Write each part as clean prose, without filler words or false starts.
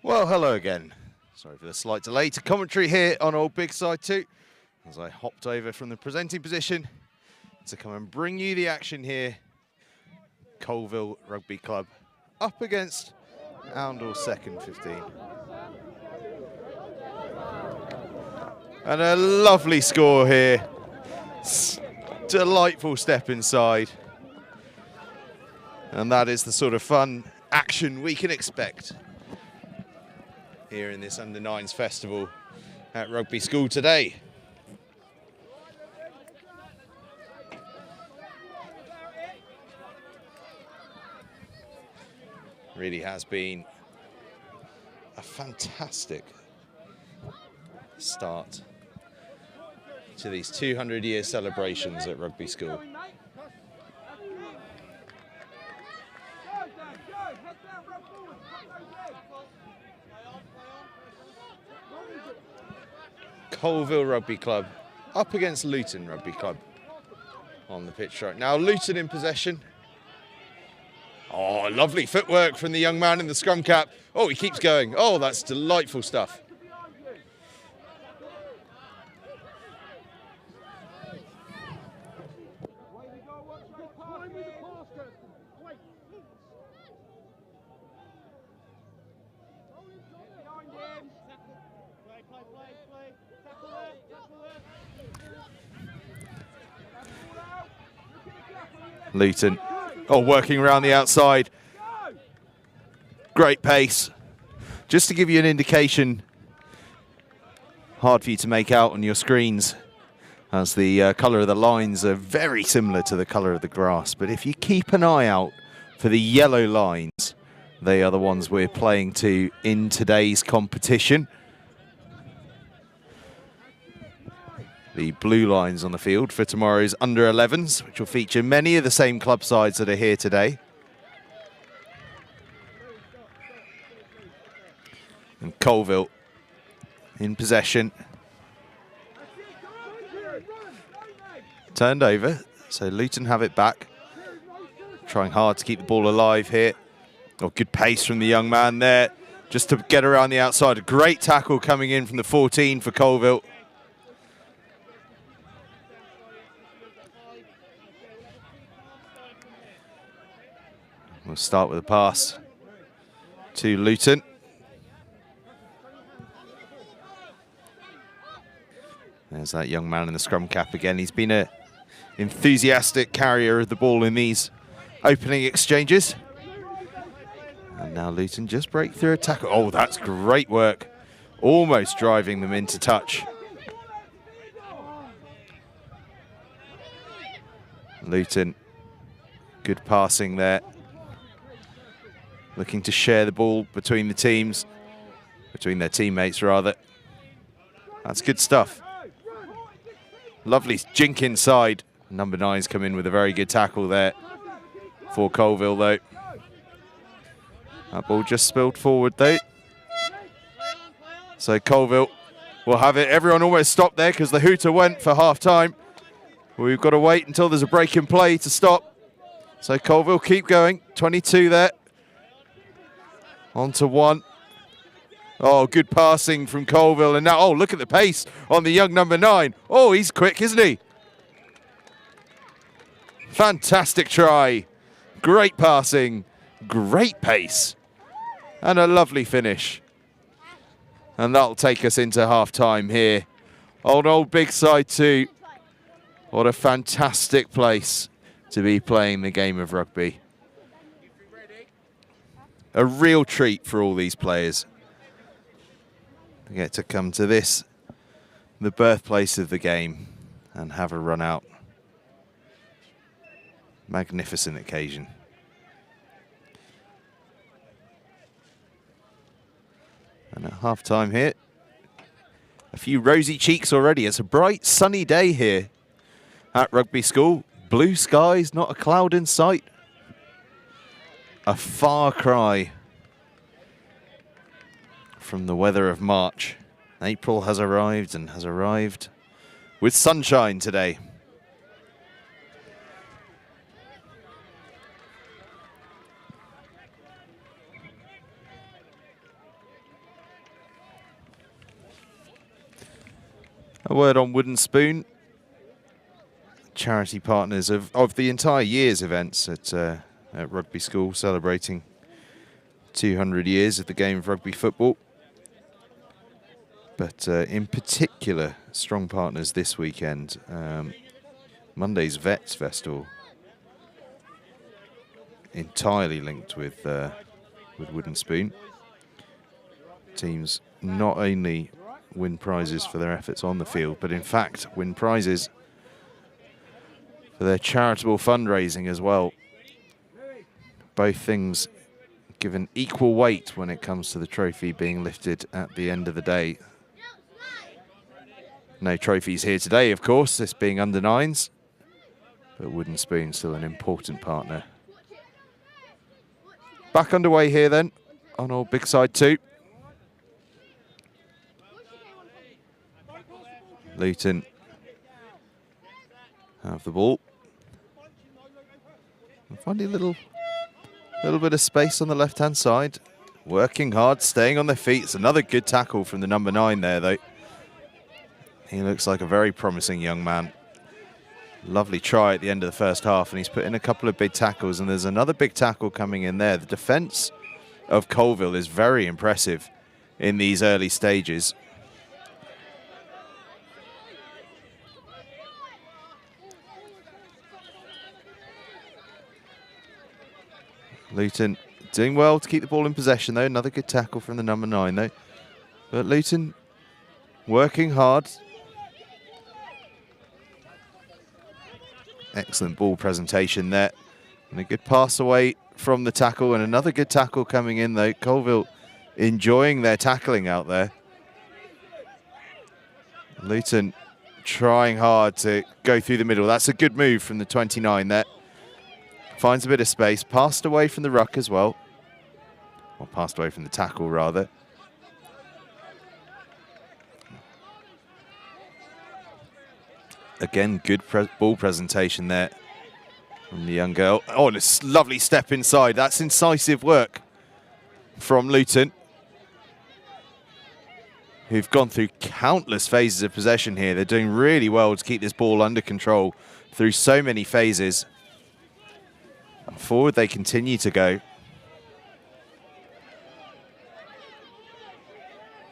Well, hello again. Sorry for the slight delay to commentary here on Old Big Side 2, as I hopped over from the presenting position to come and bring you the action here. Colville Rugby Club up against Oundle second 15. And a lovely score here. Delightful step inside. And that is the sort of fun action we can expect here in this Under-9s Festival at Rugby School today. Really has been a fantastic start to these 200-year celebrations at Rugby School. Colville Rugby Club up against Luton Rugby Club on the pitch right now. Luton in possession. Oh, lovely footwork from the young man in the scrum cap. Oh, he keeps going. Oh, that's delightful stuff. Luton, oh, working around the outside. Great pace. Just to give you an indication, hard for you to make out on your screens, as the colour of the lines are very similar to the colour of the grass. But if you keep an eye out for the yellow lines, they are the ones we're playing to in today's competition. The blue lines on the field for tomorrow's Under-11s, which will feature many of the same club sides that are here today. And Colville in possession. Turned over, so Luton have it back. Trying hard to keep the ball alive here. Oh, good pace from the young man there, just to get around the outside. A great tackle coming in from the 14 for Colville. We'll start with a pass to Luton. There's that young man in the scrum cap again. He's been an enthusiastic carrier of the ball in these opening exchanges. And now Luton just break through a tackle. Oh, that's great work. Almost driving them into touch. Luton, good passing there. Looking to share the ball between the teams, between their teammates rather. That's good stuff. Lovely jink inside. Number 9's come in with a very good tackle there for Colville though. That ball just spilled forward though. So Colville will have it. Everyone almost stopped there because the hooter went for half time. We've got to wait until there's a break in play to stop. So Colville keep going. 22 there. On to 1. Oh, good passing from Colville. And now, oh, look at the pace on the young number 9. Oh, he's quick, isn't he? Fantastic try. Great passing. Great pace. And a lovely finish. And that'll take us into half-time here on Old Big Side 2. What a fantastic place to be playing the game of rugby. A real treat for all these players to get to come to this, the birthplace of the game, and have a run out. Magnificent occasion. And at half-time here, a few rosy cheeks already. It's a bright, sunny day here at Rugby School. Blue skies, not a cloud in sight. A far cry from the weather of March. April has arrived and has arrived with sunshine today. A word on Wooden Spoon, charity partners of the entire year's events at Rugby School, celebrating 200 years of the game of rugby football. But in particular, strong partners this weekend. Monday's U9s Festival, entirely linked with Wooden Spoon. Teams not only win prizes for their efforts on the field, but in fact win prizes for their charitable fundraising as well. Both things given equal weight when it comes to the trophy being lifted at the end of the day. No trophies here today, of course, this being under 9s, but Wooden Spoon still an important partner. Back underway here then on old BIGSIDE 2. Luton have the ball. Finding a little bit of space on the left-hand side. Working hard, staying on their feet. It's another good tackle from the number 9 there, though. He looks like a very promising young man. Lovely try at the end of the first half, and he's put in a couple of big tackles, and there's another big tackle coming in there. The defence of Colville is very impressive in these early stages. Luton doing well to keep the ball in possession, though. Another good tackle from the number 9, though. But Luton working hard. Excellent ball presentation there. And a good pass away from the tackle, and another good tackle coming in, though. Colville enjoying their tackling out there. Luton trying hard to go through the middle. That's a good move from the 29 there. Finds a bit of space, passed away from the ruck as well. Or passed away from the tackle, rather. Again, good ball presentation there from the young girl. Oh, and a lovely step inside. That's incisive work from Luton, who've gone through countless phases of possession here. They're doing really well to keep this ball under control through so many phases. Forward they continue to go.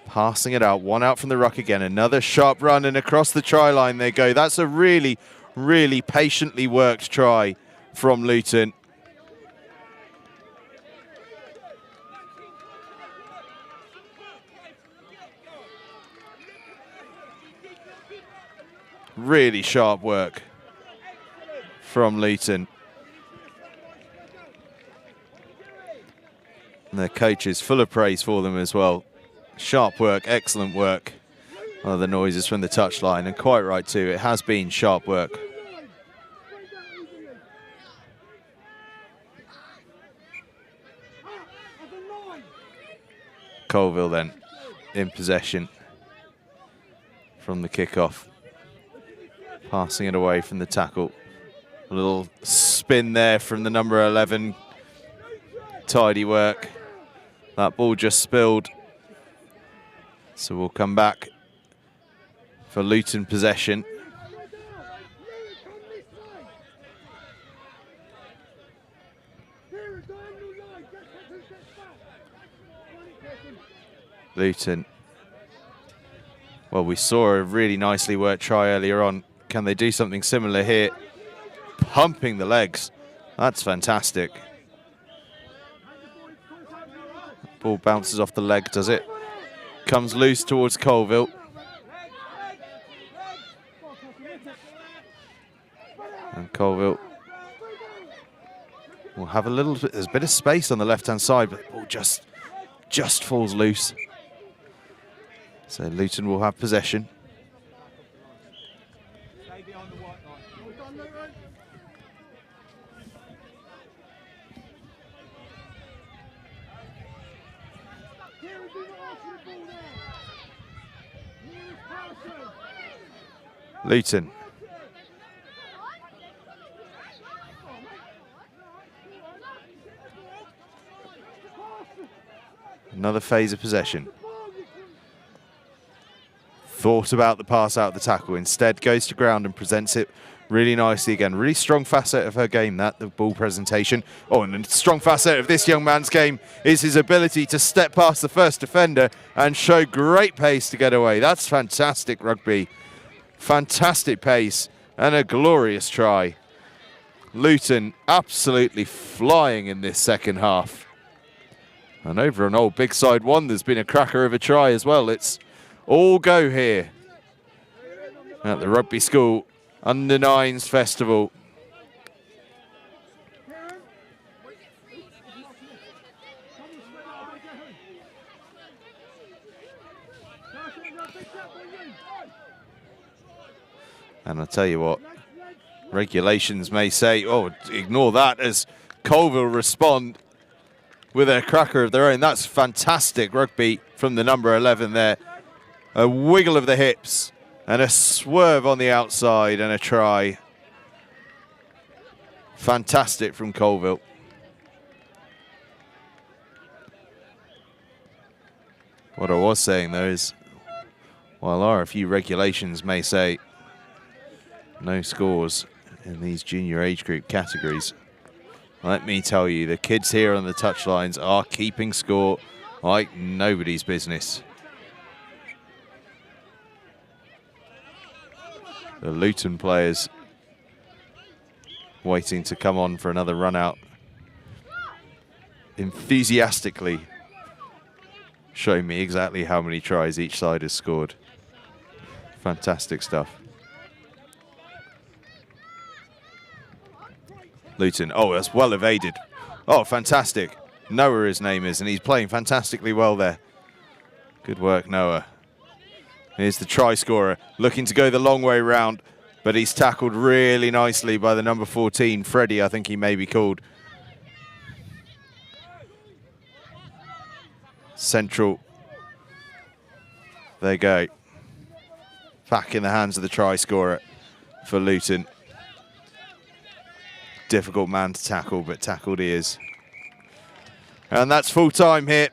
Passing it out, one out from the ruck again. Another sharp run, and across the try line they go. That's a really, really patiently worked try from Luton. Really sharp work from Luton. And their coach is full of praise for them as well. Sharp work, excellent work. One of the noises from the touchline, and quite right too. It has been sharp work. Colville then in possession from the kickoff. Passing it away from the tackle. A little spin there from the number 11. Tidy work. That ball just spilled. So we'll come back for Luton possession. Luton. Well, we saw a really nicely worked try earlier on. Can they do something similar here? Pumping the legs. That's fantastic. Ball bounces off the leg, does it? Comes loose towards Colville. And Colville will have a little bit, there's a bit of space on the left-hand side, but the ball just falls loose. So Luton will have possession. Luton. Another phase of possession. thought about the pass out of the tackle. Instead, goes to ground and presents it really nicely again. Really strong facet of her game, that, the ball presentation. Oh, and a strong facet of this young man's game is his ability to step past the first defender and show great pace to get away. That's fantastic rugby. Fantastic pace and a glorious try. Luton absolutely flying in this second half. And over on old BIGSIDE 1, there's been a cracker of a try as well. It's all go here at the Rugby School U9s Festival. And I'll tell you what, regulations may say, oh, ignore that, as Colville respond with a cracker of their own. That's fantastic rugby from the number 11 there. A wiggle of the hips and a swerve on the outside and a try. Fantastic from Colville. What I was saying though is, while RFU regulations may say no scores in these junior age group categories, let me tell you, the kids here on the touchlines are keeping score like nobody's business. The Luton players waiting to come on for another run out, enthusiastically showing me exactly how many tries each side has scored. Fantastic stuff. Luton, oh, that's well evaded. Oh, fantastic. Noah, his name is, and he's playing fantastically well there. Good work, Noah. Here's the try scorer, looking to go the long way round, but he's tackled really nicely by the number 14, Freddie, I think he may be called. Central. There you go. Back in the hands of the try scorer for Luton. Difficult man to tackle, but tackled he is. And that's full time here.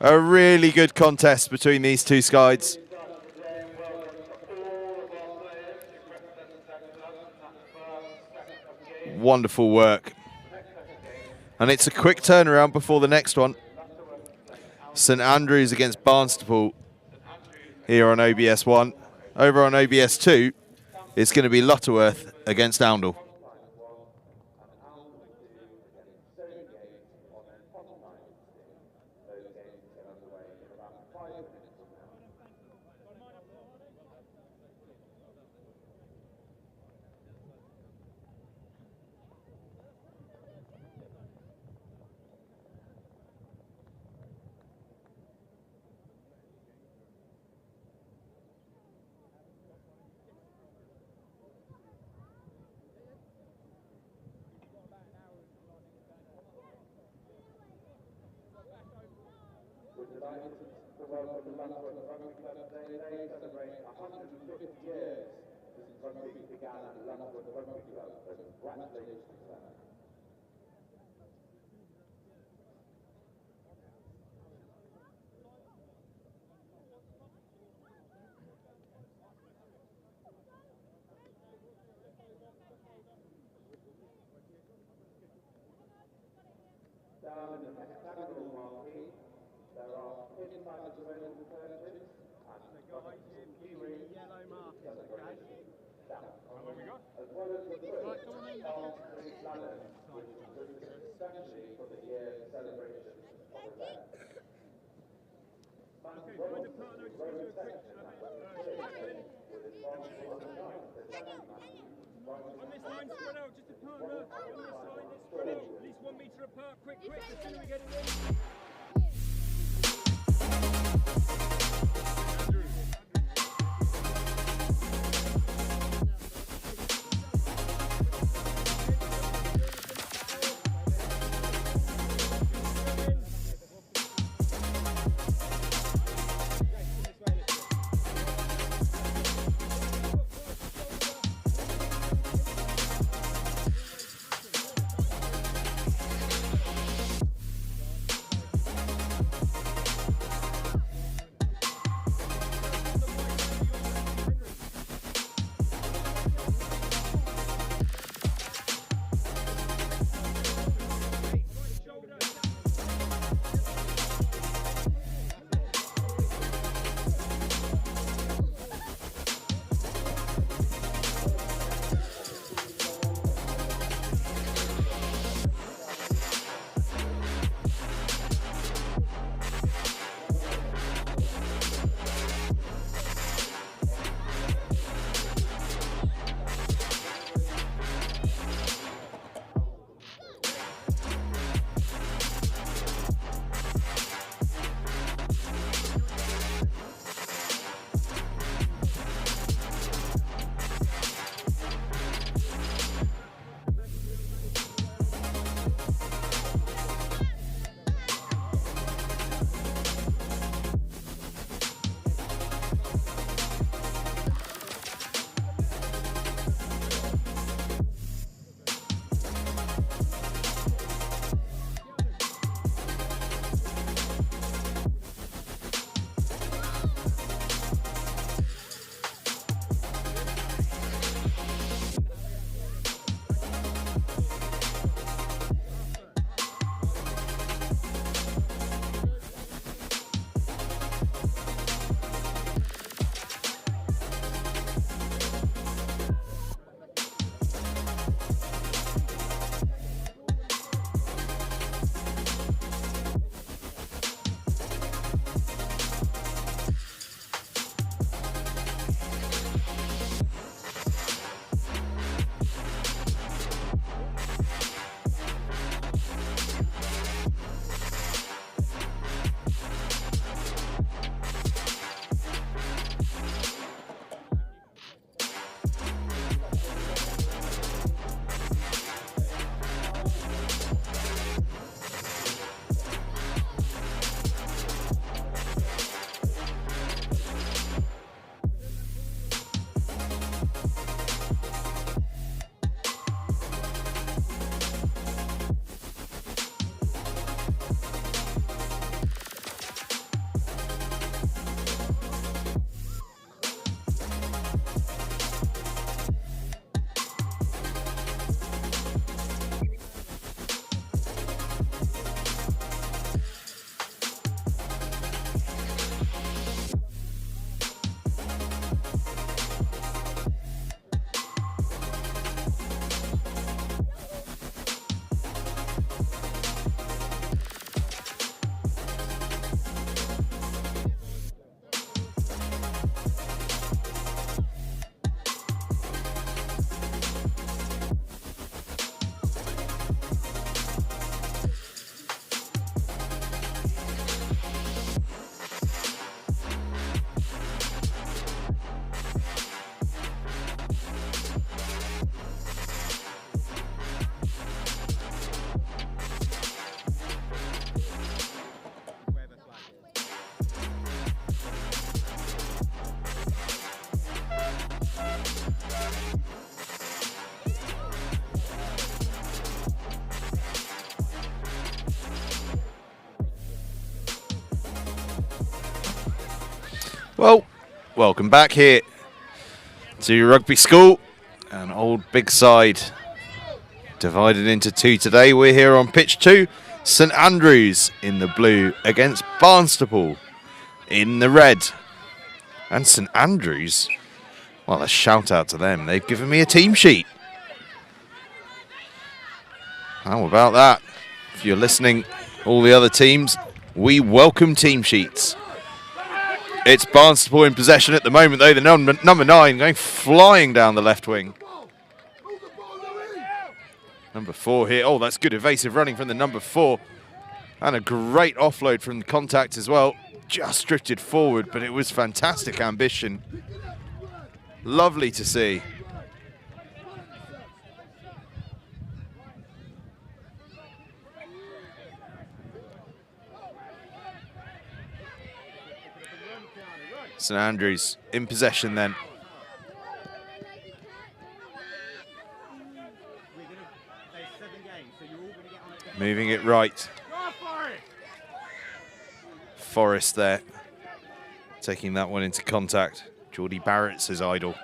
A really good contest between these two sides. Wonderful work. And it's a quick turnaround before the next one. St Andrews against Barnstaple here on OBS 1. Over on OBS 2, it's going to be Lutterworth against Oundle. Well, welcome back here to Rugby School, an old BIGSIDE divided into two today. We're here on pitch 2, St Andrews in the blue against Barnstaple in the red. And St Andrews, well, a shout out to them. They've given me a team sheet. How about that? If you're listening, all the other teams, we welcome team sheets. It's Barnstaple in possession at the moment, though. The number 9 going flying down the left wing. Number 4 here. Oh, that's good evasive running from the number 4. And a great offload from the contact as well. Just drifted forward, but it was fantastic ambition. Lovely to see. St Andrews in possession then. Moving it right. Forrest there. Taking that one into contact. Geordie Barrett's his idol.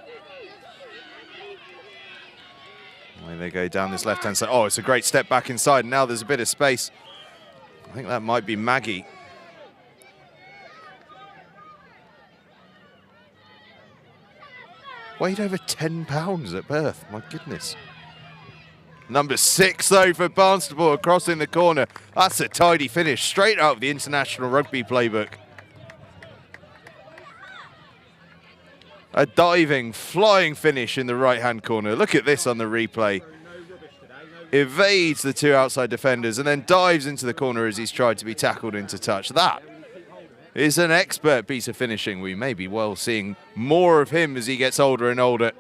Away they go down this left-hand side. Oh, it's a great step back inside. Now there's a bit of space. I think that might be Maggie. Weighed over 10 pounds at birth, my goodness. Number 6 though for Barnstaple across in the corner. That's a tidy finish, straight out of the International Rugby playbook. A diving, flying finish in the right-hand corner. Look at this on the replay. Evades the 2 outside defenders and then dives into the corner as he's tried to be tackled into touch. That is an expert piece of finishing. We may be well seeing more of him as he gets older and older.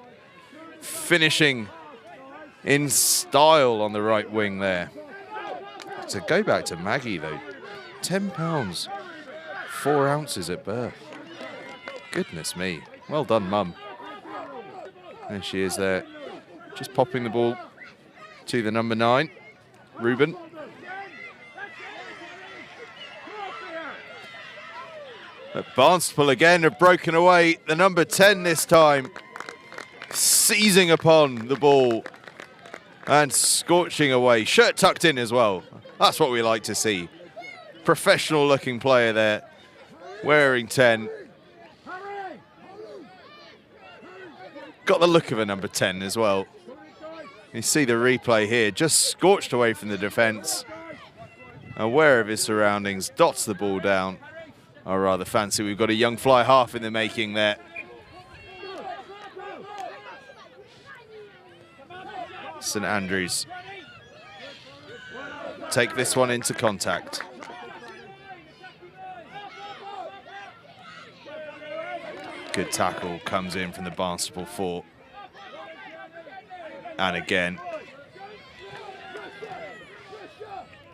Finishing in style on the right wing there. To go back to Maggie though, 10 pounds, 4 ounces at birth. Goodness me. Well done, Mum. There she is there, just popping the ball to the number 9, Ruben. But Barnstaple again have broken away. The number 10 this time, seizing upon the ball and scorching away. Shirt tucked in as well. That's what we like to see. Professional looking player there, wearing 10. Got the look of a number 10 as well. You see the replay here, just scorched away from the defence. Aware of his surroundings, dots the ball down. I rather fancy we've got a young fly half in the making there. St Andrews take this one into contact. Good tackle comes in from the Barnstaple 4. And again,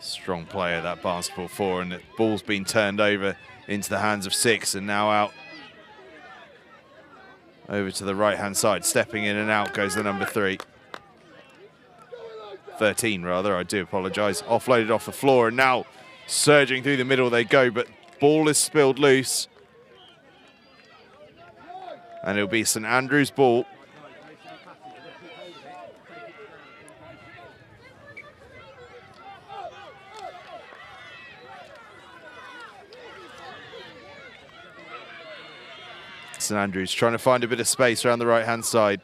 strong player that Barnstaple 4, and the ball's been turned over into the hands of 6 and now out over to the right-hand side. Stepping in and out goes the number 3. 13 rather, I do apologise. Offloaded off the floor and now surging through the middle they go, but ball is spilled loose. And it'll be St Andrews' ball. St Andrews trying to find a bit of space around the right-hand side.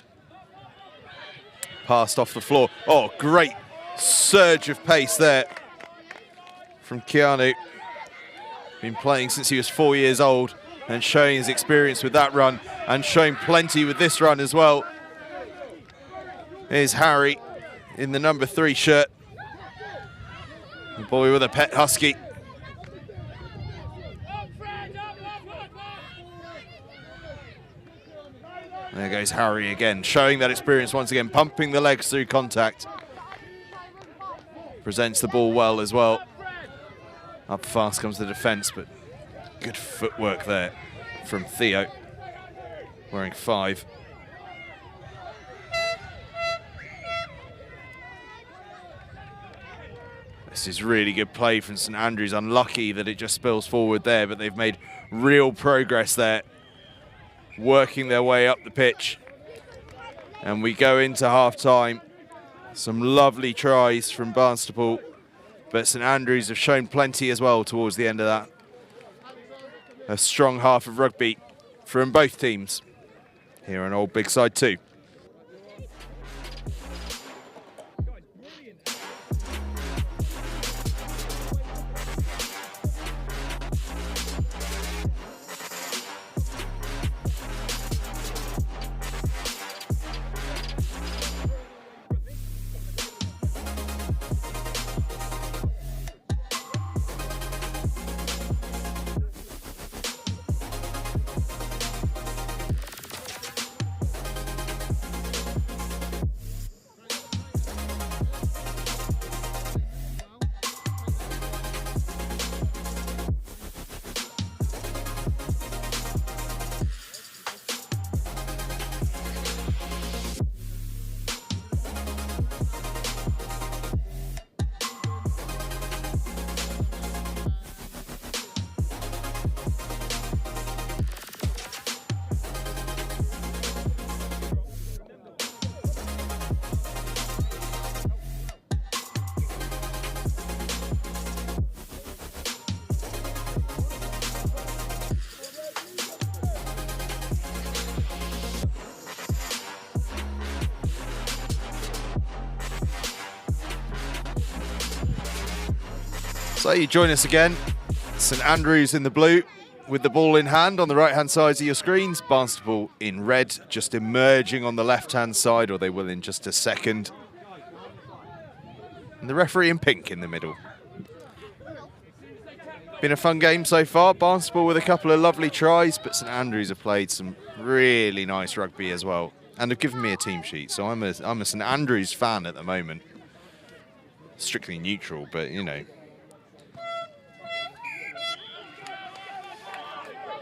Passed off the floor. Oh, great surge of pace there from Keanu. Been playing since he was 4 years old and showing his experience with that run and showing plenty with this run as well. Here's Harry in the number 3 shirt. The boy with a pet husky. There goes Harry again, showing that experience once again, pumping the legs through contact. Presents the ball well as well. Up fast comes the defence, but good footwork there from Theo, wearing 5. This is really good play from St Andrews. Unlucky that it just spills forward there, but they've made real progress there. working their way up the pitch. And we go into half-time. Some lovely tries from Barnstaple, but St Andrews have shown plenty as well towards the end of that. A strong half of rugby from both teams here on Old BIGSIDE 2. So you join us again, St Andrews in the blue with the ball in hand on the right-hand sides of your screens. Barnstaple in red, just emerging on the left-hand side, or they will in just a second. And the referee in pink in the middle. Been a fun game so far. Barnstaple with a couple of lovely tries, but St Andrews have played some really nice rugby as well. And have given me a team sheet, so I'm a St Andrews fan at the moment. Strictly neutral, but you know.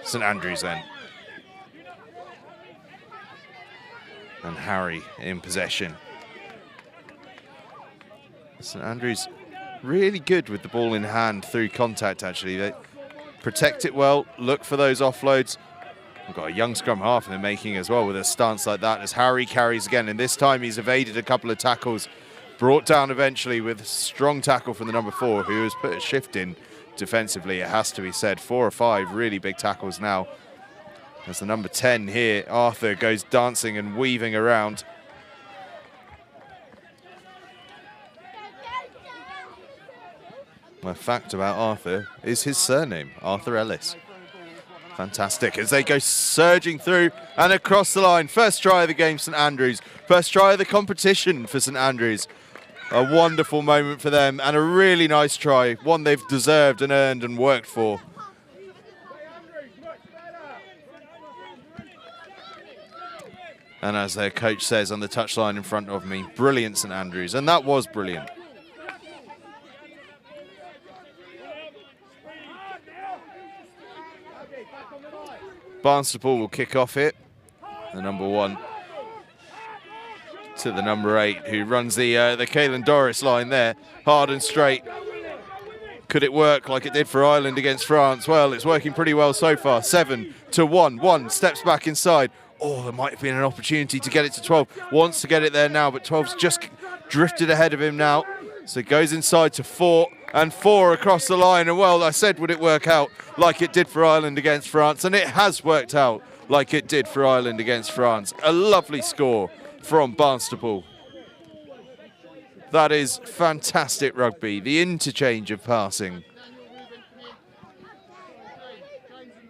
St Andrews then. And Harry in possession. St Andrews really good with the ball in hand through contact, actually. They protect it well, look for those offloads. We've got a young scrum half in the making as well with a stance like that as Harry carries again. And this time he's evaded a couple of tackles, brought down eventually with a strong tackle from the number 4, who has put a shift in defensively, it has to be said. 4 or 5 really big tackles now. As the number 10 here, Arthur, goes dancing and weaving around. My fact about Arthur is his surname, Arthur Ellis. Fantastic, as they go surging through and across the line. First try of the game, St Andrews. First try of the competition for St Andrews. A wonderful moment for them and a really nice try, one they've deserved and earned and worked for. And as their coach says on the touchline in front of me, brilliant St Andrews, and that was brilliant. Barnstaple will kick off it, the number 1. To the number 8, who runs the Caelan Doris line there, hard and straight. Could it work like it did for Ireland against France? Well, it's working pretty well so far. 7-1. 1 steps back inside. Oh, there might have been an opportunity to get it to 12. Wants to get it there now, but 12's just drifted ahead of him now. So it goes inside to 4, and 4 across the line. And well, I said, would it work out like it did for Ireland against France? And it has worked out like it did for Ireland against France. A lovely score from Barnstaple. That is fantastic rugby. The interchange of passing.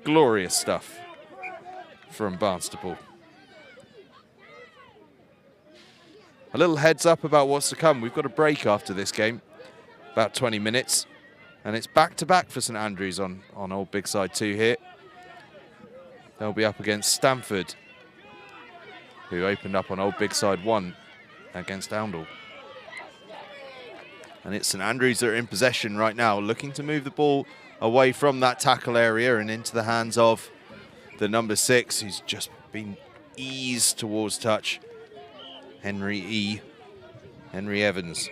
Glorious stuff from Barnstaple. A little heads up about what's to come. We've got a break after this game, about 20 minutes. And it's back-to-back for St Andrews on Old BIGSIDE 2 here. They'll be up against Stamford, who opened up on Old BIGSIDE 1 against Oundle. And it's St Andrews that are in possession right now, looking to move the ball away from that tackle area and into the hands of the number 6, who's just been eased towards touch. Henry Evans.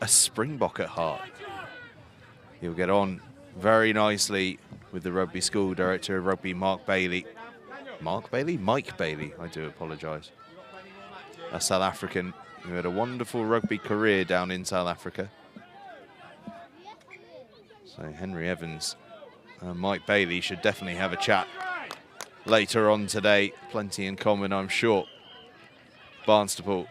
A Springbok at heart. He'll get on very nicely with the Rugby School Director of Rugby, Mark Bailey. Mark Bailey? Mike Bailey, I do apologise. A South African who had a wonderful rugby career down in South Africa. So Henry Evans and Mike Bailey should definitely have a chat later on today. Plenty in common, I'm sure. Barnstaple.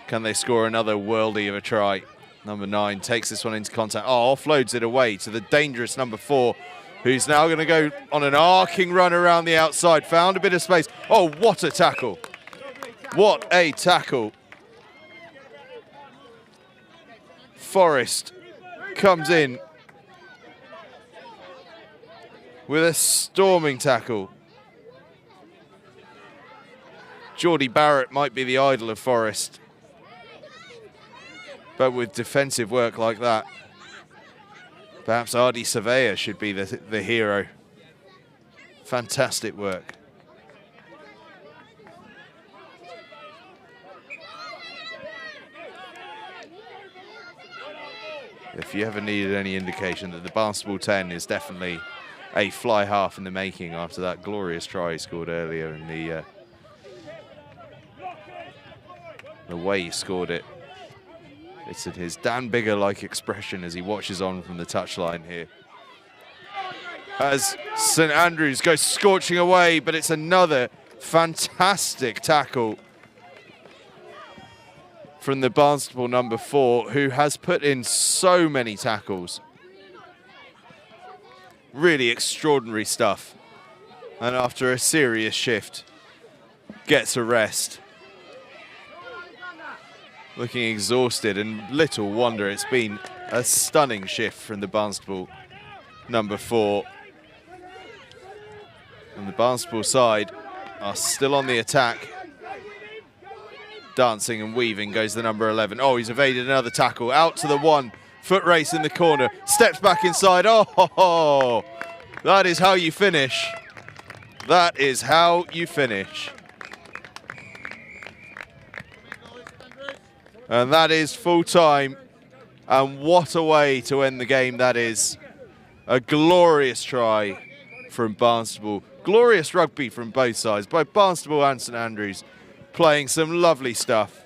Can they score another worldie of a try? Number 9 takes this one into contact. Oh, offloads it away to the dangerous number 4, who's now going to go on an arcing run around the outside. Found a bit of space. Oh, what a tackle. What a tackle. Forrest comes in with a storming tackle. Geordie Barrett might be the idol of Forrest, but with defensive work like that, perhaps Ardy Surveyor should be the hero. Fantastic work. If you ever needed any indication that the Barnstaple 10 is definitely a fly half in the making after that glorious try he scored earlier in the way he scored it. It's in his Dan Bigger-like expression as he watches on from the touchline here. As St Andrews goes scorching away, but it's another fantastic tackle from the Barnstaple number 4, who has put in so many tackles. Really extraordinary stuff. And after a serious shift, gets a rest. Looking exhausted, and little wonder. It's been a stunning shift from the Barnstaple number 4. And the Barnstaple side are still on the attack. Dancing and weaving goes the number 11. Oh, he's evaded another tackle. Out to the 1. Foot race in the corner. Steps back inside. Oh, that is how you finish. That is how you finish. And that is full time. And what a way to end the game that is. A glorious try from Barnstaple. Glorious rugby from both sides, both Barnstaple and St Andrews, playing some lovely stuff.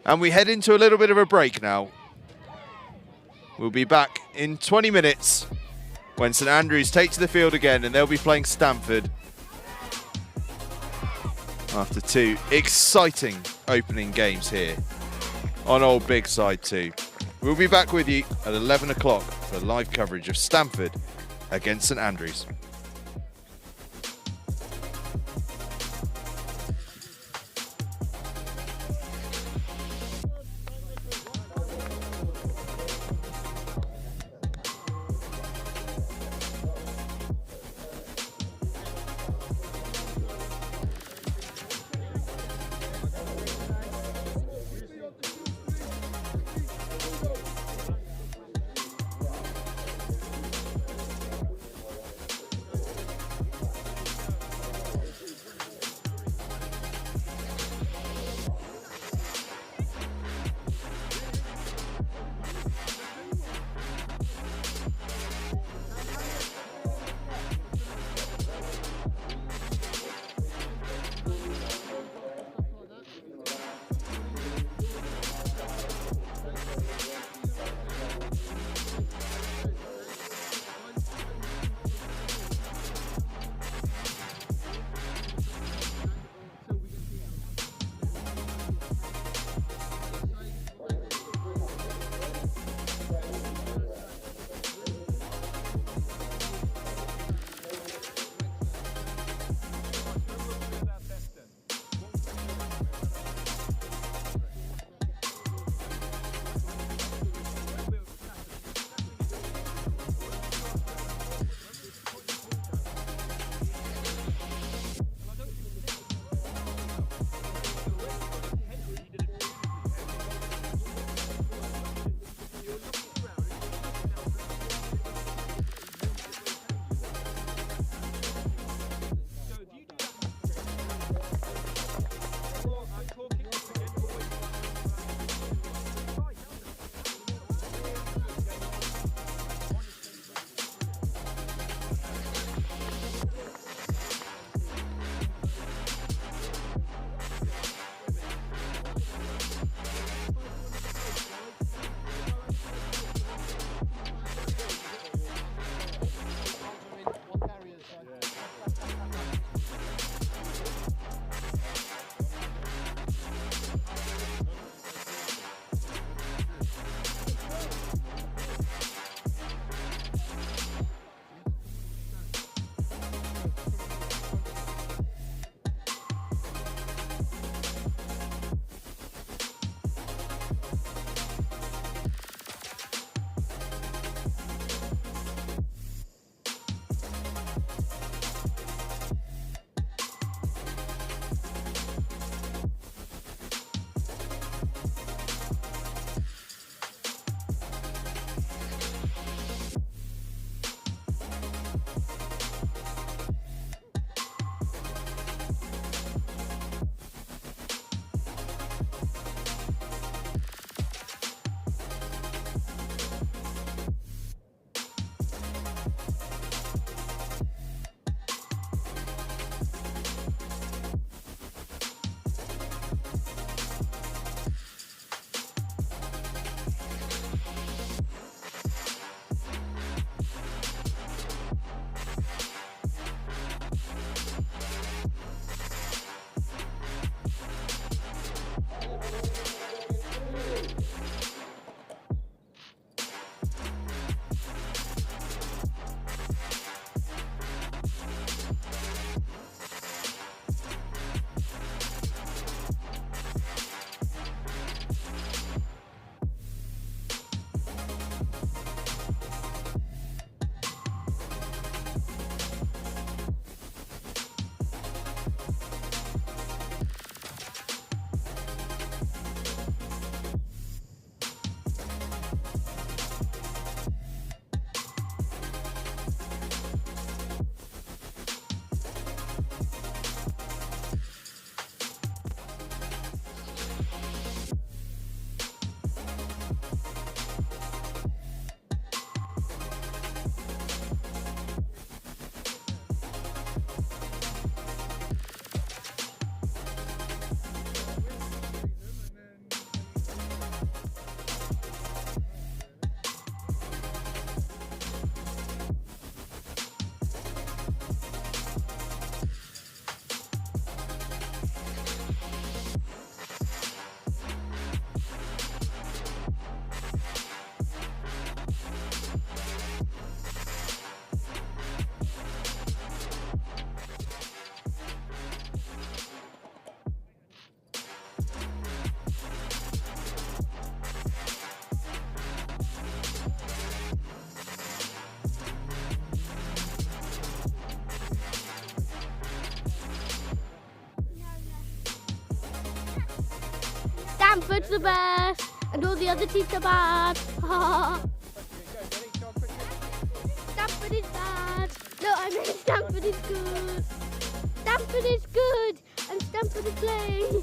And we head into a little bit of a break now. We'll be back in 20 minutes when St Andrews take to the field again, and they'll be playing Stamford after 2 exciting opening games here on Old BIGSIDE 2. We'll be back with you at 11 o'clock for live coverage of Stamford against St Andrews. Stamford's the best, and all the other teams are bad. Stamford is bad. No, I mean Stamford is good. Stamford is good, and Stamford is playing.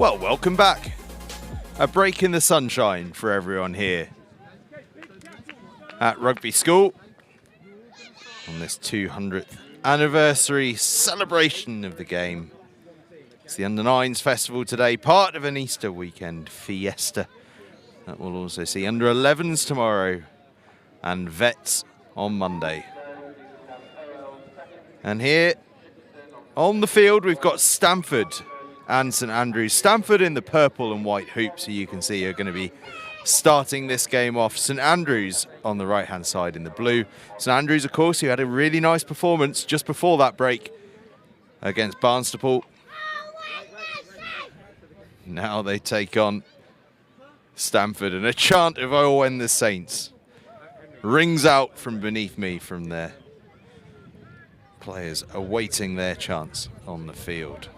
Well, welcome back. A break in the sunshine for everyone here at Rugby School on this 200th anniversary celebration of the game. It's the U9s Festival today, part of an Easter weekend fiesta that we'll also see under-11s tomorrow and vets on Monday. And here on the field we've got Stamford and St Andrews. Stamford in the purple and white hoops, so you can see are going to be starting this game off. St Andrews on the right-hand side in the blue. St Andrews, of course, who had a really nice performance just before that break against Barnstaple. Now they take on Stamford, and a chant of "Oh, when the Saints" rings out from beneath me from their players awaiting their chance on the field.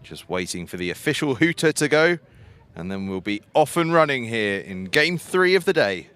Just waiting for the official hooter to go, and then we'll be off and running here in game 3 of the day.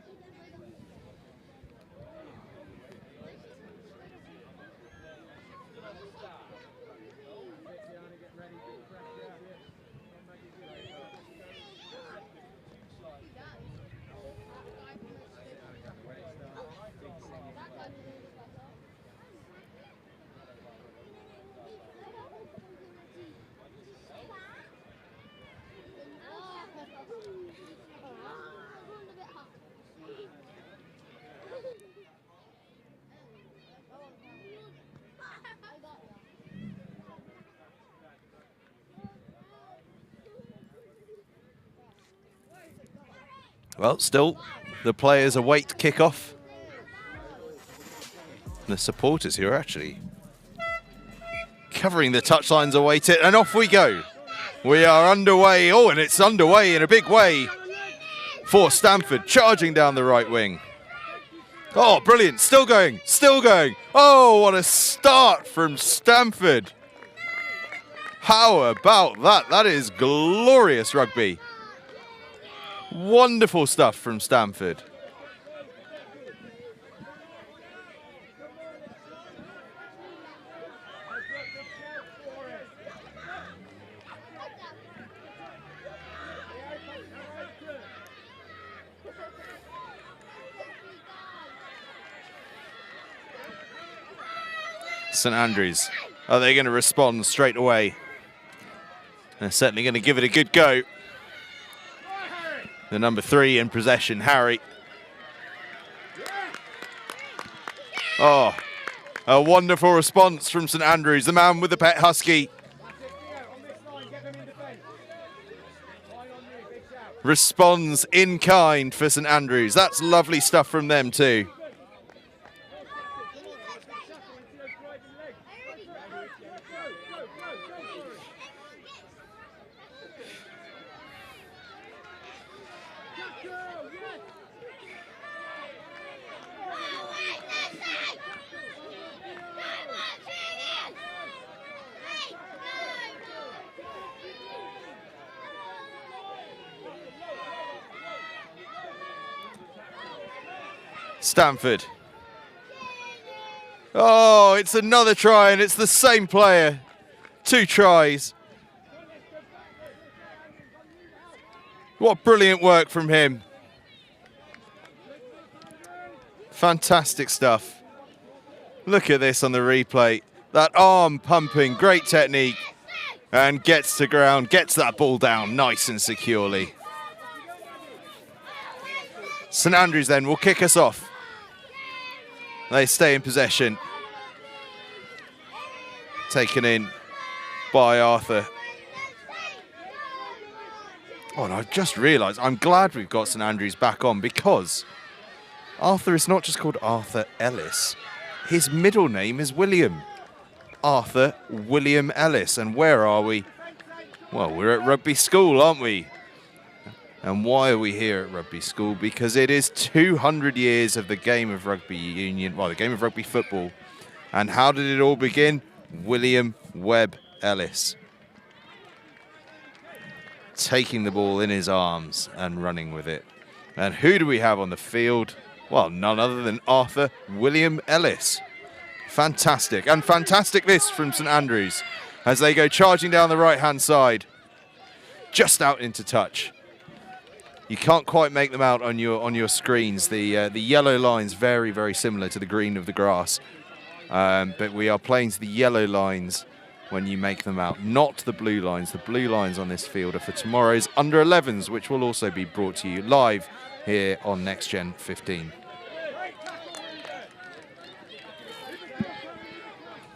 Well, still, the players await kickoff. The supporters here are actually covering the touchlines await it, and off we go. We are underway. Oh, and it's underway in a big way for Stamford, charging down the right wing. Oh, brilliant. Still going, still going. Oh, what a start from Stamford. How about that? That is glorious rugby. Wonderful stuff from Stamford. St Andrews, are they going to respond straight away? They're certainly going to give it a good go. The number 3 in possession, Harry. Oh, a wonderful response from St Andrews, the man with the pet husky. Responds in kind for St Andrews. That's lovely stuff from them too. Stamford. Oh, it's another try, and it's the same player. 2 tries. What brilliant work from him. Fantastic stuff. Look at this on the replay. That arm pumping, great technique. And gets to ground, gets that ball down nice and securely. St Andrews then will kick us off. They stay in possession. Taken in by Arthur. Oh, and I've just realised, I'm glad we've got St Andrews back on, because Arthur is not just called Arthur Ellis. His middle name is William. Arthur William Ellis. And where are we? Well, we're at Rugby School, aren't we? And why are we here at Rugby School? Because it is 200 years of the game of rugby union, well, the game of rugby football. And how did it all begin? William Webb Ellis. Taking the ball in his arms and running with it. And who do we have on the field? Well, none other than Arthur William Ellis. Fantastic. And fantastic this from St Andrews as they go charging down the right-hand side. Just out into touch. You can't quite make them out on your screens. The yellow line's very, very similar to the green of the grass. But we are playing to the yellow lines when you make them out, not the blue lines. The blue lines on this field are for tomorrow's under-11s, which will also be brought to you live here on Next Gen 15.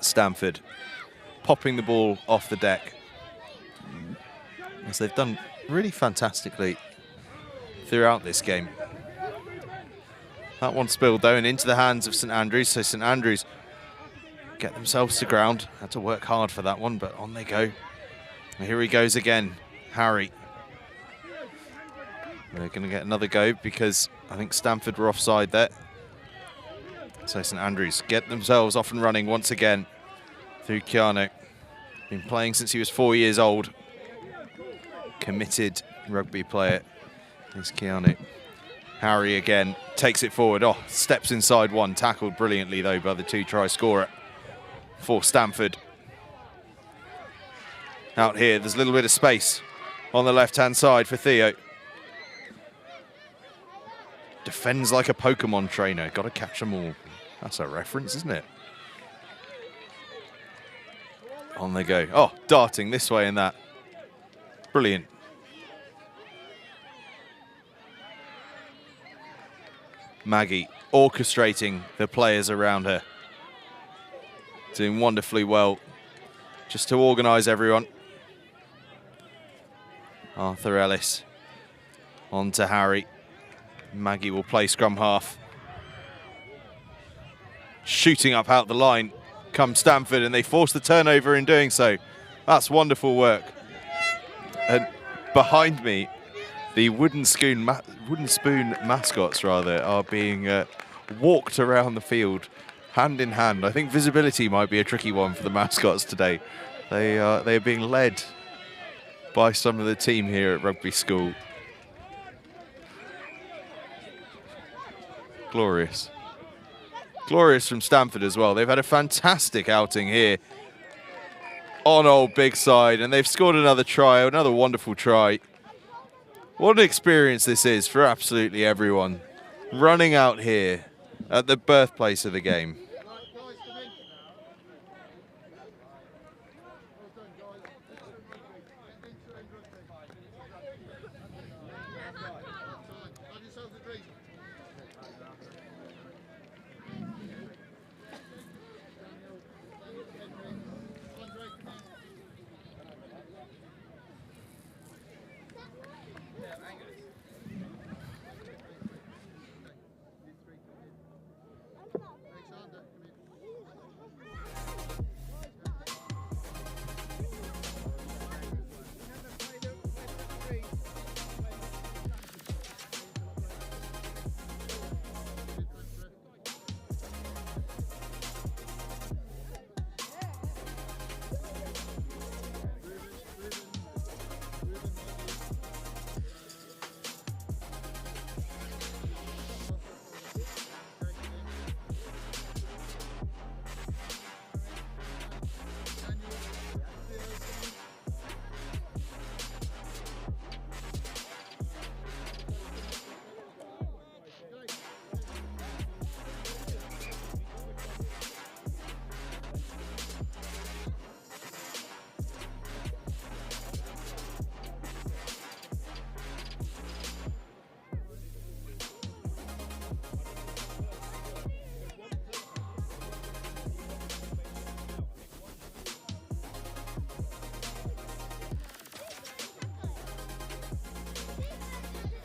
Stamford popping the ball off the deck, as they've done really fantastically throughout this game. That one spilled though and into the hands of St Andrews, so St Andrews get themselves to ground. Had to work hard for that one, but on they go. And here he goes again, Harry. They're going to get another go because I think Stamford were offside there. So St Andrews get themselves off and running once again through Keanu. Been playing since he was 4 years old. Committed rugby player is Keanu. Harry again takes it forward. Oh, steps inside one. Tackled brilliantly though by the two-try scorer for Stamford. Out here, there's a little bit of space on the left-hand side for Theo. Defends like a Pokemon trainer. Got to catch them all. That's a reference, isn't it? On they go. Oh, darting this way and that. Brilliant. Maggie orchestrating the players around her. Doing wonderfully well just to organise everyone. Arthur Ellis on to Harry. Maggie will play scrum half. Shooting up out the line comes Stamford, and they force the turnover in doing so. That's wonderful work. And behind me, the wooden spoon mascots are being walked around the field hand in hand. I think visibility might be a tricky one for the mascots today. They are being led by some of the team here at Rugby School. Glorious. Glorious from Stamford as well. They've had a fantastic outing here on Old BIGSIDE, and they've scored another try, another wonderful try. What an experience this is for absolutely everyone. Running out here at the birthplace of the game.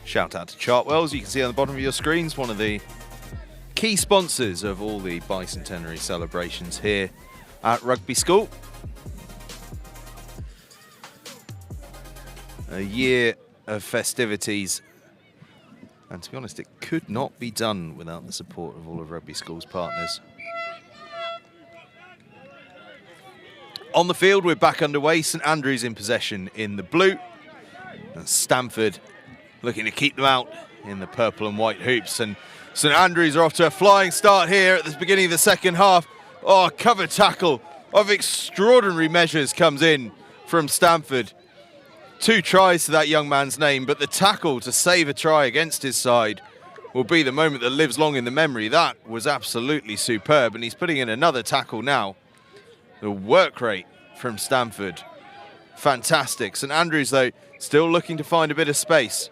Shout out to Chartwells. You can see on the bottom of your screens one of the key sponsors of all the Bicentenary celebrations here at Rugby School. A year of festivities, and to be honest, it could not be done without the support of all of Rugby School's partners. On the field, we're back underway. St Andrews in possession in the blue. And Stamford looking to keep them out in the purple and white hoops. And St Andrews are off to a flying start here at the beginning of the second half. Oh, a cover tackle of extraordinary measures comes in from Stamford. 2 tries to that young man's name, but the tackle to save a try against his side will be the moment that lives long in the memory. That was absolutely superb, and he's putting in another tackle now. The work rate from Stamford, fantastic. St Andrews, though, still looking to find a bit of space.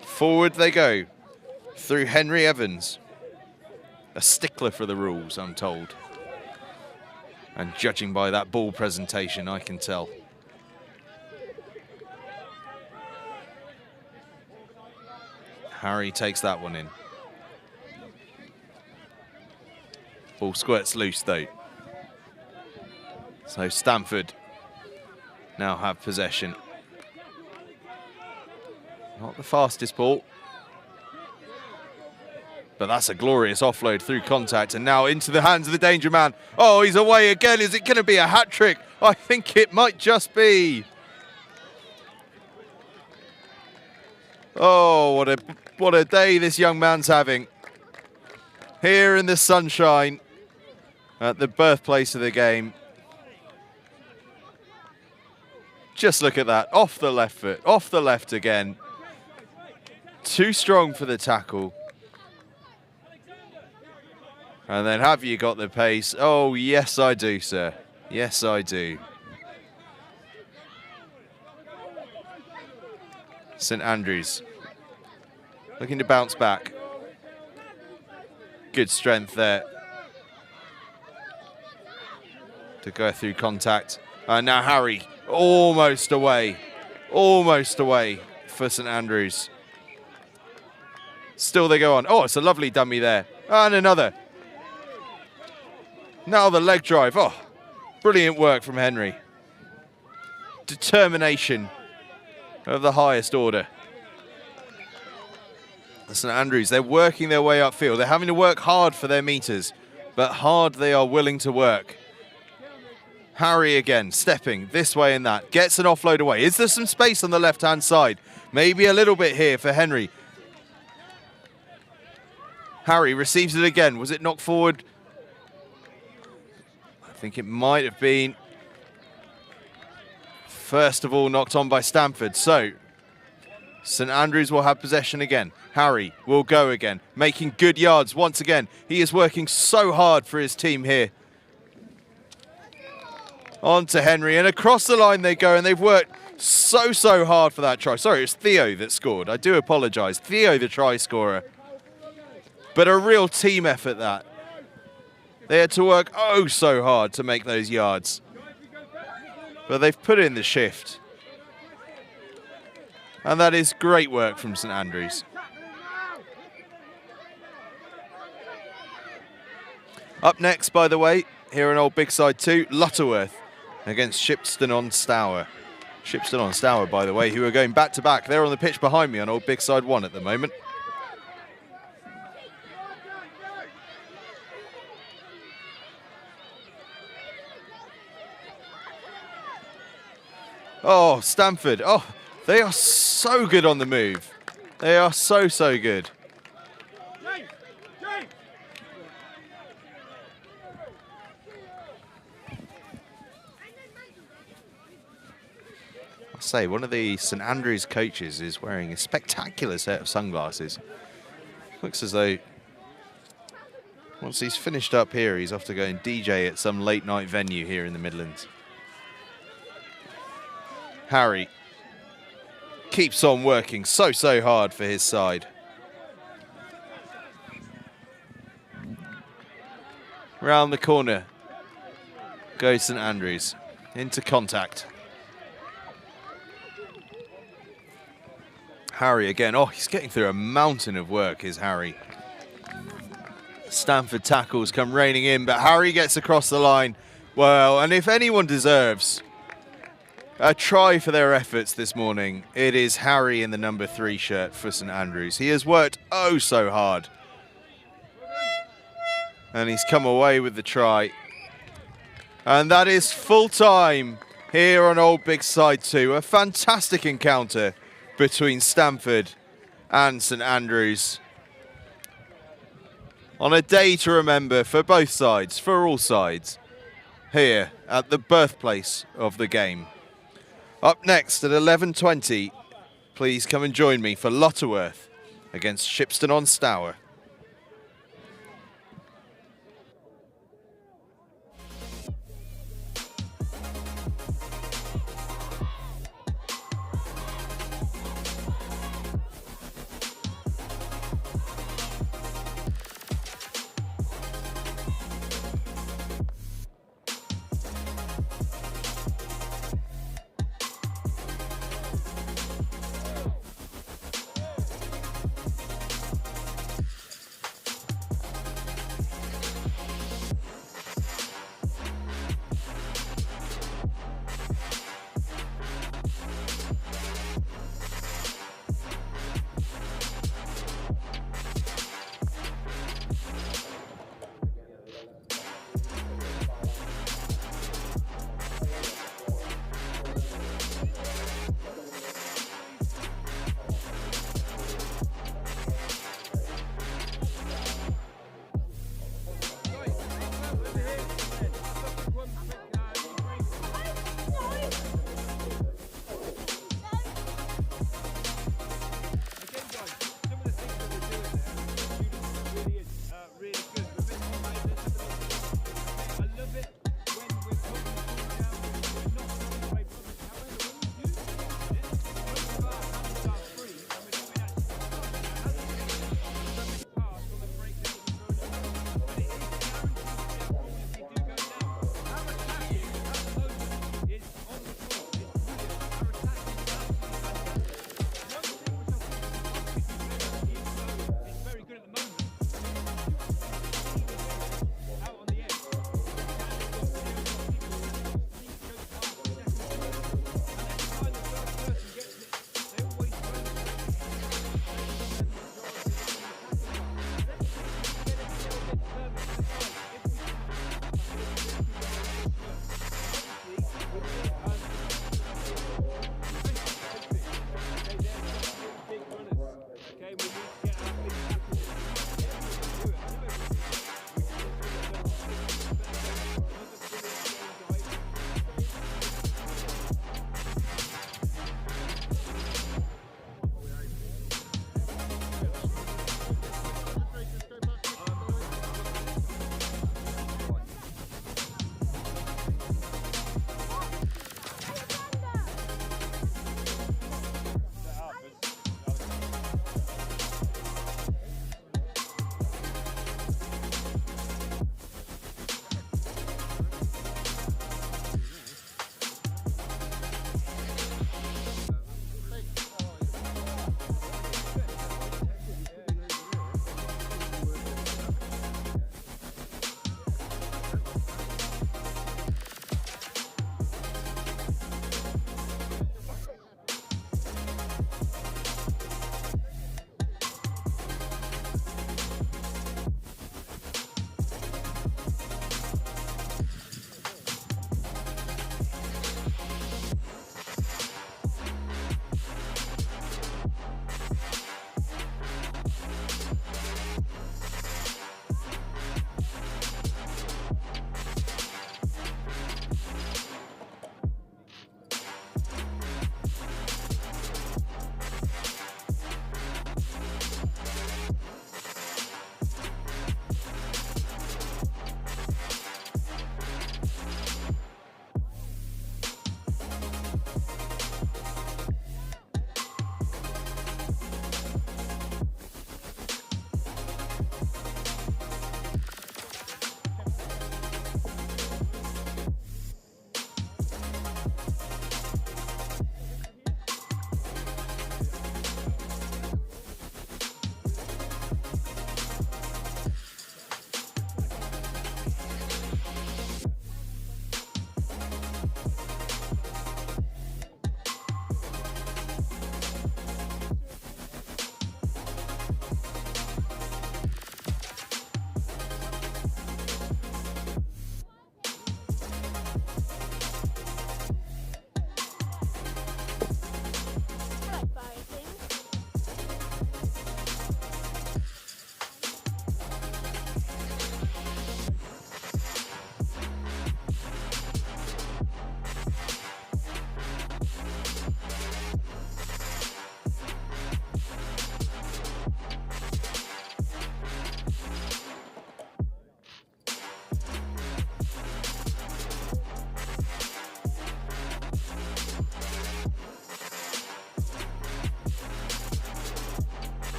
Forward they go through Henry Evans. A stickler for the rules, I'm told. And judging by that ball presentation, I can tell. Harry takes that one in. Ball squirts loose, though. So Stamford now have possession. Not the fastest ball, but that's a glorious offload through contact, and now into the hands of the danger man. Oh, he's away again. Is it going to be a hat trick? I think it might just be. Oh, what a day this young man's having. Here in the sunshine at the birthplace of the game. Just look at that, off the left foot, off the left again. Too strong for the tackle. And then have you got the pace? Oh, yes, I do, sir. Yes, I do. St Andrews looking to bounce back. Good strength there to go through contact. And now Harry almost away for St Andrews. Still they go on. Oh, it's a lovely dummy there. And another. Now the leg drive. Oh, brilliant work from Henry. Determination of the highest order. St Andrews, they're working their way upfield. They're having to work hard for their meters, but hard they are willing to work. Harry again, stepping this way and that. Gets an offload away. Is there some space on the left-hand side? Maybe a little bit here for Henry. Harry receives it again. Was it knocked forward? I think it might have been. First of all, knocked on by Stamford. So, St Andrews will have possession again. Harry will go again, making good yards once again. He is working so hard for his team here. On to Henry, and across the line they go, and they've worked so hard for that try. Sorry, it's Theo that scored. I do apologise. Theo, the try scorer. But a real team effort, that. They had to work oh so hard to make those yards. But they've put in the shift. And that is great work from St Andrews. Up next, by the way, here in Old BIGSIDE 2, Lutterworth against Shipston on Stour. Shipston on Stour, by the way, who are going back to back. They're on the pitch behind me on Old BIGSIDE 1 at the moment. Oh, Stamford. Oh, they are so good on the move. They are so good. I say, one of the St Andrews coaches is wearing a spectacular set of sunglasses. Looks as though once he's finished up here, he's off to go and DJ at some late night venue here in the Midlands. Harry keeps on working so hard for his side. Round the corner goes St Andrews into contact. Harry again. Oh, he's getting through a mountain of work, is Harry. Stamford tackles come raining in, but Harry gets across the line. Well, and if anyone deserves a try for their efforts this morning, it is Harry in the number 3 shirt for St Andrews. He has worked oh so hard. And he's come away with the try. And that is full time here on Old BIGSIDE 2. A fantastic encounter between Stamford and St Andrews. On a day to remember for both sides, for all sides, here at the birthplace of the game. Up next at 11:20, please come and join me for Lutterworth against Shipston-on-Stour.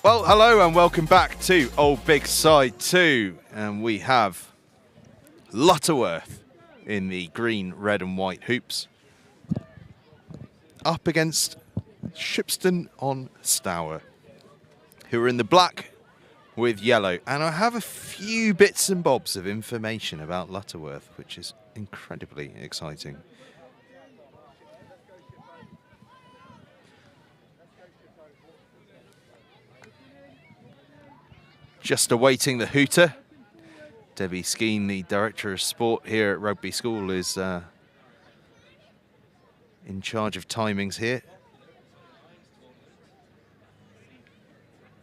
Well, hello and welcome back to Old Big Side 2. And we have Lutterworth in the green, red and white hoops up against Shipston on Stour, who are in the black with yellow. And I have a few bits and bobs of information about Lutterworth, which is incredibly exciting. Just awaiting the hooter. Debbie Skeen, the Director of Sport here at Rugby School, is in charge of timings here.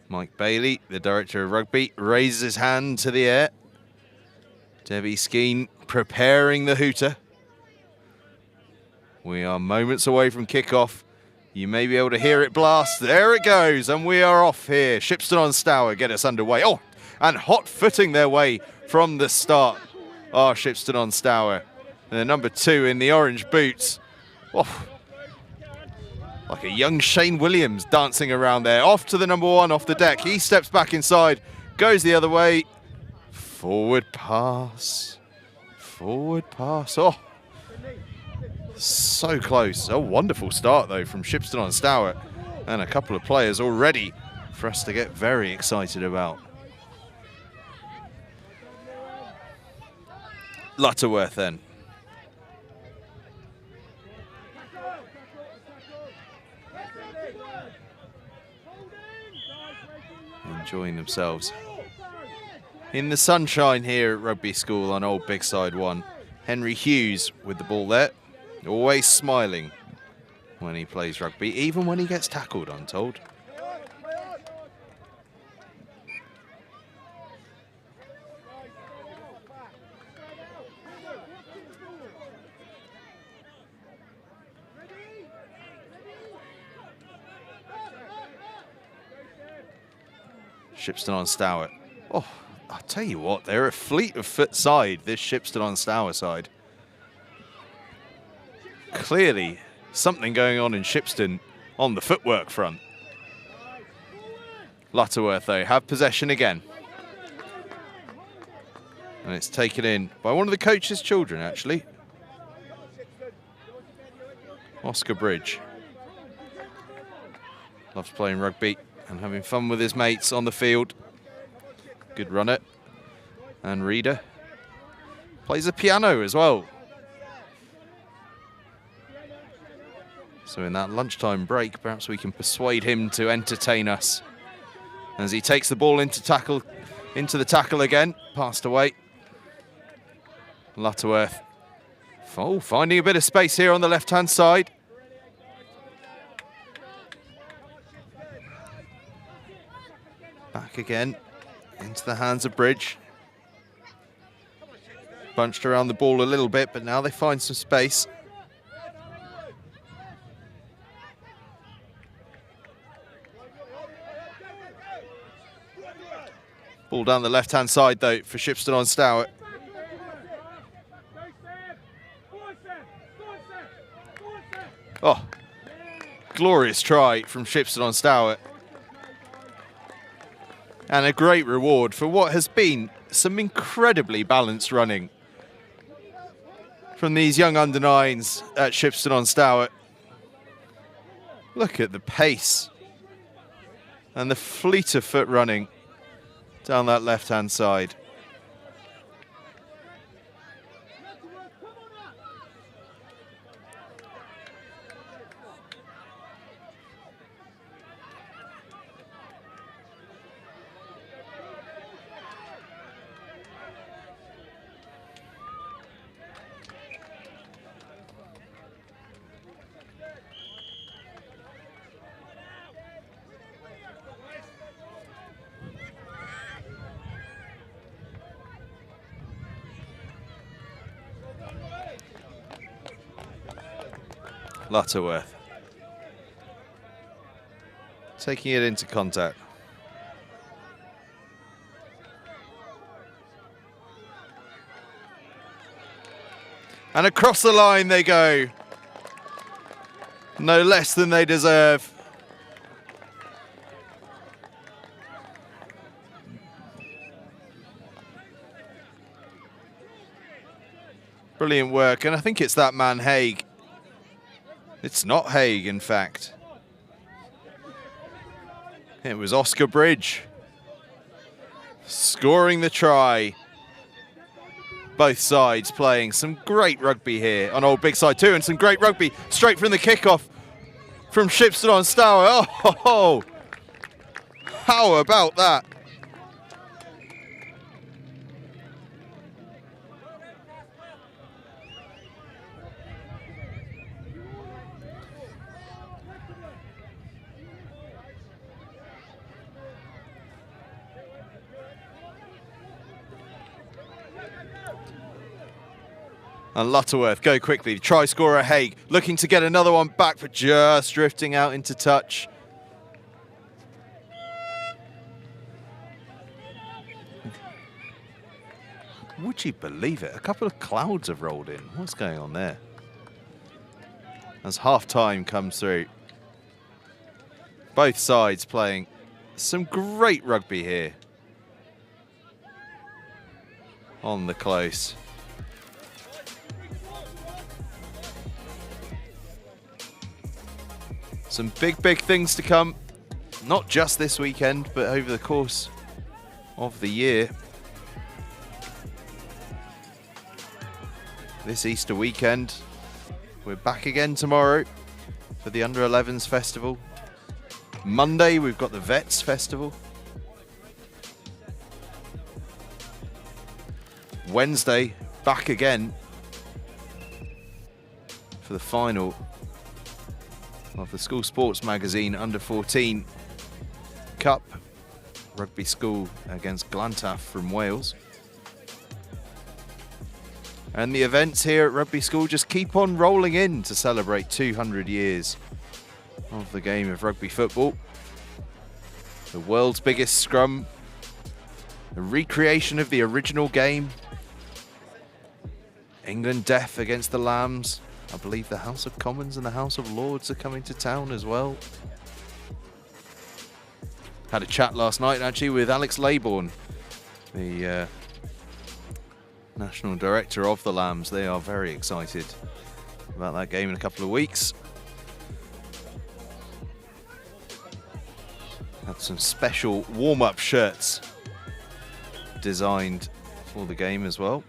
Mike Bailey, the Director of Rugby, raises his hand to the air. Debbie Skeen preparing the hooter. We are moments away from kickoff. You may be able to hear it blast. There it goes, and we are off here. Shipston on Stour get us underway. Oh, and hot-footing their way from the start are Shipston on Stour. And the number 2 in the orange boots. Oh, like a young Shane Williams dancing around there. Off to the number 1 off the deck. He steps back inside, goes the other way. Forward pass. Forward pass. Oh. So close. A wonderful start, though, from Shipston on Stour. And a couple of players already for us to get very excited about. Lutterworth, then. Enjoying themselves in the sunshine here at Rugby School on Old Big Side 1. Henry Hughes with the ball there. Always smiling when he plays rugby, even when he gets tackled, I'm told. Shipston on Stour. Oh, I'll tell you what, they're a fleet of foot side, this Shipston on Stour side. Clearly something going on in Shipston on the footwork front. Lutterworth, though, have possession again. And it's taken in by one of the coach's children, actually. Oscar Bridge. Loves playing rugby and having fun with his mates on the field. Good runner. And reader. Plays the piano as well. So in that lunchtime break, perhaps we can persuade him to entertain us. As he takes the ball into the tackle again, passed away. Lutterworth, oh, finding a bit of space here on the left-hand side. Back again, into the hands of Bridge. Bunched around the ball a little bit, but now they find some space. Ball down the left-hand side, though, for Shipston on Stour. Oh, glorious try from Shipston on Stour. And a great reward for what has been some incredibly balanced running from these young under-9s at Shipston on Stour. Look at the pace and the fleet of foot running down that left-hand side. Lutterworth. Taking it into contact. And across the line they go. No less than they deserve. Brilliant work, and I think it's that man Haig. It's not Haig, in fact. It was Oscar Bridge scoring the try. Both sides playing some great rugby here on Old BIGSIDE too, and some great rugby straight from the kickoff from Shipston on Stour. Oh, how about that? And Lutterworth go quickly. Try scorer Haig looking to get another one back, but just drifting out into touch. Would you believe it? A couple of clouds have rolled in. What's going on there? As half-time comes through. Both sides playing some great rugby here on the close. Some big things to come, not just this weekend, but over the course of the year. This Easter weekend, we're back again tomorrow for the Under-11s Festival. Monday, we've got the Vets Festival. Wednesday, back again for the final of the School Sports Magazine Under-14 Cup. Rugby School against Glantaf from Wales. And the events here at Rugby School just keep on rolling in to celebrate 200 years of the game of rugby football. The world's biggest scrum, a recreation of the original game. England deaf against the Lambs. I believe the House of Commons and the House of Lords are coming to town as well. Had a chat last night actually with Alex Laybourne, the National Director of the Lambs. They are very excited about that game in a couple of weeks. Had some special warm-up shirts designed for the game as well.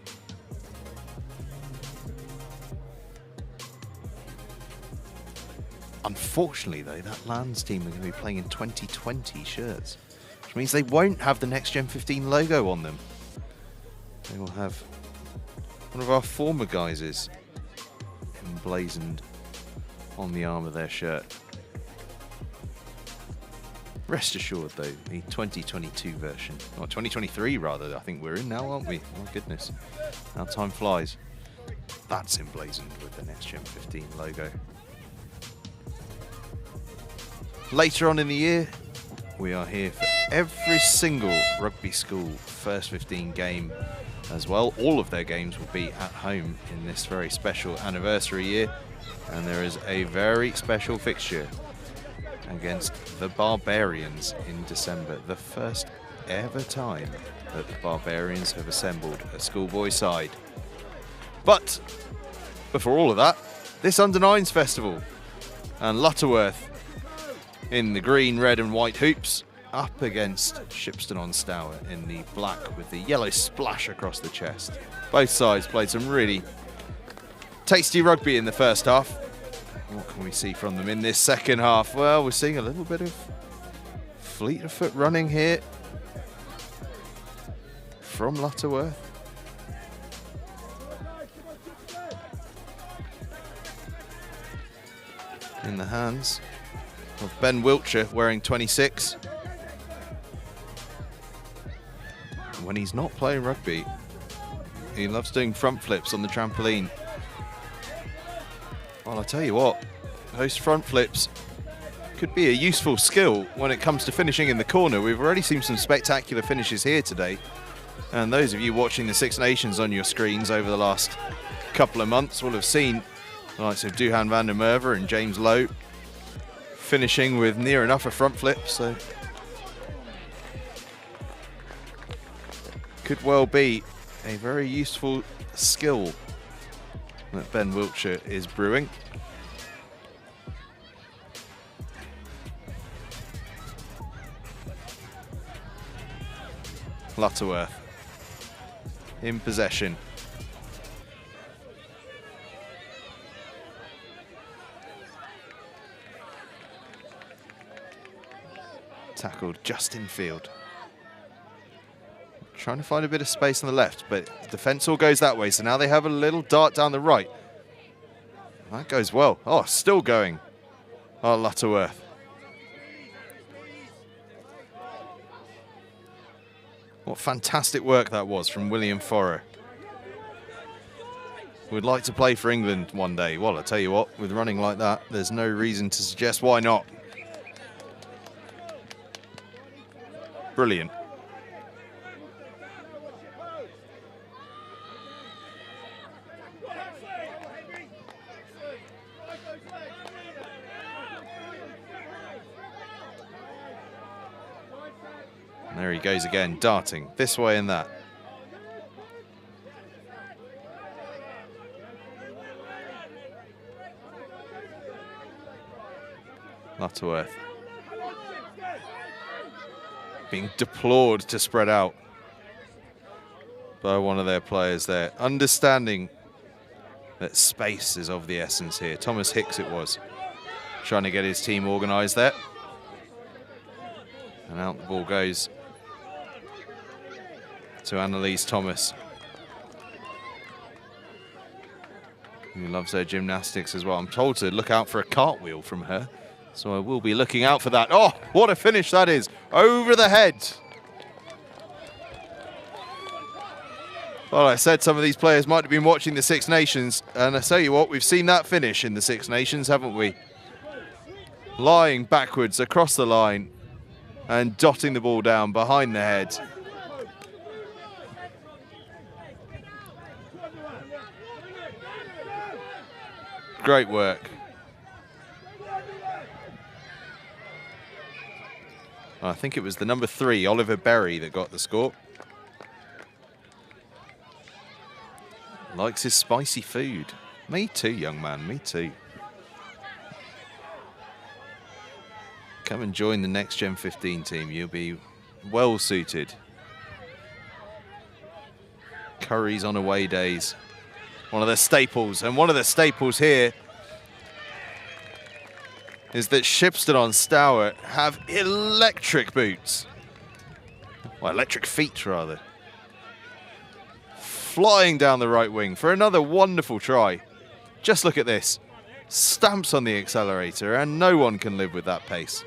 Unfortunately, though, that Lands team are going to be playing in 2020 shirts, which means they won't have the NextGen15 logo on them. They will have one of our former guys' emblazoned on the arm of their shirt. Rest assured, though, the 2022 version, or 2023 rather, I think we're in now, aren't we? Oh, goodness. How time flies. That's emblazoned with the NextGen15 logo. Later on in the year, we are here for every single Rugby School First 15 game as well. All of their games will be at home in this very special anniversary year. And there is a very special fixture against the Barbarians in December. The first ever time that the Barbarians have assembled a schoolboy side. But before all of that, this Under-9s Festival. And Lutterworth in the green, red and white hoops up against Shipston on Stour in the black with the yellow splash across the chest. Both sides played some really tasty rugby in the first half. What can we see from them in this second half? Well, we're seeing a little bit of fleet of foot running here from Lutterworth. In the hands of Ben Wiltshire, wearing 26. When he's not playing rugby, he loves doing front flips on the trampoline. Well, I tell you what, those front flips could be a useful skill when it comes to finishing in the corner. We've already seen some spectacular finishes here today. And those of you watching the Six Nations on your screens over the last couple of months will have seen the likes of Duhan van der Merwe and James Lowe finishing with near enough a front flip, so could well be a very useful skill that Ben Wiltshire is brewing. Lutterworth in possession. Tackled just in field. Trying to find a bit of space on the left, but defence all goes that way, so now they have a little dart down the right. That goes well. Oh, still going. Oh, Lutterworth. What fantastic work that was from William Forrer. Would like to play for England one day. Well, I tell you what, with running like that, there's no reason to suggest why not. Brilliant. There he goes again, darting this way and that. Lutterworth being deplored to spread out by one of their players there, understanding that space is of the essence here. Thomas Hicks it was, trying to get his team organised there. And out the ball goes to Annalise Thomas, who loves her gymnastics as well. I'm told to look out for a cartwheel from her, so I will be looking out for that. Oh, what a finish that is, over the head. Well, I said some of these players might have been watching the Six Nations, and I tell you what, we've seen that finish in the Six Nations, haven't we? Lying backwards across the line and dotting the ball down behind the head. Great work. I think it was the number 3, Oliver Berry, that got the score. Likes his spicy food. Me too, young man, me too. Come and join the Next Gen 15 team. You'll be well suited. Curries on away days. One of the staples, and one of the staples here is that Shipston on Stour have electric boots. Well, electric feet, rather. Flying down the right wing for another wonderful try. Just look at this. Stamps on the accelerator, and no one can live with that pace.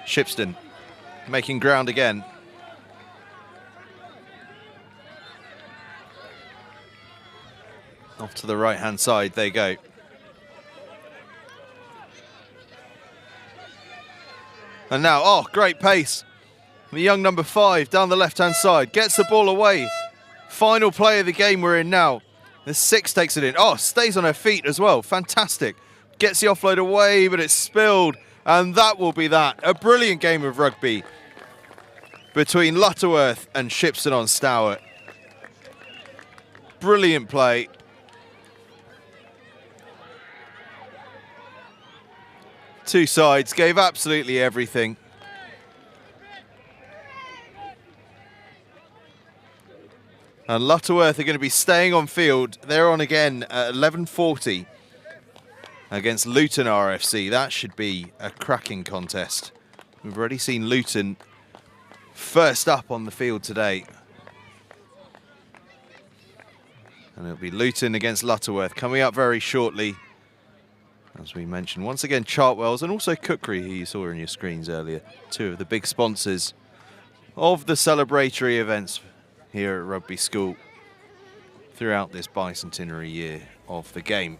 Shipston making ground again. Off to the right-hand side they go. And now, oh, great pace. The young number 5 down the left-hand side. Gets the ball away. Final play of the game we're in now. The 6 takes it in. Oh, stays on her feet as well. Fantastic. Gets the offload away, but it's spilled. And that will be that. A brilliant game of rugby between Lutterworth and Shipston on Stour. Brilliant play. Two sides gave absolutely everything. And Lutterworth are going to be staying on field. They're on again at 11:40 against Luton RFC. That should be a cracking contest. We've already seen Luton first up on the field today. And it'll be Luton against Lutterworth coming up very shortly. As we mentioned, once again, Chartwells and also Cookery, who you saw on your screens earlier. Two of the big sponsors of the celebratory events here at Rugby School throughout this bicentenary year of the game.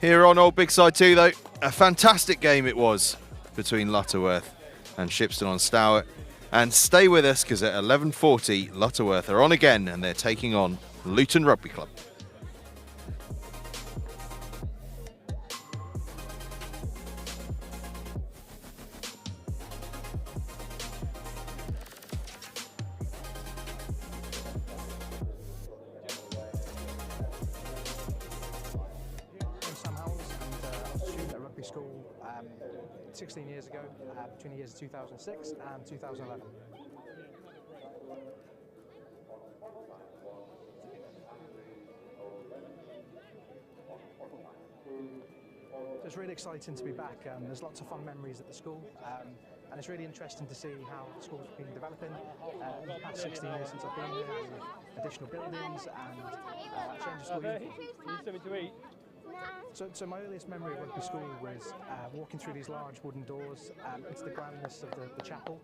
Here on Old BIGSIDE 2, though, a fantastic game it was between Lutterworth and Shipston on Stour. And stay with us, because at 11:40, Lutterworth are on again, and they're taking on Luton Rugby Club. Rugby School 16 years ago, between the years of 2006 and 2011. So it's really exciting to be back. There's lots of fun memories at the school, and it's really interesting to see how the school's been developing in the past 16 years since I've been here, with additional buildings and change of school uniform. So my earliest memory of Rugby School was walking through these large wooden doors into the grandness of the chapel,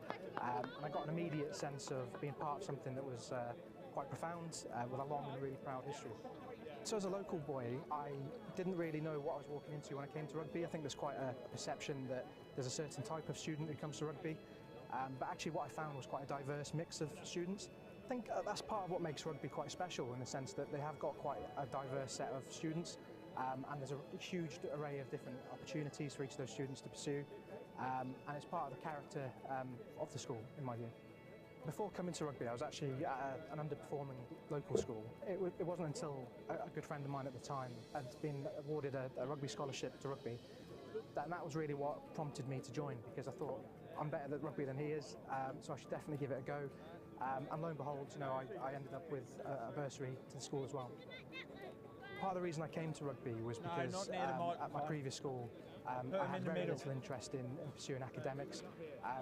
and I got an immediate sense of being part of something that was quite profound, with a long and really proud history. So as a local boy, I didn't really know what I was walking into when I came to rugby. I think there's quite a perception that there's a certain type of student who comes to rugby, but actually what I found was quite a diverse mix of students. I think that's part of what makes rugby quite special, in the sense that they have got quite a diverse set of students. And there's a huge array of different opportunities for each of those students to pursue, and it's part of the character of the school, in my view. Before coming to rugby, I was actually at an underperforming local school. It wasn't until a good friend of mine at the time had been awarded a rugby scholarship to rugby, and that was really what prompted me to join, because I thought, I'm better at rugby than he is, so I should definitely give it a go. And lo and behold, you know, I ended up with a bursary to the school as well. Part of the reason I came to rugby was because at my previous school, I had very little interest in pursuing academics.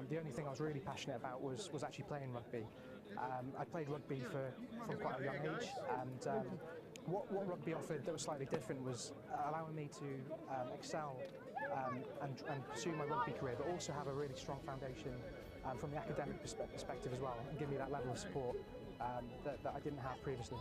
The only thing I was really passionate about was actually playing rugby. I played rugby from quite a young age, and what rugby offered that was slightly different was allowing me to excel and pursue my rugby career, but also have a really strong foundation from the academic perspective as well, and give me that level of support that I didn't have previously.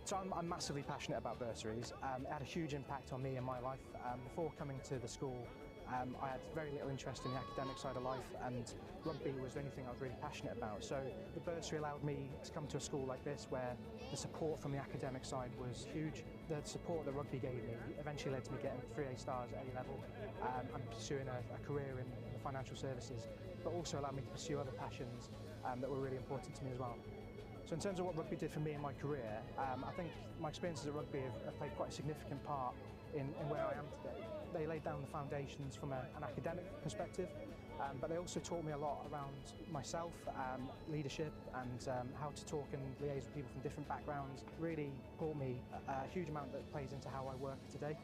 So I'm massively passionate about bursaries. It had a huge impact on me and my life. Before coming to the school, I had very little interest in the academic side of life, and rugby was the only thing I was really passionate about. So the bursary allowed me to come to a school like this, where the support from the academic side was huge. The support that rugby gave me eventually led to me getting 3 A stars at A level, and pursuing a career in the financial services, but also allowed me to pursue other passions that were really important to me as well. So in terms of what rugby did for me in my career, I think my experiences at rugby have played quite a significant part in where I am today. They laid down the foundations from an academic perspective, but they also taught me a lot around myself, leadership, and how to talk and liaise with people from different backgrounds. Really taught me a huge amount that plays into how I work today.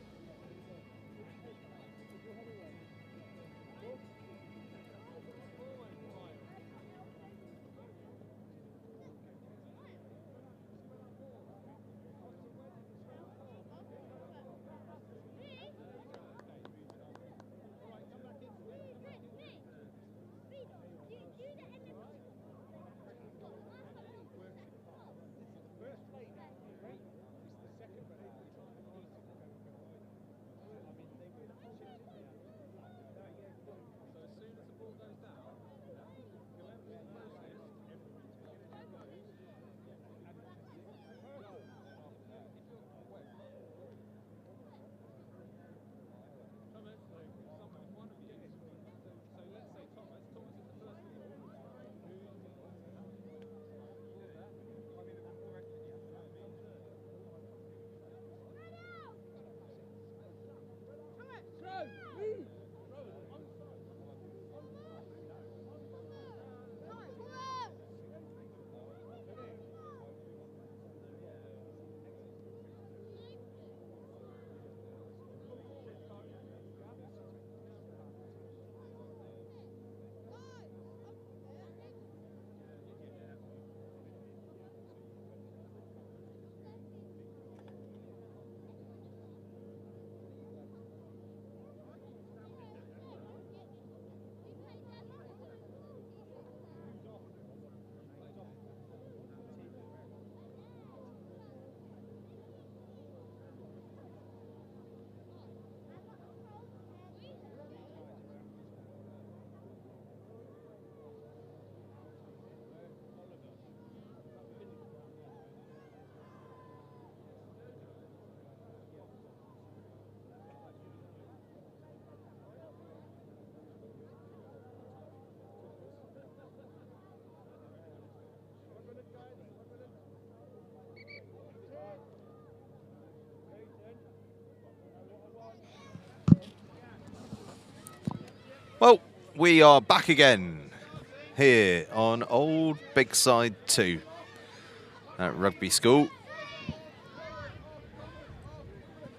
Well, we are back again here on Old BIGSIDE 2 at Rugby School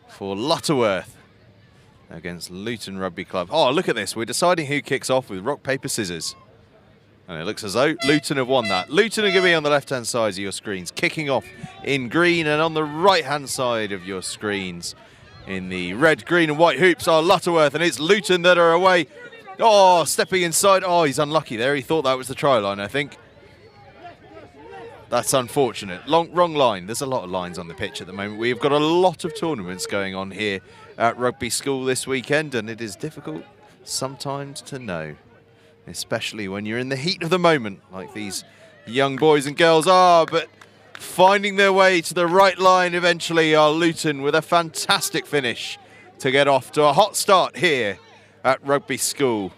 for Lutterworth against Luton Rugby Club. Oh, look at this. We're deciding who kicks off with rock, paper, scissors. And it looks as though Luton have won that. Luton are going to be on the left-hand side of your screens, kicking off in green, and on the right-hand side of your screens in the red, green and white hoops are Lutterworth, and it's Luton that are away. Oh, stepping inside. Oh, he's unlucky there. He thought that was the try line, I think. That's unfortunate. Wrong line. There's a lot of lines on the pitch at the moment. We've got a lot of tournaments going on here at Rugby School this weekend, and it is difficult sometimes to know, especially when you're in the heat of the moment, like these young boys and girls are. But finding their way to the right line eventually are Luton with a fantastic finish to get off to a hot start here at Rugby School.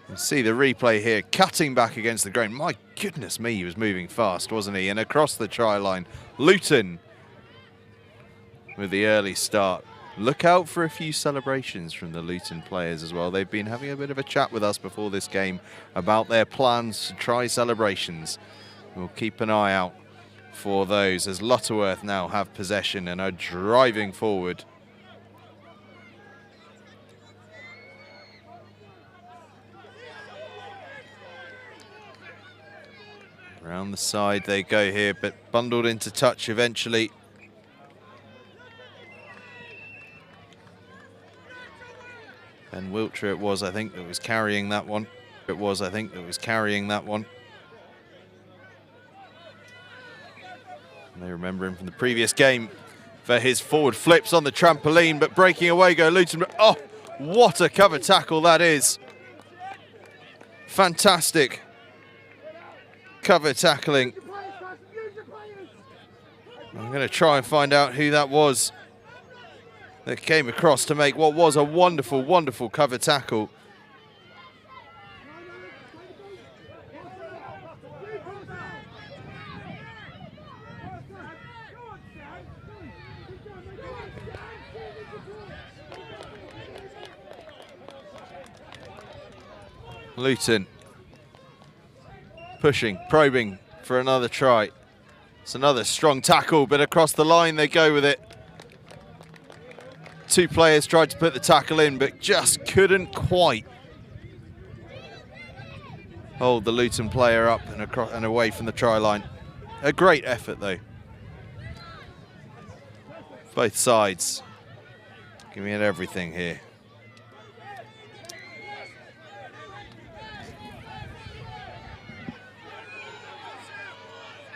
You see the replay here, cutting back against the grain. My goodness me, he was moving fast, wasn't he? And across the try line, Luton with the early start. Look out for a few celebrations from the Luton players as well. They've been having a bit of a chat with us before this game about their plans to try celebrations. We'll keep an eye out for those as Lutterworth now have possession and are driving forward. Around the side they go here, but bundled into touch eventually. Ben Wiltshire it was, I think, that was carrying that one. It was, I think, that was carrying that one. And they remember him from the previous game for his forward flips on the trampoline, but breaking away go Luton. Oh, what a cover tackle that is. Fantastic cover tackling. I'm going to try and find out who that was that came across to make what was a wonderful, wonderful cover tackle. Luton pushing, probing for another try. It's another strong tackle, but across the line they go with it. Two players tried to put the tackle in, but just couldn't quite hold the Luton player up and across and away from the try line. A great effort though. Both sides giving it everything here.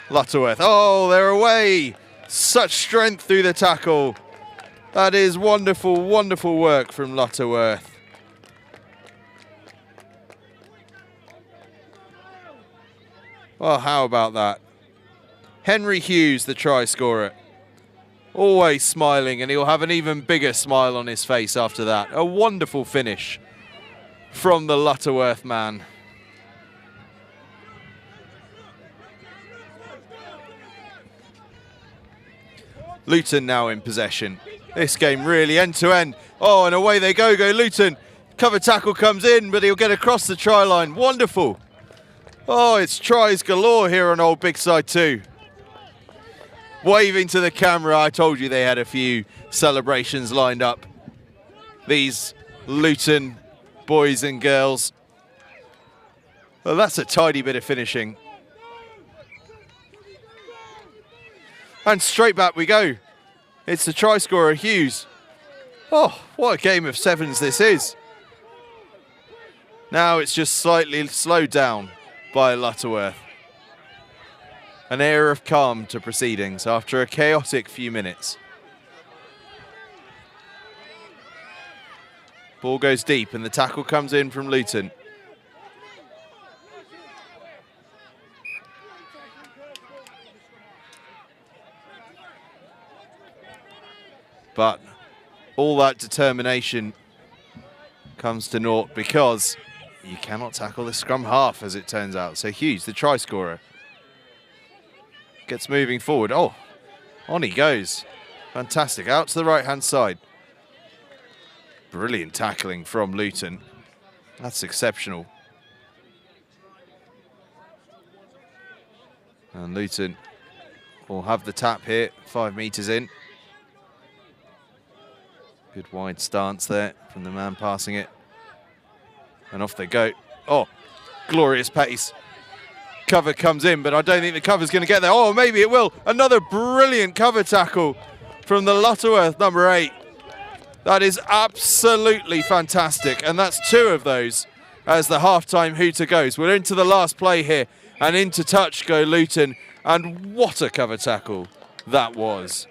Lutterworth, oh, they're away. Such strength through the tackle. That is wonderful, wonderful work from Lutterworth. Well, how about that? Henry Hughes, the try scorer. Always smiling, and he'll have an even bigger smile on his face after that. A wonderful finish from the Lutterworth man. Luton now in possession. This game really end-to-end. Oh, and away they go Luton. Cover tackle comes in, but he'll get across the try line. Wonderful. Oh, it's tries galore here on Old BIGSIDE 2. Waving to the camera. I told you they had a few celebrations lined up. These Luton boys and girls. Well, that's a tidy bit of finishing. And straight back we go. It's the try scorer, Hughes. Oh, what a game of sevens this is. Now it's just slightly slowed down by Lutterworth. An air of calm to proceedings after a chaotic few minutes. Ball goes deep and the tackle comes in from Luton. But all that determination comes to naught because you cannot tackle the scrum half, as it turns out. So Hughes, the try scorer, gets moving forward. Oh, on he goes. Fantastic. Out to the right-hand side. Brilliant tackling from Luton. That's exceptional. And Luton will have the tap here, 5 meters in. Good wide stance there from the man passing it. And off they go. Oh, glorious pace. Cover comes in, but I don't think the cover's going to get there. Oh, maybe it will. Another brilliant cover tackle from the Lutterworth number 8. That is absolutely fantastic. And that's 2 of those as the halftime hooter goes. We're into the last play here. And into touch go Luton. And what a cover tackle that was.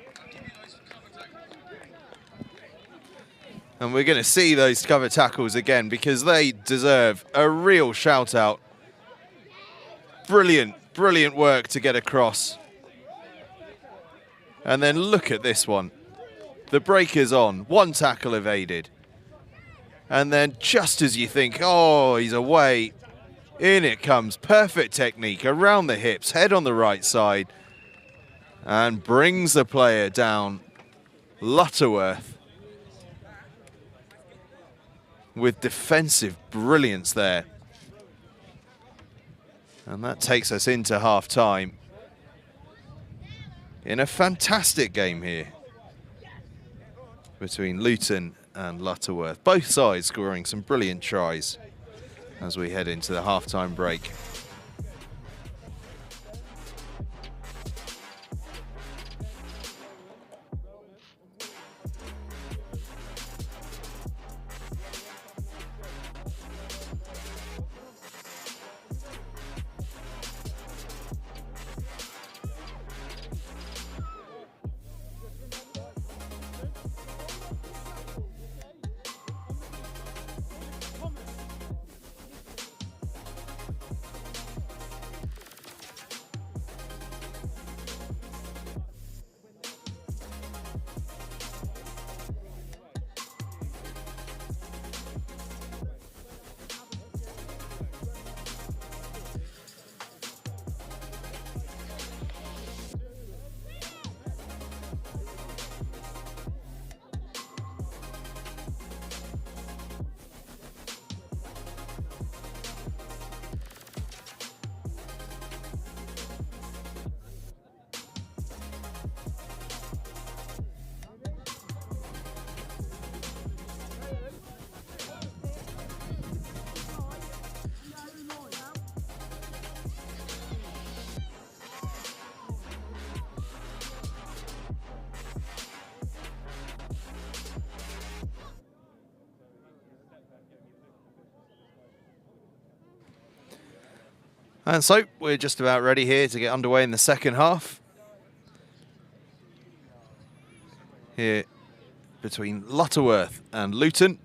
And we're going to see those cover tackles again because they deserve a real shout out. Brilliant, brilliant work to get across. And then look at this one. The break is on, 1 tackle evaded. And then just as you think, oh, he's away, in it comes. Perfect technique around the hips, head on the right side, and brings the player down. Lutterworth with defensive brilliance there. And that takes us into half time in a fantastic game here between Luton and Lutterworth. Both sides scoring some brilliant tries as we head into the half-time break. And so we're just about ready here to get underway in the second half. Here between Lutterworth and Luton.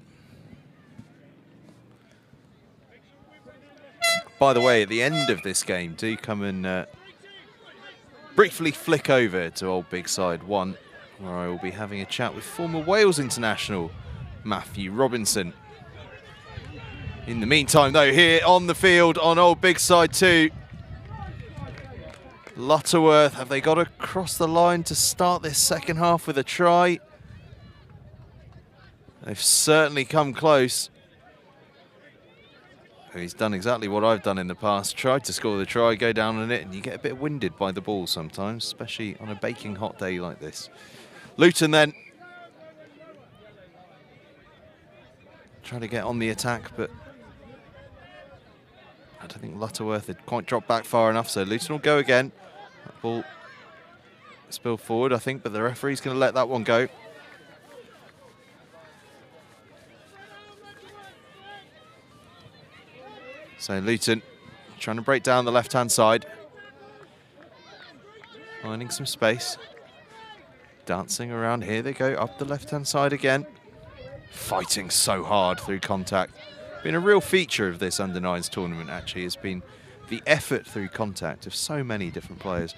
By the way, at the end of this game, do come and briefly flick over to Old BIGSIDE 1, where I will be having a chat with former Wales international Matthew Robinson. In the meantime, though, here on the field on Old BIGSIDE 2, Lutterworth, have they got across the line to start this second half with a try? They've certainly come close. He's done exactly what I've done in the past. Tried to score the try, go down on it, and you get a bit winded by the ball sometimes, especially on a baking hot day like this. Luton then trying to get on the attack, but I don't think Lutterworth had quite dropped back far enough, so Luton will go again. That ball spilled forward, I think, but the referee's going to let that one go. So Luton trying to break down the left-hand side. Finding some space. Dancing around, here they go, up the left-hand side again. Fighting so hard through contact. Been a real feature of this under-9s tournament, actually, has been the effort through contact of so many different players.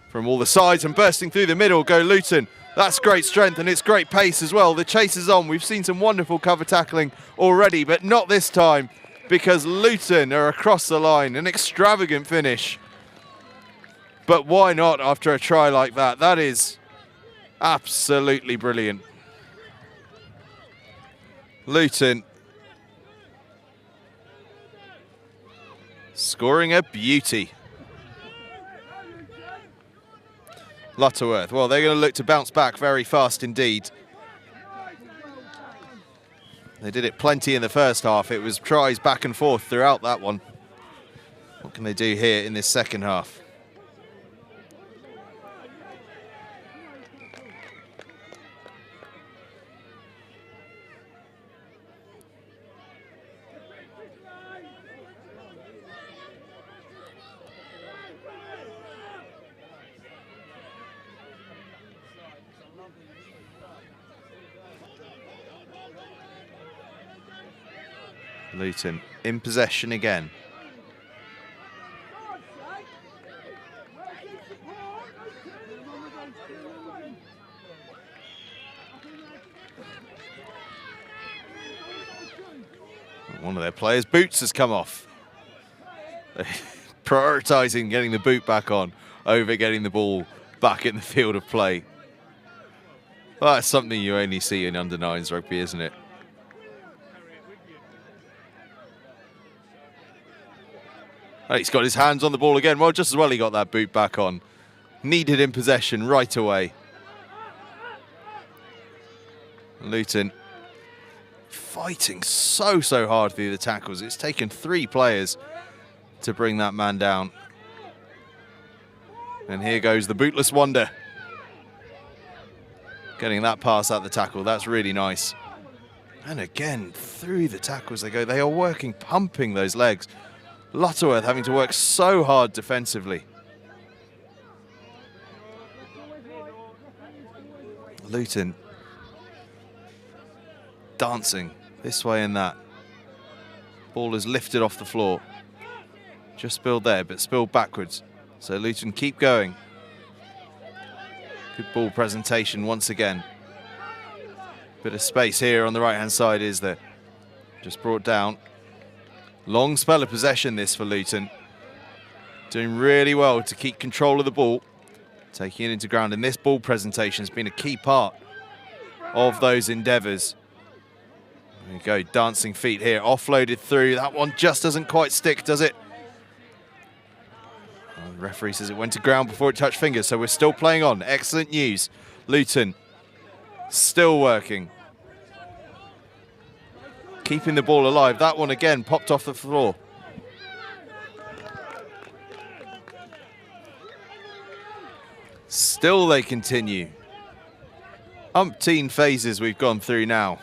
From all the sides and bursting through the middle go Luton. That's great strength and it's great pace as well. The chase is on. We've seen some wonderful cover tackling already, but not this time, because Luton are across the line. An extravagant finish. But why not after a try like that? That is absolutely brilliant. Luton scoring a beauty. Lutterworth, well, they're going to look to bounce back very fast indeed. They did it plenty in the first half. It was tries back and forth throughout that one. What can they do here in this second half? Luton in possession again. One of their players' boots has come off. Prioritising getting the boot back on over getting the ball back in the field of play. Well, that's something you only see in under-9s rugby, isn't it? Oh, he's got his hands on the ball again. Well, just as well he got that boot back on. Needed in possession right away. Luton fighting so hard through the tackles. It's taken 3 players to bring that man down. And here goes the bootless wonder. Getting that pass out the tackle. That's really nice. And again, through the tackles they go. They are working, pumping those legs. Lutterworth having to work so hard defensively. Luton dancing this way and that. Ball is lifted off the floor. Just spilled there, but spilled backwards. So Luton keep going. Good ball presentation once again. Bit of space here on the right-hand side, is there? Just brought down. Long spell of possession this for Luton. Doing really well to keep control of the ball. Taking it into ground, and this ball presentation has been a key part of those endeavours. There you go, dancing feet here, offloaded through. That one just doesn't quite stick, does it? Well, the referee says it went to ground before it touched fingers, so we're still playing on. Excellent news. Luton still working. Keeping the ball alive. That one again popped off the floor. Still they continue. Umpteen phases we've gone through now.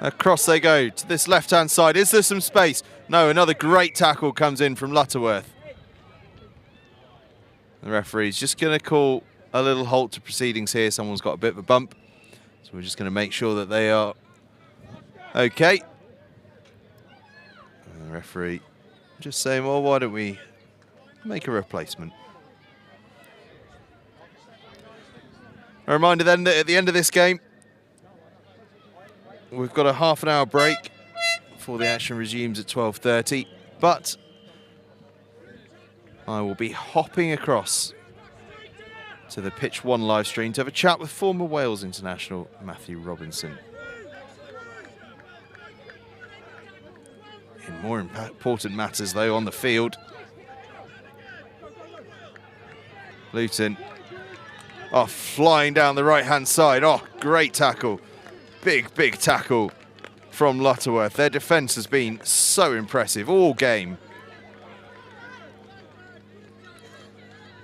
Across they go to this left-hand side. Is there some space? No, another great tackle comes in from Lutterworth. The referee's just going to call a little halt to proceedings here. Someone's got a bit of a bump. So we're just going to make sure that they are okay. And the referee just saying, well, why don't we make a replacement? A reminder then that at the end of this game, we've got a half-an-hour break before the action resumes at 12:30. But I will be hopping across to the Pitch 1 live stream to have a chat with former Wales international Matthew Robinson. In more important matters, though, on the field, Luton are flying down the right-hand side. Oh, great tackle. Big tackle from Lutterworth. Their defence has been so impressive all game.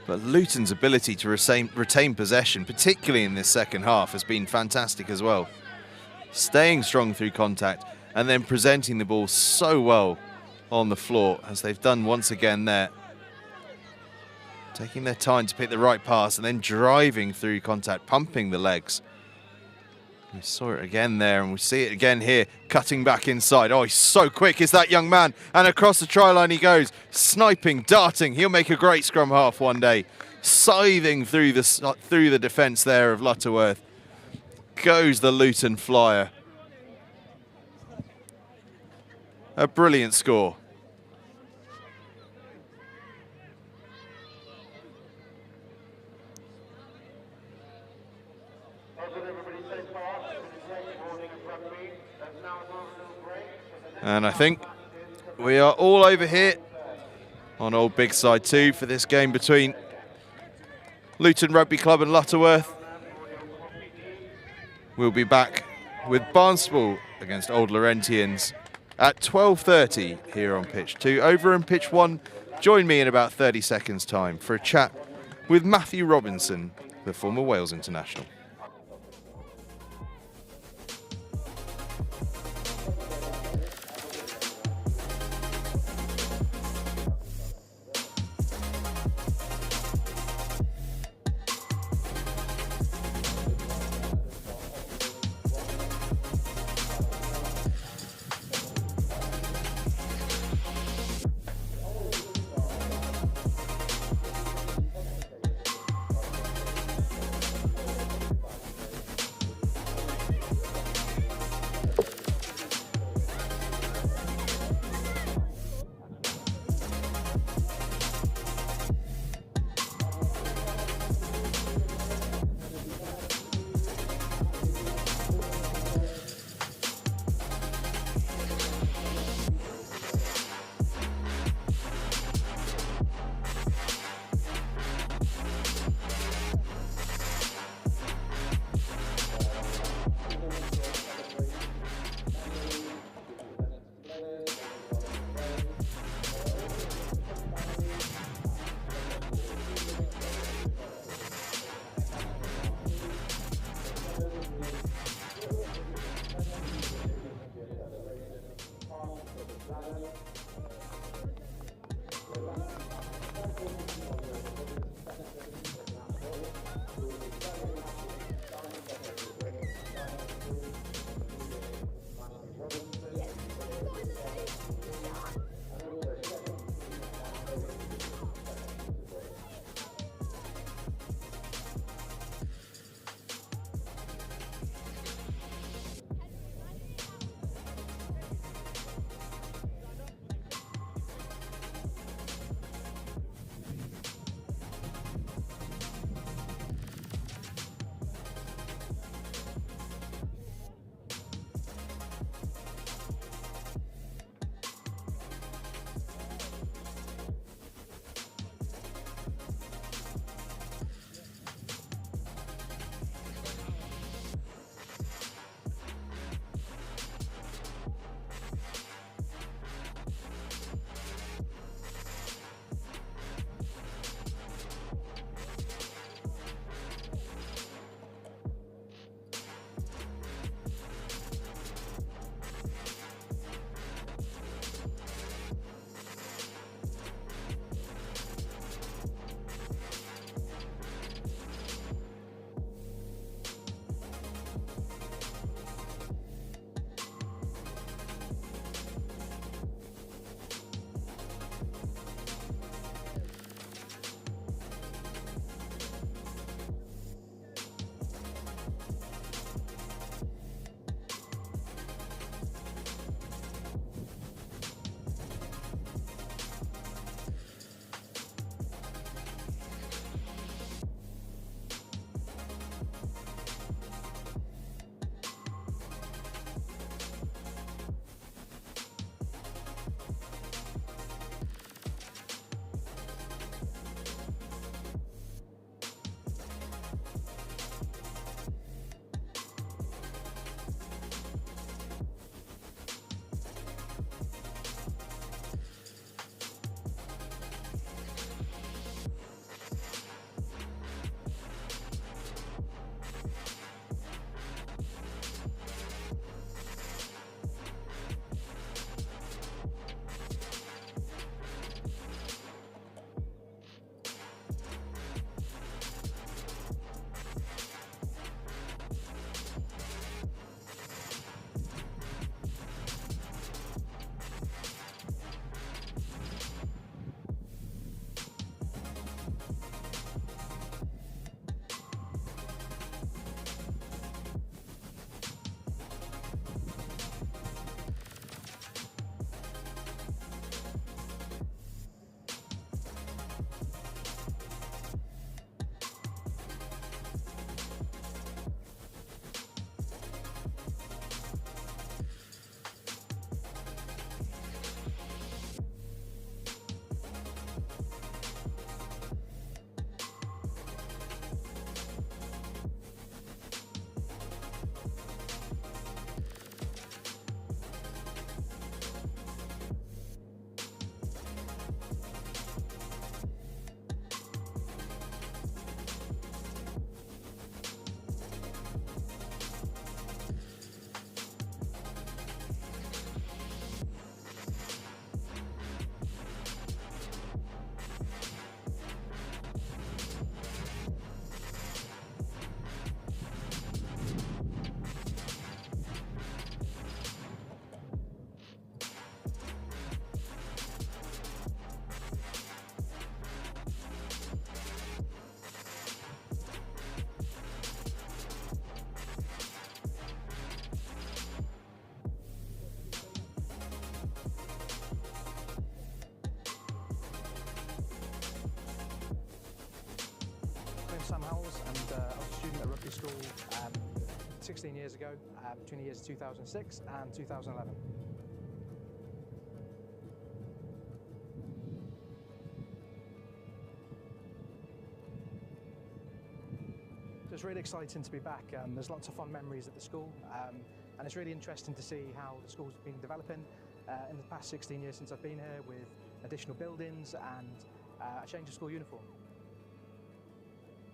But Luton's ability to retain possession, particularly in this second half, has been fantastic as well. Staying strong through contact and then presenting the ball so well on the floor, as they've done once again there. Taking their time to pick the right pass and then driving through contact, pumping the legs. We saw it again there, and we see it again here, cutting back inside. Oh, he's so quick, is that young man. And across the try line he goes, sniping, darting. He'll make a great scrum half one day. Scything through the defence there of Lutterworth. Goes the Luton flyer. A brilliant score. And I think we are all over here on Old BIGSIDE 2 for this game between Luton Rugby Club and Lutterworth. We'll be back with Barnstable against Old Laurentians at 12:30 here on pitch 2. Over in pitch 1, join me in about 30 seconds time for a chat with Matthew Robinson, the former Wales international. I was a student at Rugby School 16 years ago, between the years 2006 and 2011. So it's really exciting to be back. There's lots of fond memories at the school, and it's really interesting to see how the school's been developing in the past 16 years since I've been here, with additional buildings and a change of school uniform.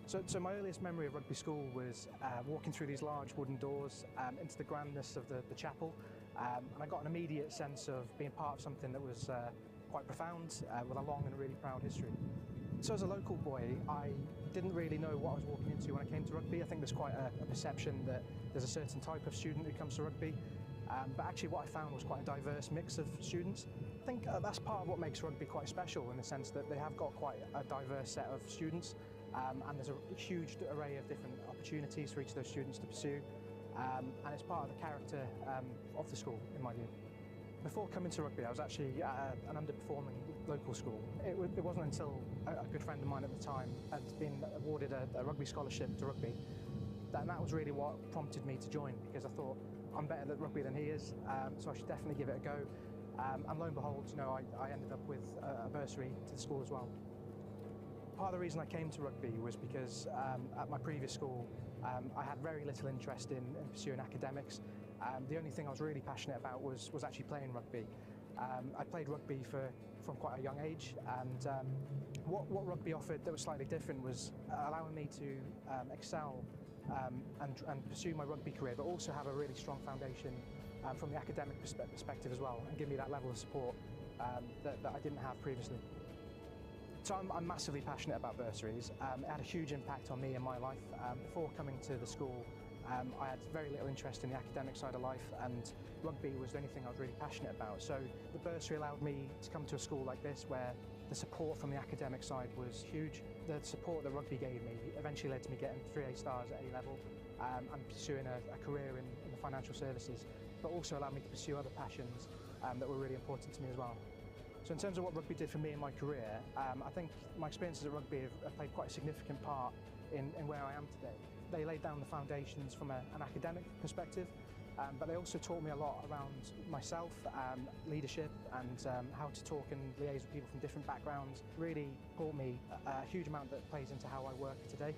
So my earliest memory of Rugby School was walking through these large wooden doors into the grandness of the chapel, and I got an immediate sense of being part of something that was quite profound, with a long and really proud history. So as a local boy, I didn't really know what I was walking into when I came to rugby. I think there's quite a perception that there's a certain type of student who comes to rugby, but actually what I found was quite a diverse mix of students. I think that's part of what makes rugby quite special, in the sense that they have got quite a diverse set of students, and there's a huge array of different opportunities for each of those students to pursue, and it's part of the character of the school, in my view. Before coming to rugby, I was actually at an underperforming local school. It wasn't until a good friend of mine at the time had been awarded a rugby scholarship to rugby, and that was really what prompted me to join, because I thought, I'm better at rugby than he is, so I should definitely give it a go. And lo and behold, you know, I ended up with a bursary to the school as well. Part of the reason I came to rugby was because at my previous school, I had very little interest in pursuing academics. The only thing I was really passionate about was actually playing rugby. I played rugby from quite a young age, and what rugby offered that was slightly different was allowing me to excel and pursue my rugby career, but also have a really strong foundation from the academic perspective as well, and give me that level of support that I didn't have previously. So I'm massively passionate about bursaries. It had a huge impact on me and my life. Before coming to the school, I had very little interest in the academic side of life, and rugby was the only thing I was really passionate about. So the bursary allowed me to come to a school like this, where the support from the academic side was huge. The support that rugby gave me eventually led to me getting 3 A stars at A level, and pursuing a career in the financial services, but also allowed me to pursue other passions that were really important to me as well. So in terms of what rugby did for me in my career, I think my experiences at rugby have played quite a significant part in where I am today. They laid down the foundations from an academic perspective, but they also taught me a lot around myself, leadership, and how to talk and liaise with people from different backgrounds. Really taught me a huge amount that plays into how I work today.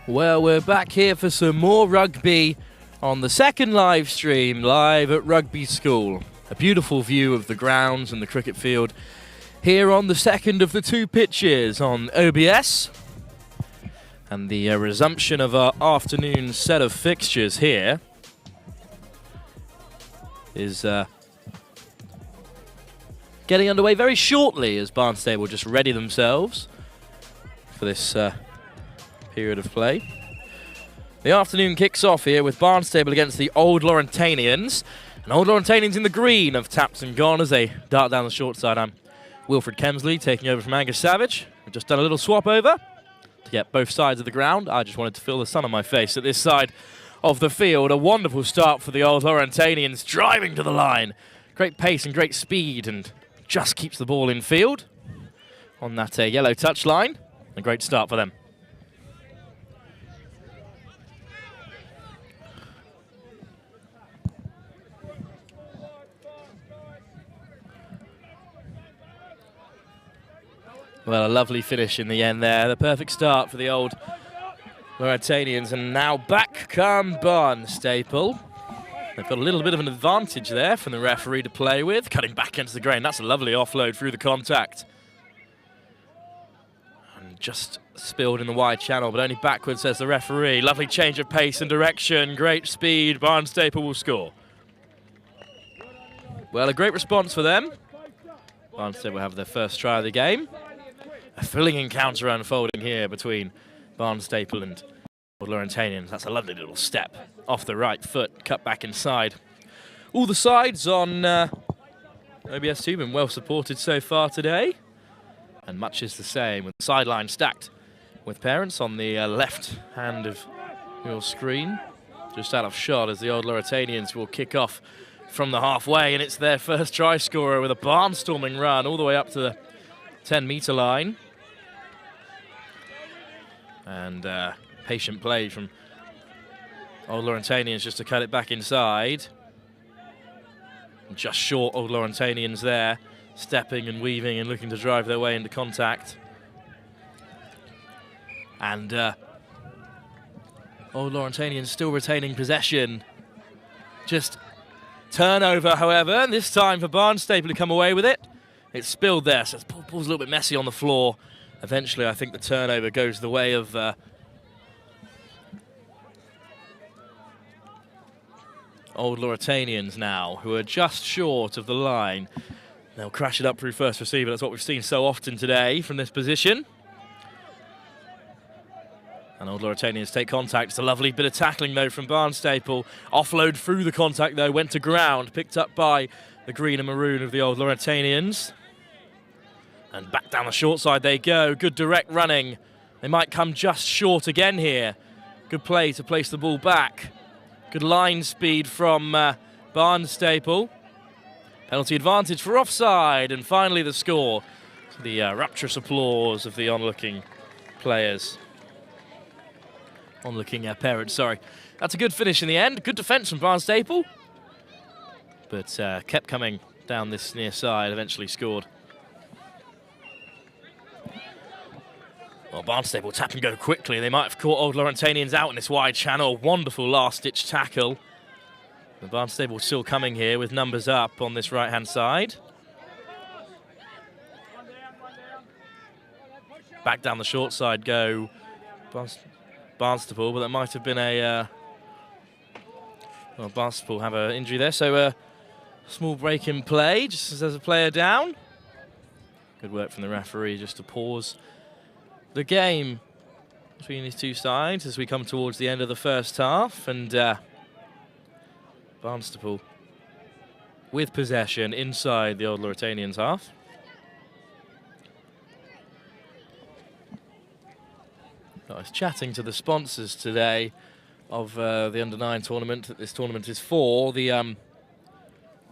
Well, we're back here for some more rugby on the second live stream, live at Rugby School. A beautiful view of the grounds and the cricket field here on the second of the two pitches on OBS. And the resumption of our afternoon set of fixtures here is getting underway very shortly as Barnstable just ready themselves for this period of play. The afternoon kicks off here with Barnstable against the Old Laurentanians. And Old Laurentanians in the green have tapped and gone as they dart down the short side. I'm Wilfred Kemsley taking over from Angus Savage. We've just done a little swap over to get both sides of the ground. I just wanted to feel the sun on my face at this side of the field. A wonderful start for the Old Laurentanians, driving to the line. Great pace and great speed, and just keeps the ball in field on that yellow touchline. A great start for them. Well, a lovely finish in the end there. The perfect start for the Old Laurentanians. And now back come Barnstable. They've got a little bit of an advantage there from the referee to play with. Cutting back into the grain. That's a lovely offload through the contact. And just spilled in the wide channel, but only backwards, says the referee. Lovely change of pace and direction. Great speed. Barnstable will score. Well, a great response for them. Barnstable will have their first try of the game. A thrilling encounter unfolding here between Barnstable and Old Laurentanians. That's a lovely little step off the right foot, cut back inside. All the sides on OBS2 been well supported so far today. And much is the same, with the sideline stacked with parents on the left hand of your screen. Just out of shot as the Old Laurentanians will kick off from the halfway, and it's their first try scorer with a barnstorming run all the way up to the 10-metre line. And patient play from Old Laurentanians just to cut it back inside. Just short Old Laurentanians there, stepping and weaving and looking to drive their way into contact. And Old Laurentanians still retaining possession. Just turnover, however, and this time for Barnstable to come away with it. It's spilled there, so the ball's a little bit messy on the floor. Eventually, I think the turnover goes the way of Old Laurentanians now, who are just short of the line. They'll crash it up through first receiver. That's what we've seen so often today from this position. And Old Laurentanians take contact. It's a lovely bit of tackling, though, from Barnstable. Offload through the contact, though, went to ground, picked up by the green and maroon of the Old Laurentanians. And back down the short side they go. Good direct running. They might come just short again here. Good play to place the ball back. Good line speed from Barnstable. Penalty advantage for offside. And finally the score. The rapturous applause of the onlooking players. Onlooking parents, sorry. That's a good finish in the end. Good defence from Barnstable. But kept coming down this near side. Eventually scored. Well, Barnstable tap and go quickly. They might have caught Old Laurentanians out in this wide channel. Wonderful last-ditch tackle. The Barnstable still coming here with numbers up on this right-hand side. Back down the short side go Barnstable, but that might have been a... well, Barnstable have an injury there, so a small break in play, just as there's a player down. Good work from the referee just to pause the game between these two sides as we come towards the end of the first half, and Barnstable with possession inside the Old Lauritanians half. I was chatting to the sponsors today of the Under-9 tournament that this tournament is for, the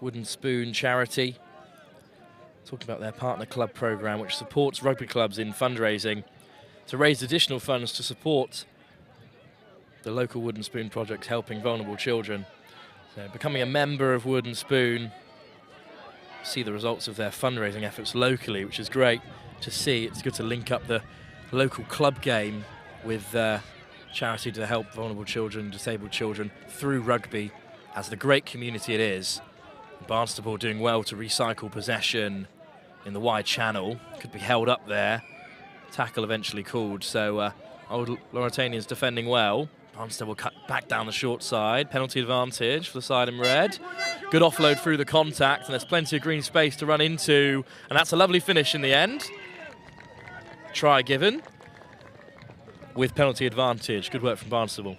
Wooden Spoon charity. Talking about their partner club program, which supports rugby clubs in fundraising to raise additional funds to support the local Wooden Spoon project helping vulnerable children. So becoming a member of Wooden Spoon, see the results of their fundraising efforts locally, which is great to see. It's good to link up the local club game with charity to help vulnerable children, disabled children through rugby as the great community it is. Barnstaple doing well to recycle possession in the wide channel. Could be held up there. Tackle eventually called, so Old Lauritanians defending well. Barnstaple cut back down the short side. Penalty advantage for the side in red. Good offload through the contact, and there's plenty of green space to run into, and that's a lovely finish in the end. Try given with penalty advantage. Good work from Barnstaple.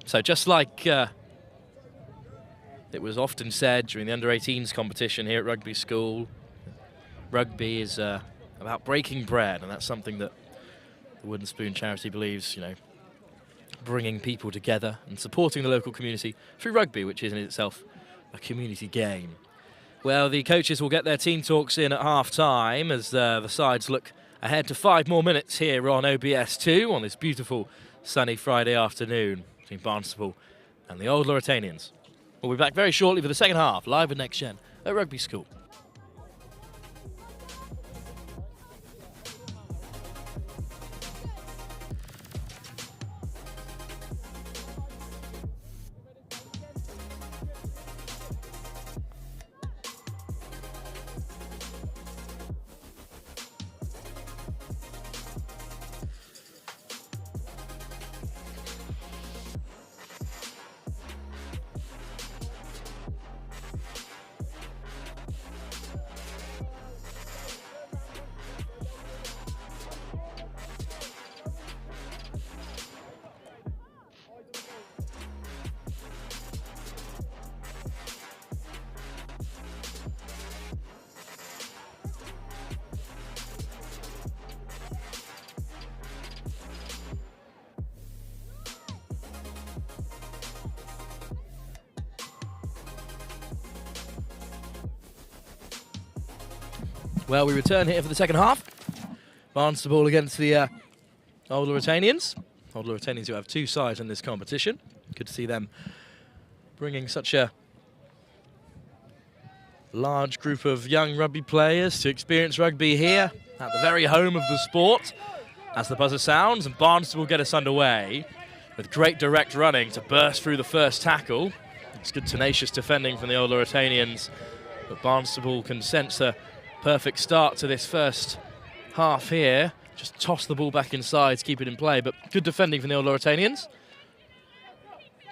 So just like it was often said during the under-18s competition here at Rugby School, rugby is about breaking bread, and that's something that the Wooden Spoon charity believes, you know, bringing people together and supporting the local community through rugby, which is in itself a community game. Well, the coaches will get their team talks in at half-time as the sides look ahead to 5 more minutes here on OBS2 on this beautiful sunny Friday afternoon between Barnstaple and the Old Lauritanians. We'll be back very shortly for the second half, live with Next Gen at Rugby School. Well, we return here for the second half. Barnstaple against the Old Lauritanians. Old Lauritanians who have 2 sides in this competition. Good to see them bringing such a large group of young rugby players to experience rugby here at the very home of the sport. As the buzzer sounds, and Barnstaple get us underway with great direct running to burst through the first tackle. It's good tenacious defending from the Old Lauritanians, but Barnstaple can sense a perfect start to this first half here. Just toss the ball back inside to keep it in play, but good defending from the Old Lauritanians.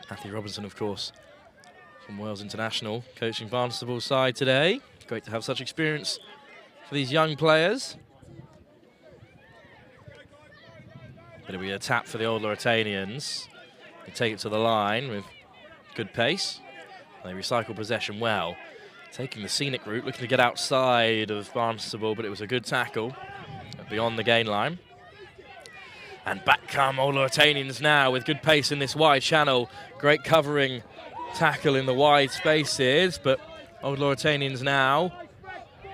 Matthew Robinson, of course, from Wales International, coaching Barnstable's side today. Great to have such experience for these young players. It'll be a tap for the Old Lauritanians. They take it to the line with good pace. They recycle possession well. Taking the scenic route, looking to get outside of Barnstable, but it was a good tackle beyond the gain line. And back come Old Lauritanians now with good pace in this wide channel. Great covering tackle in the wide spaces, but Old Lauritanians now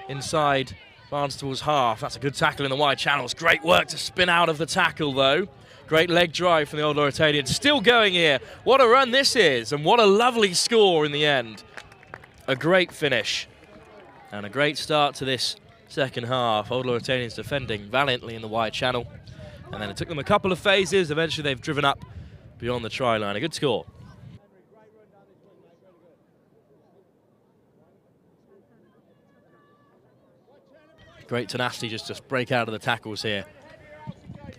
inside Barnstable's half. That's a good tackle in the wide channels. Great work to spin out of the tackle, though. Great leg drive from the Old Lauritanians. Still going here. What a run this is, and what a lovely score in the end. A great finish and a great start to this second half. Old Lauritanians defending valiantly in the wide channel, and then it took them a couple of phases. Eventually they've driven up beyond the try line. A good score. Great tenacity just to break out of the tackles here.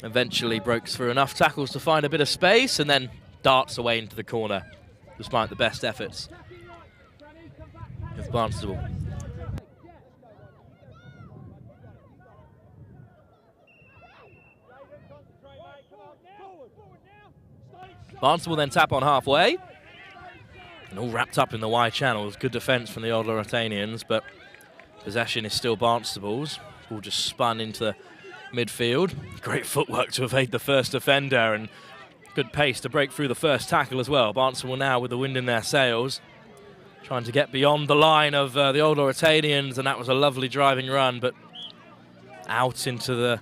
Eventually broke through enough tackles to find a bit of space and then darts away into the corner despite the best efforts of Barnstable. Barnstable then tap on halfway. And all wrapped up in the wide channels. Good defence from the Old Lauritanians, but possession is still Barnstable's. Ball just spun into midfield. Great footwork to evade the first defender, and good pace to break through the first tackle as well. Barnstable now with the wind in their sails, trying to get beyond the line of the Old Lauritanians, and that was a lovely driving run, but out into the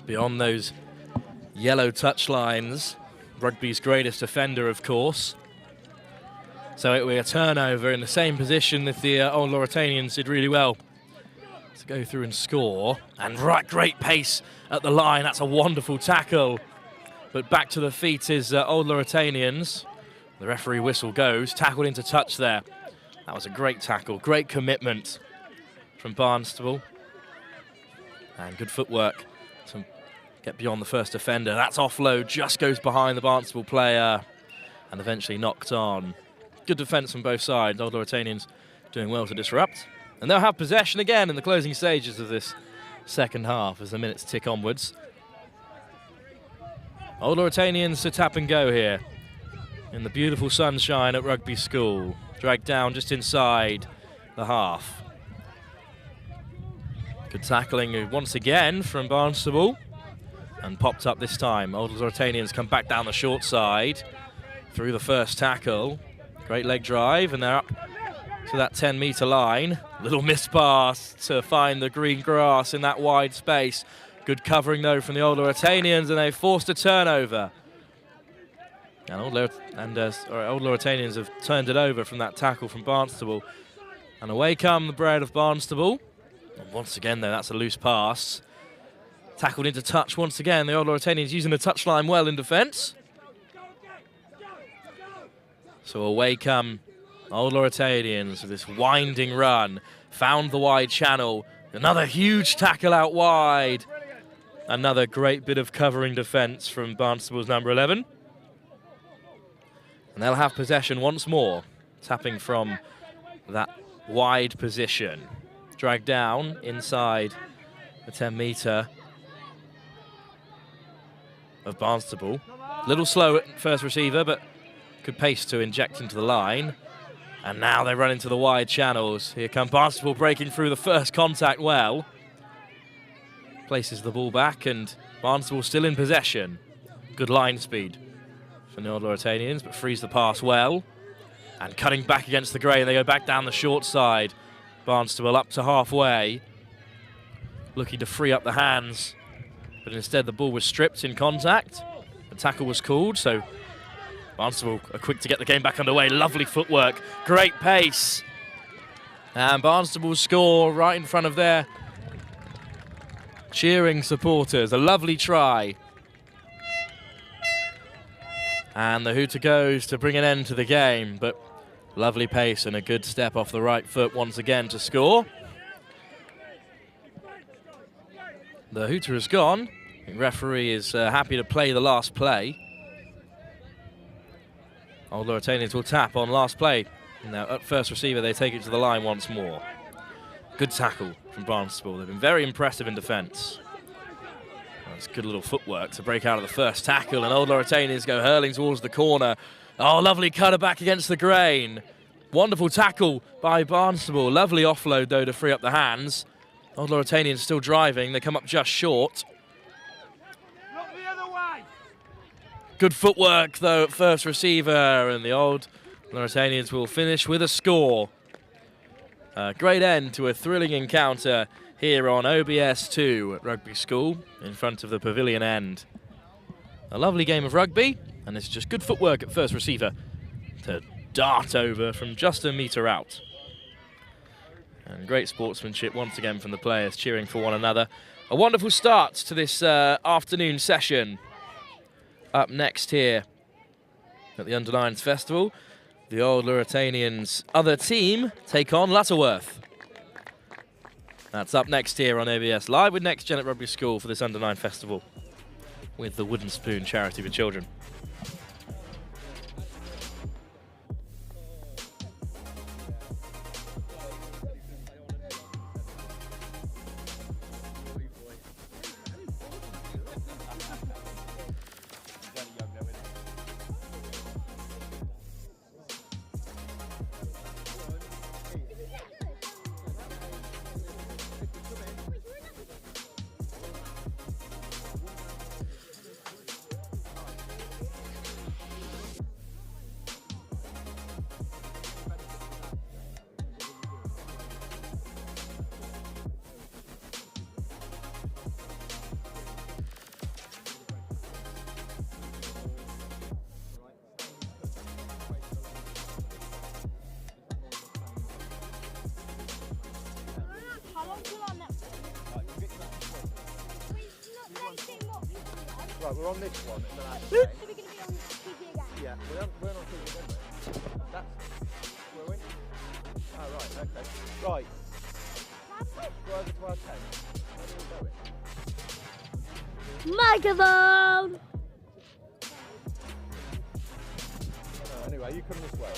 beyond those yellow touch lines. Rugby's greatest defender, of course. So it will be a turnover in the same position that the Old Lauritanians did really well to go through and score. And great pace at the line. That's a wonderful tackle. But back to the feet is Old Lauritanians. The referee whistle goes. Tackled into touch there. That was a great tackle. Great commitment from Barnstable. And good footwork to get beyond the first defender. That's offload. Just goes behind the Barnstable player. And eventually knocked on. Good defence from both sides. Old Lauritanians doing well to disrupt. And they'll have possession again in the closing stages of this second half as the minutes tick onwards. Old Lauritanians to tap and go here in the beautiful sunshine at Rugby School. Dragged down just inside the half. Good tackling once again from Barnstable. And popped up this time. Old Lauritanians come back down the short side through the first tackle. Great leg drive, and they're up to that 10-metre line. Little miss pass to find the green grass in that wide space. Good covering, though, from the Old Lauritanians, and they've forced a turnover. And Old Lauritanians have turned it over from that tackle from Barnstable. And away come the bread of Barnstable. And once again, though, that's a loose pass. Tackled into touch once again. The Old Lauritanians using the touchline well in defence. So away come Old Lauritanians with this winding run. Found the wide channel. Another huge tackle out wide. Another great bit of covering defence from Barnstable's number 11. And they'll have possession once more. Tapping from that wide position. Dragged down inside the 10-metre of Barnstable. Little slow at first receiver, but good pace to inject into the line. And now they run into the wide channels. Here come Barnstable breaking through the first contact well. Places the ball back, and Barnstable still in possession. Good line speed from the Old Lauritanians, but frees the pass well. And cutting back against the grey, they go back down the short side. Barnstable up to halfway, looking to free up the hands. But instead the ball was stripped in contact. The tackle was called, so Barnstable are quick to get the game back underway. Lovely footwork, great pace. And Barnstable score right in front of their cheering supporters. A lovely try. And the hooter goes to bring an end to the game, but lovely pace and a good step off the right foot once again to score. The hooter has gone. The referee is happy to play the last play. Old Lauritanians will tap on last play. Now at first receiver, they take it to the line once more. Good tackle from Barnstable. They've been very impressive in defence. That's good little footwork to break out of the first tackle, and Old Lauritanians go hurling towards the corner. Oh, lovely cutter back against the grain. Wonderful tackle by Barnstable. Lovely offload, though, to free up the hands. Old Lauritanians still driving. They come up just short. Good footwork, though, at first receiver, and the Old Lauritanians will finish with a score. Great end to a thrilling encounter here on OBS 2 at Rugby School in front of the pavilion end. A lovely game of rugby, and it's just good footwork at first receiver to dart over from just a metre out. And great sportsmanship once again from the players, cheering for one another. A wonderful start to this afternoon session. Up next here at the U9s Festival, the Old Lauritanians' other team take on Lutterworth. That's up next here on ABS Live with NextGen at Rugby School for this U9 Festival with the Wooden Spoon Charity for Children. Right, we're on this one in the last So game. we're going to be on TV again. Yeah, we're on TV again, mate. That's where we. Oh right, okay. Right. Go over to our tent. Where are we going? Microphone! Oh, anyway, you come this way.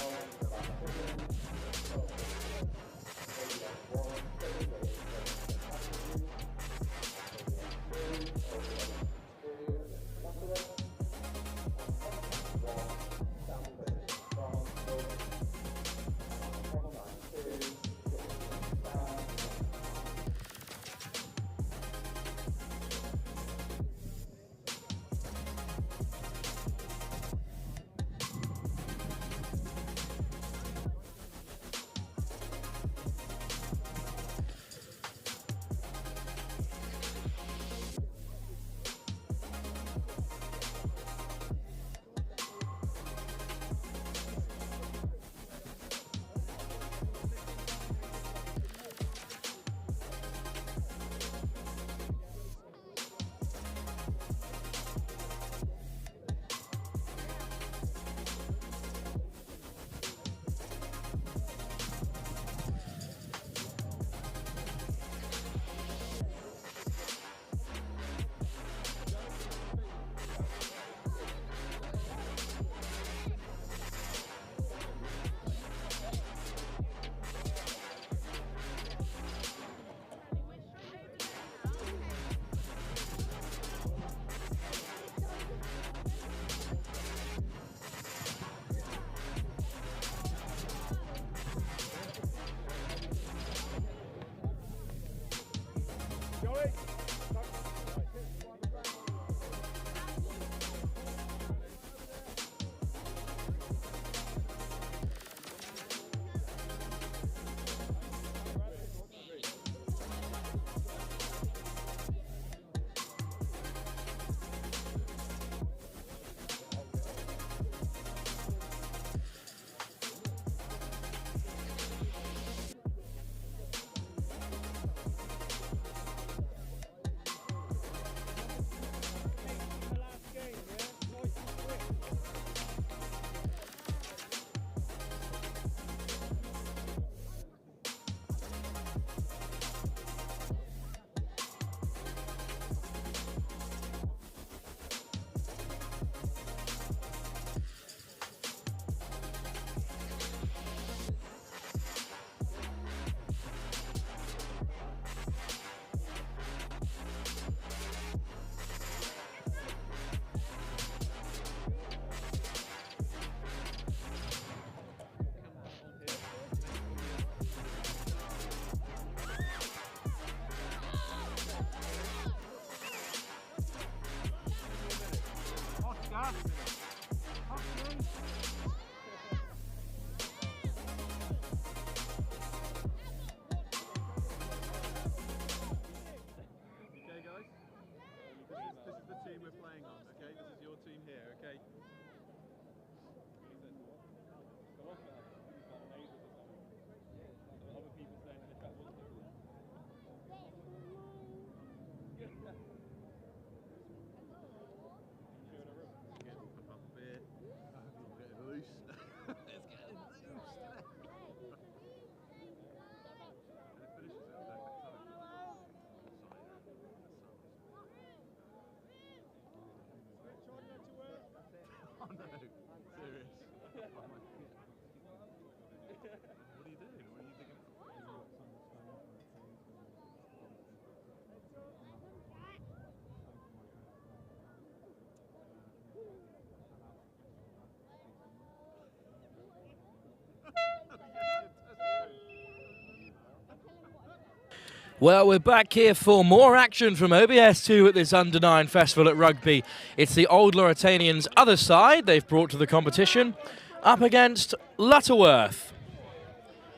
Well, we're back here for more action from OBS2 at this Under-9 Festival at Rugby. It's the Old Lauritanians' other side they've brought to the competition, up against Lutterworth,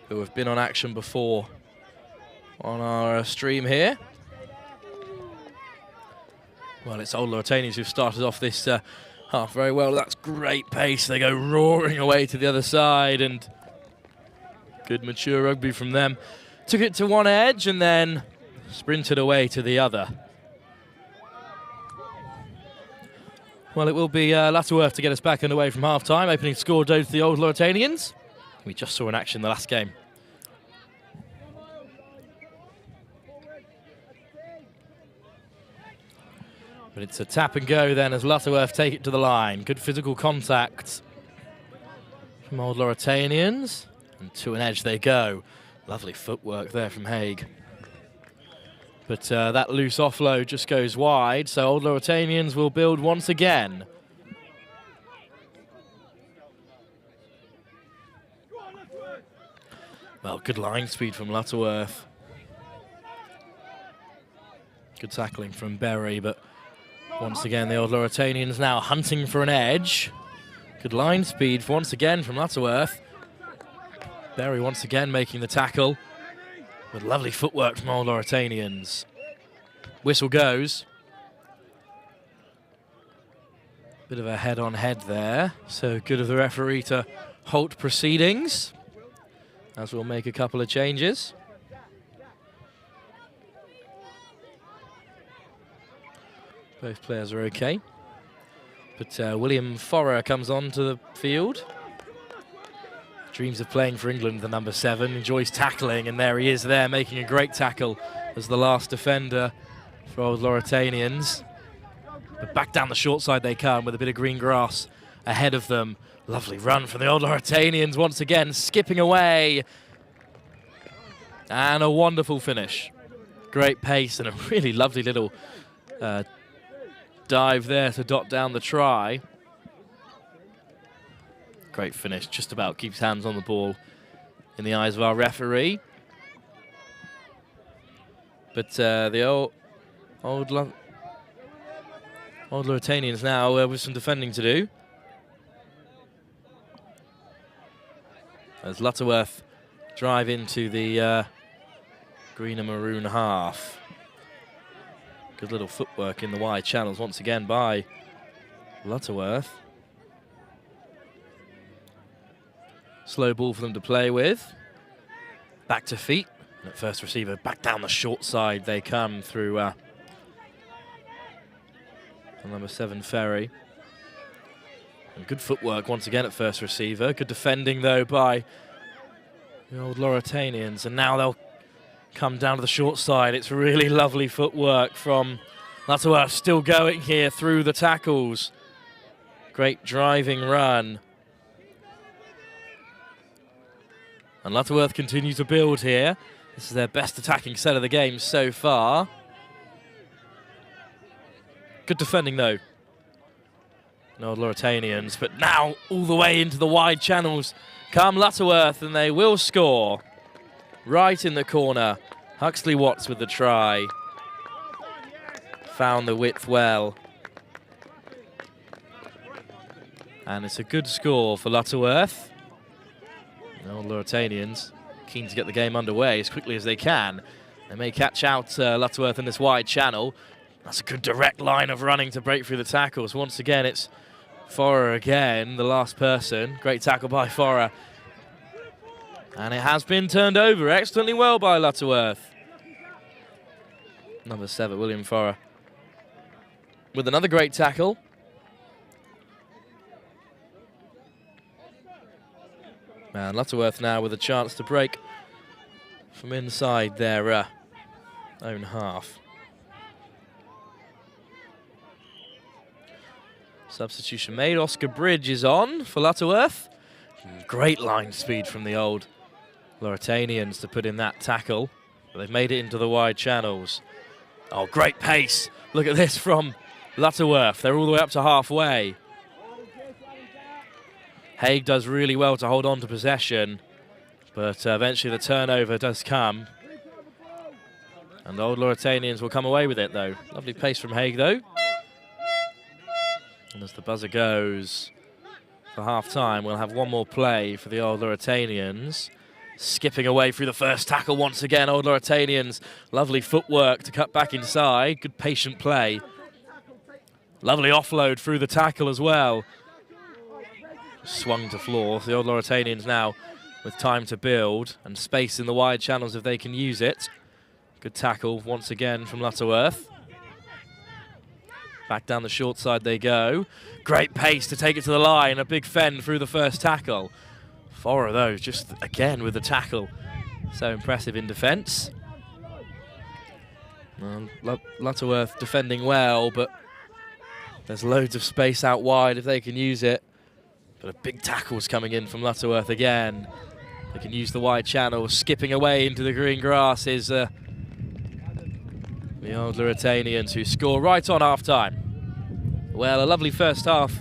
who have been on action before on our stream here. Well, it's Old Lauritanians who've started off this half very well. That's great pace. They go roaring away to the other side, and good mature rugby from them. Took it to one edge and then sprinted away to the other. Well, it will be Lutterworth to get us back underway from half-time. Opening score goes to the Old Lauritanians. We just saw an action in the last game. But it's a tap and go then as Lutterworth take it to the line. Good physical contact from Old Lauritanians. And to an edge they go. Lovely footwork there from Haig. But that loose offload just goes wide, so Old Lauritanians will build once again. Well, good line speed from Lutterworth. Good tackling from Berry, but once again the Old Lauritanians now hunting for an edge. Good line speed once again from Lutterworth. Berry once again making the tackle. With lovely footwork from Old Lauritanians. Whistle goes. Bit of a head-on-head there. So good of the referee to halt proceedings. As we'll make a couple of changes. Both players are okay. But William Forrer comes onto the field. Dreams of playing for England, the number 7, enjoys tackling, and there he is there making a great tackle as the last defender for Old Lauritanians. But back down the short side they come with a bit of green grass ahead of them. Lovely run from the Old Lauritanians once again, skipping away. And a wonderful finish. Great pace and a really lovely little dive there to dot down the try. Great finish, just about keeps hands on the ball in the eyes of our referee. But the old Lauritanians now with some defending to do. As Lutterworth drive into the green and maroon half. Good little footwork in the wide channels once again by Lutterworth. Slow ball for them to play with. Back to feet. And at first receiver, back down the short side they come through the number 7 Ferry. And good footwork once again at first receiver. Good defending though by the Old Lauritanians. And now they'll come down to the short side. It's really lovely footwork from Lutterworth, still going here through the tackles. Great driving run. And Lutterworth continue to build here. This is their best attacking set of the game so far. Good defending though. Old Lauritanians, but now all the way into the wide channels come Lutterworth, and they will score. Right in the corner. Huxley Watts with the try. Found the width well. And it's a good score for Lutterworth. Old Lauritanians keen to get the game underway as quickly as they can. They may catch out Lutterworth in this wide channel. That's a good direct line of running to break through the tackles. Once again, it's Forrer again, the last person. Great tackle by Forrer. And it has been turned over excellently well by Lutterworth. Number 7, William Forrer, with another great tackle. And Lutterworth now with a chance to break from inside their own half. Substitution made. Oscar Bridge is on for Lutterworth. Great line speed from the Old Lauritanians to put in that tackle. But they've made it into the wide channels. Oh, great pace. Look at this from Lutterworth. They're all the way up to halfway. Haig does really well to hold on to possession, but eventually the turnover does come. And the Old Lauritanians will come away with it, though. Lovely pace from Haig, though. And as the buzzer goes for half-time, we'll have one more play for the Old Lauritanians. Skipping away through the first tackle once again, Old Lauritanians. Lovely footwork to cut back inside. Good patient play. Lovely offload through the tackle as well. Swung to floor. The Old Lauritanians now with time to build and space in the wide channels if they can use it. Good tackle once again from Lutterworth. Back down the short side they go. Great pace to take it to the line. A big fend through the first tackle. 4 of those just again with the tackle. So impressive in defence. Lutterworth defending well, but there's loads of space out wide if they can use it. But a big tackle's coming in from Lutterworth again. They can use the wide channel, skipping away into the green grass is the old Lauritanians, who score right on half-time. Well, a lovely first half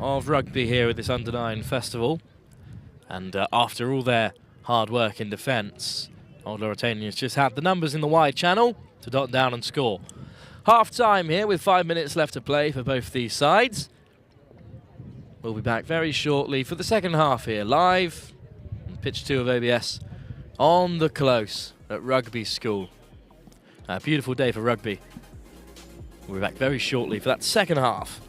of rugby here with this Under-9 Festival. And after all their hard work in defence, old Lauritanians just had the numbers in the wide channel to dot down and score. Half-time here with 5 minutes left to play for both these sides. We'll be back very shortly for the second half here, live on pitch 2 of OBS on the close at Rugby School. A beautiful day for rugby. We'll be back very shortly for that second half.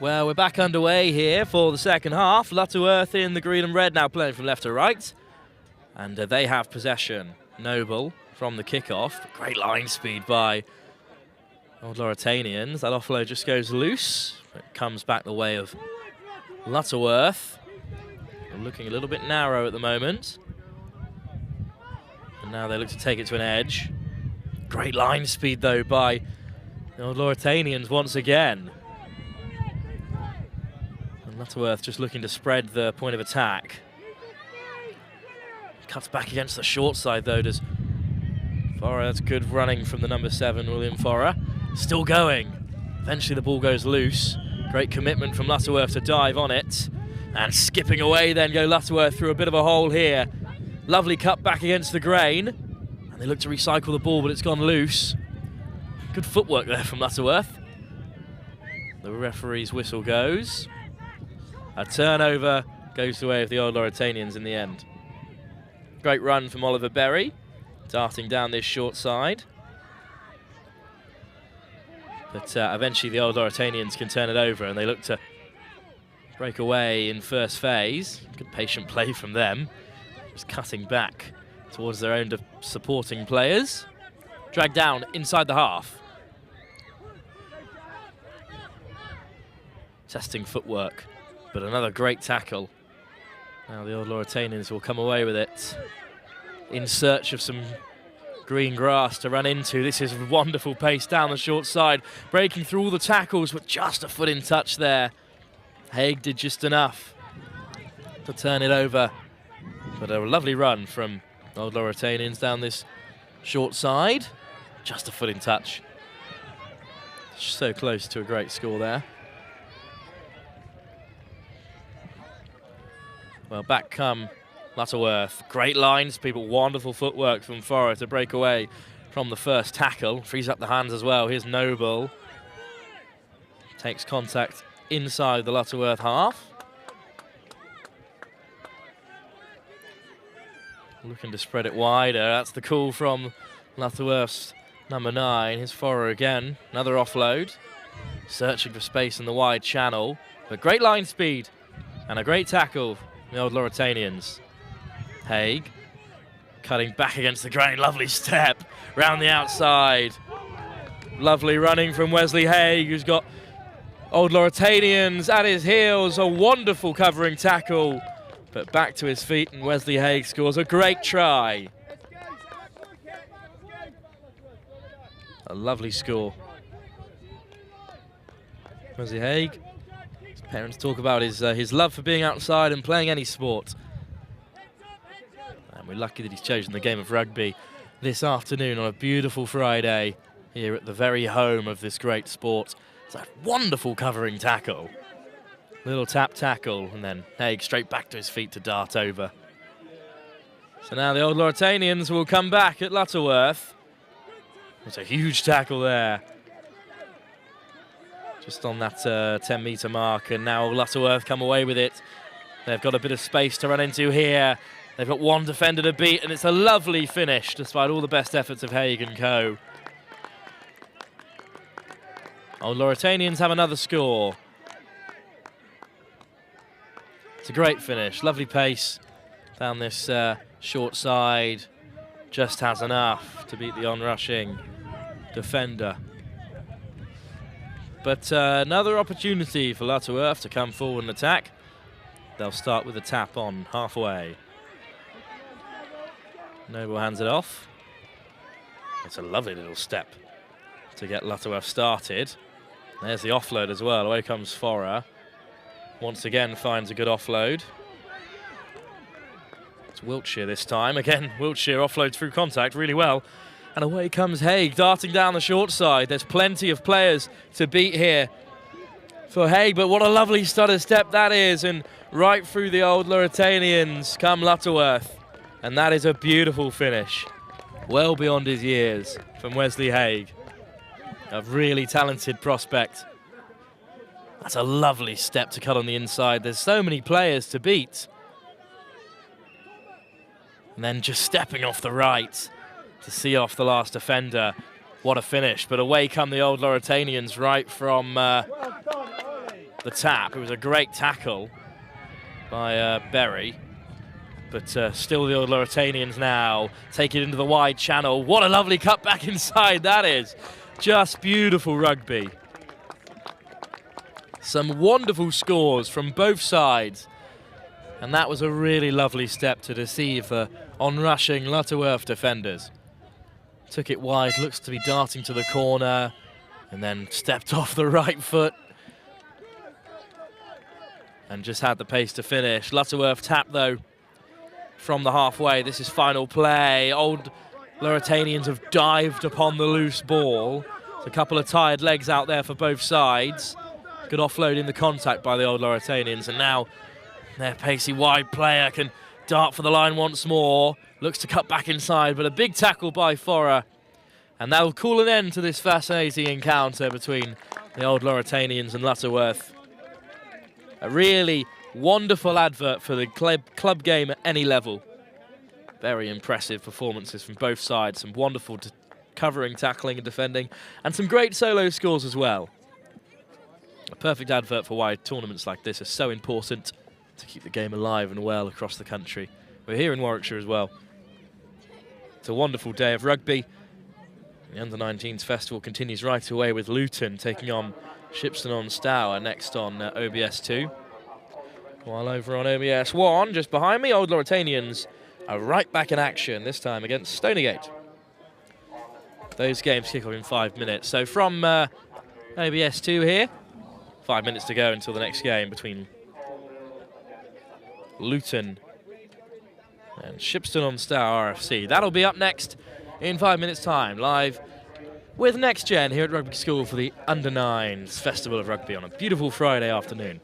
Well, we're back underway here for the second half. Lutterworth in the green and red, now playing from left to right. And they have possession. Noble from the kickoff. Great line speed by old Lauritanians. That offload just goes loose. It comes back the way of Lutterworth. They're looking a little bit narrow at the moment. And now they look to take it to an edge. Great line speed, though, by the old Lauritanians once again. Lutterworth just looking to spread the point of attack. Cuts back against the short side, though, does Forer. That's good running from the number 7, William Forer. Still going. Eventually the ball goes loose. Great commitment from Lutterworth to dive on it. And skipping away then go Lutterworth through a bit of a hole here. Lovely cut back against the grain. And they look to recycle the ball, but it's gone loose. Good footwork there from Lutterworth. The referee's whistle goes. A turnover goes the way of the old Lauritanians in the end. Great run from Oliver Berry, darting down this short side. But eventually the old Lauritanians can turn it over, and they look to break away in first phase. Good patient play from them. Just cutting back towards their own supporting players. Dragged down inside the half. Testing footwork. But another great tackle. Now the old Lauritanians will come away with it in search of some green grass to run into. This is wonderful pace down the short side, breaking through all the tackles with just a foot in touch there. Haig did just enough to turn it over. But a lovely run from old Lauritanians down this short side. Just a foot in touch. So close to a great score there. Well, back come Lutterworth. Great lines, people. Wonderful footwork from Forer to break away from the first tackle. Frees up the hands as well. Here's Noble. Takes contact inside the Lutterworth half. Looking to spread it wider. That's the call from Lutterworth's number 9. Here's Forer again. Another offload. Searching for space in the wide channel. But great line speed and a great tackle. The old Lauritanians. Haig cutting back against the grain. Lovely step round the outside. Lovely running from Wesley Haig, who's got old Lauritanians at his heels. A wonderful covering tackle. But back to his feet, and Wesley Haig scores a great try. A lovely score. Wesley Haig. His parents talk about his love for being outside and playing any sport. And we're lucky that he's chosen the game of rugby this afternoon on a beautiful Friday here at the very home of this great sport. It's a wonderful covering tackle. Little tap tackle, and then Haig straight back to his feet to dart over. So now the Old Lauritanians will come back at Lutterworth. It's a huge tackle there. Just on that 10-metre mark, and now Lutterworth come away with it. They've got a bit of space to run into here. They've got one defender to beat, and it's a lovely finish, despite all the best efforts of Haig and co. Old Lauritanians have another score. It's a great finish, lovely pace down this short side. Just has enough to beat the onrushing defender. But another opportunity for Lutterworth to come forward and attack. They'll start with a tap on halfway. Noble hands it off. It's a lovely little step to get Lutterworth started. There's the offload as well. Away comes Forer. Once again finds a good offload. It's Wiltshire this time. Again, Wiltshire offloads through contact really well. And away comes Haig, darting down the short side. There's plenty of players to beat here for Haig, but what a lovely stutter step that is. And right through the Old Lauritanians come Lutterworth. And that is a beautiful finish. Well beyond his years from Wesley Haig. A really talented prospect. That's a lovely step to cut on the inside. There's so many players to beat. And then just stepping off the right to see off the last defender. What a finish. But away come the Old Lauritanians right from the tap. It was a great tackle by Berry. But still the Old Lauritanians now take it into the wide channel. What a lovely cut back inside that is. Just beautiful rugby. Some wonderful scores from both sides. And that was a really lovely step to deceive the onrushing Lutterworth defenders. Took it wide, looks to be darting to the corner, and then stepped off the right foot. And just had the pace to finish. Lutterworth tap though from the halfway. This is final play. Old Lauritanians have dived upon the loose ball. There's a couple of tired legs out there for both sides. Good offload in the contact by the Old Lauritanians, and now their pacey wide player can dart for the line once more. Looks to cut back inside, but a big tackle by Forer. And that'll call an end to this fascinating encounter between the Old Lauritanians and Lutterworth. A really wonderful advert for the club game at any level. Very impressive performances from both sides. Some wonderful covering, tackling and defending. And some great solo scores as well. A perfect advert for why tournaments like this are so important to keep the game alive and well across the country. We're here in Warwickshire as well. It's a wonderful day of rugby. The Under-19s Festival continues right away with Luton taking on Shipston-on-Stour next on OBS 2. While over on OBS 1, just behind me, Old Lauritanians are right back in action, this time against Stonygate. Those games kick off in 5 minutes. So from OBS 2 here, 5 minutes to go until the next game between Luton and Shipston-on-Stour RFC. That'll be up next in 5 minutes' time, live with Next Gen here at Rugby School for the Under-9s Festival of Rugby on a beautiful Friday afternoon.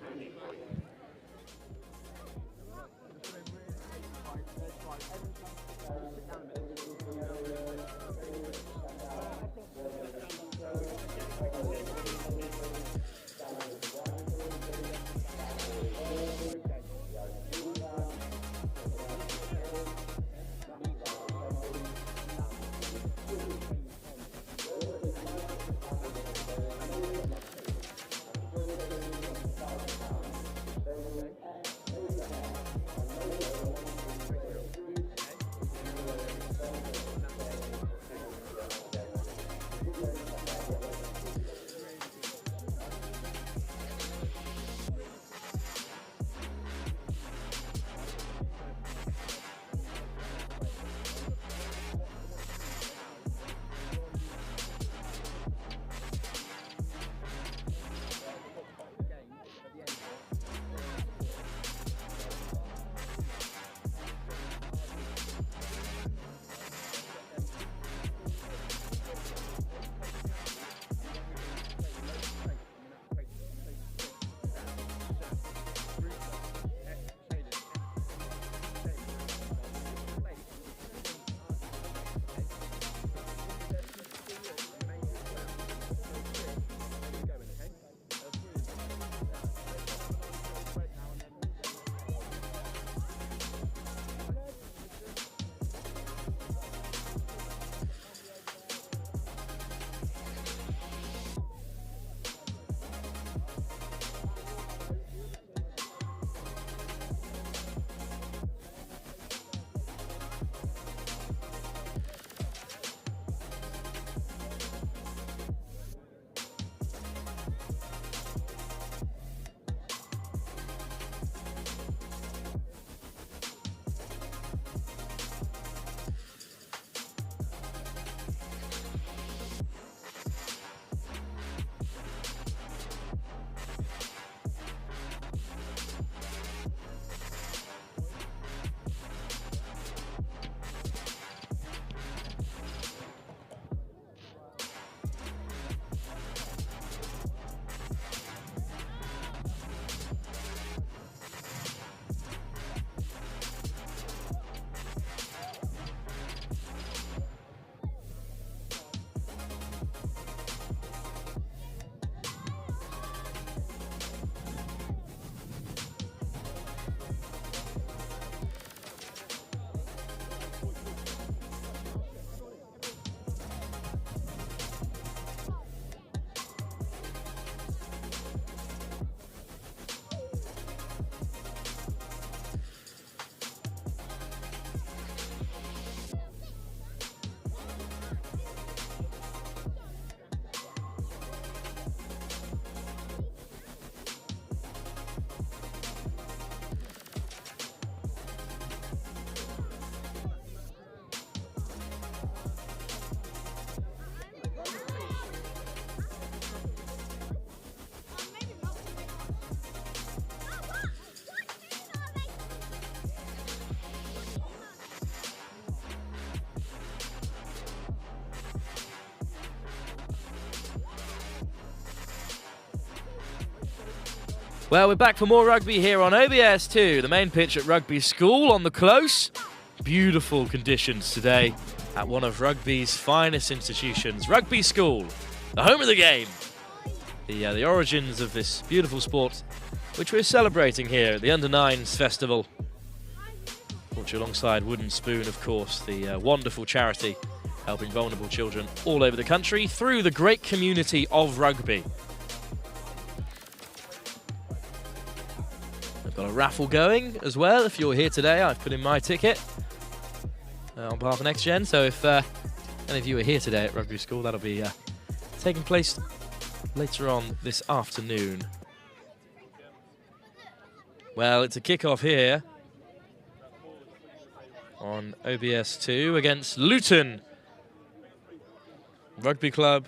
Well, we're back for more rugby here on OBS2, the main pitch at Rugby School on the close. Beautiful conditions today at one of rugby's finest institutions, Rugby School, the home of the game. The origins of this beautiful sport, which we're celebrating here at the U9s Festival. Brought you alongside Wooden Spoon, of course, the wonderful charity helping vulnerable children all over the country through the great community of rugby. I've got a raffle going as well. If you're here today, I've put in my ticket on behalf of NextGen. So if any of you are here today at Rugby School, that'll be taking place later on this afternoon. Well, it's a kick-off here on OBS2 against Luton Rugby Club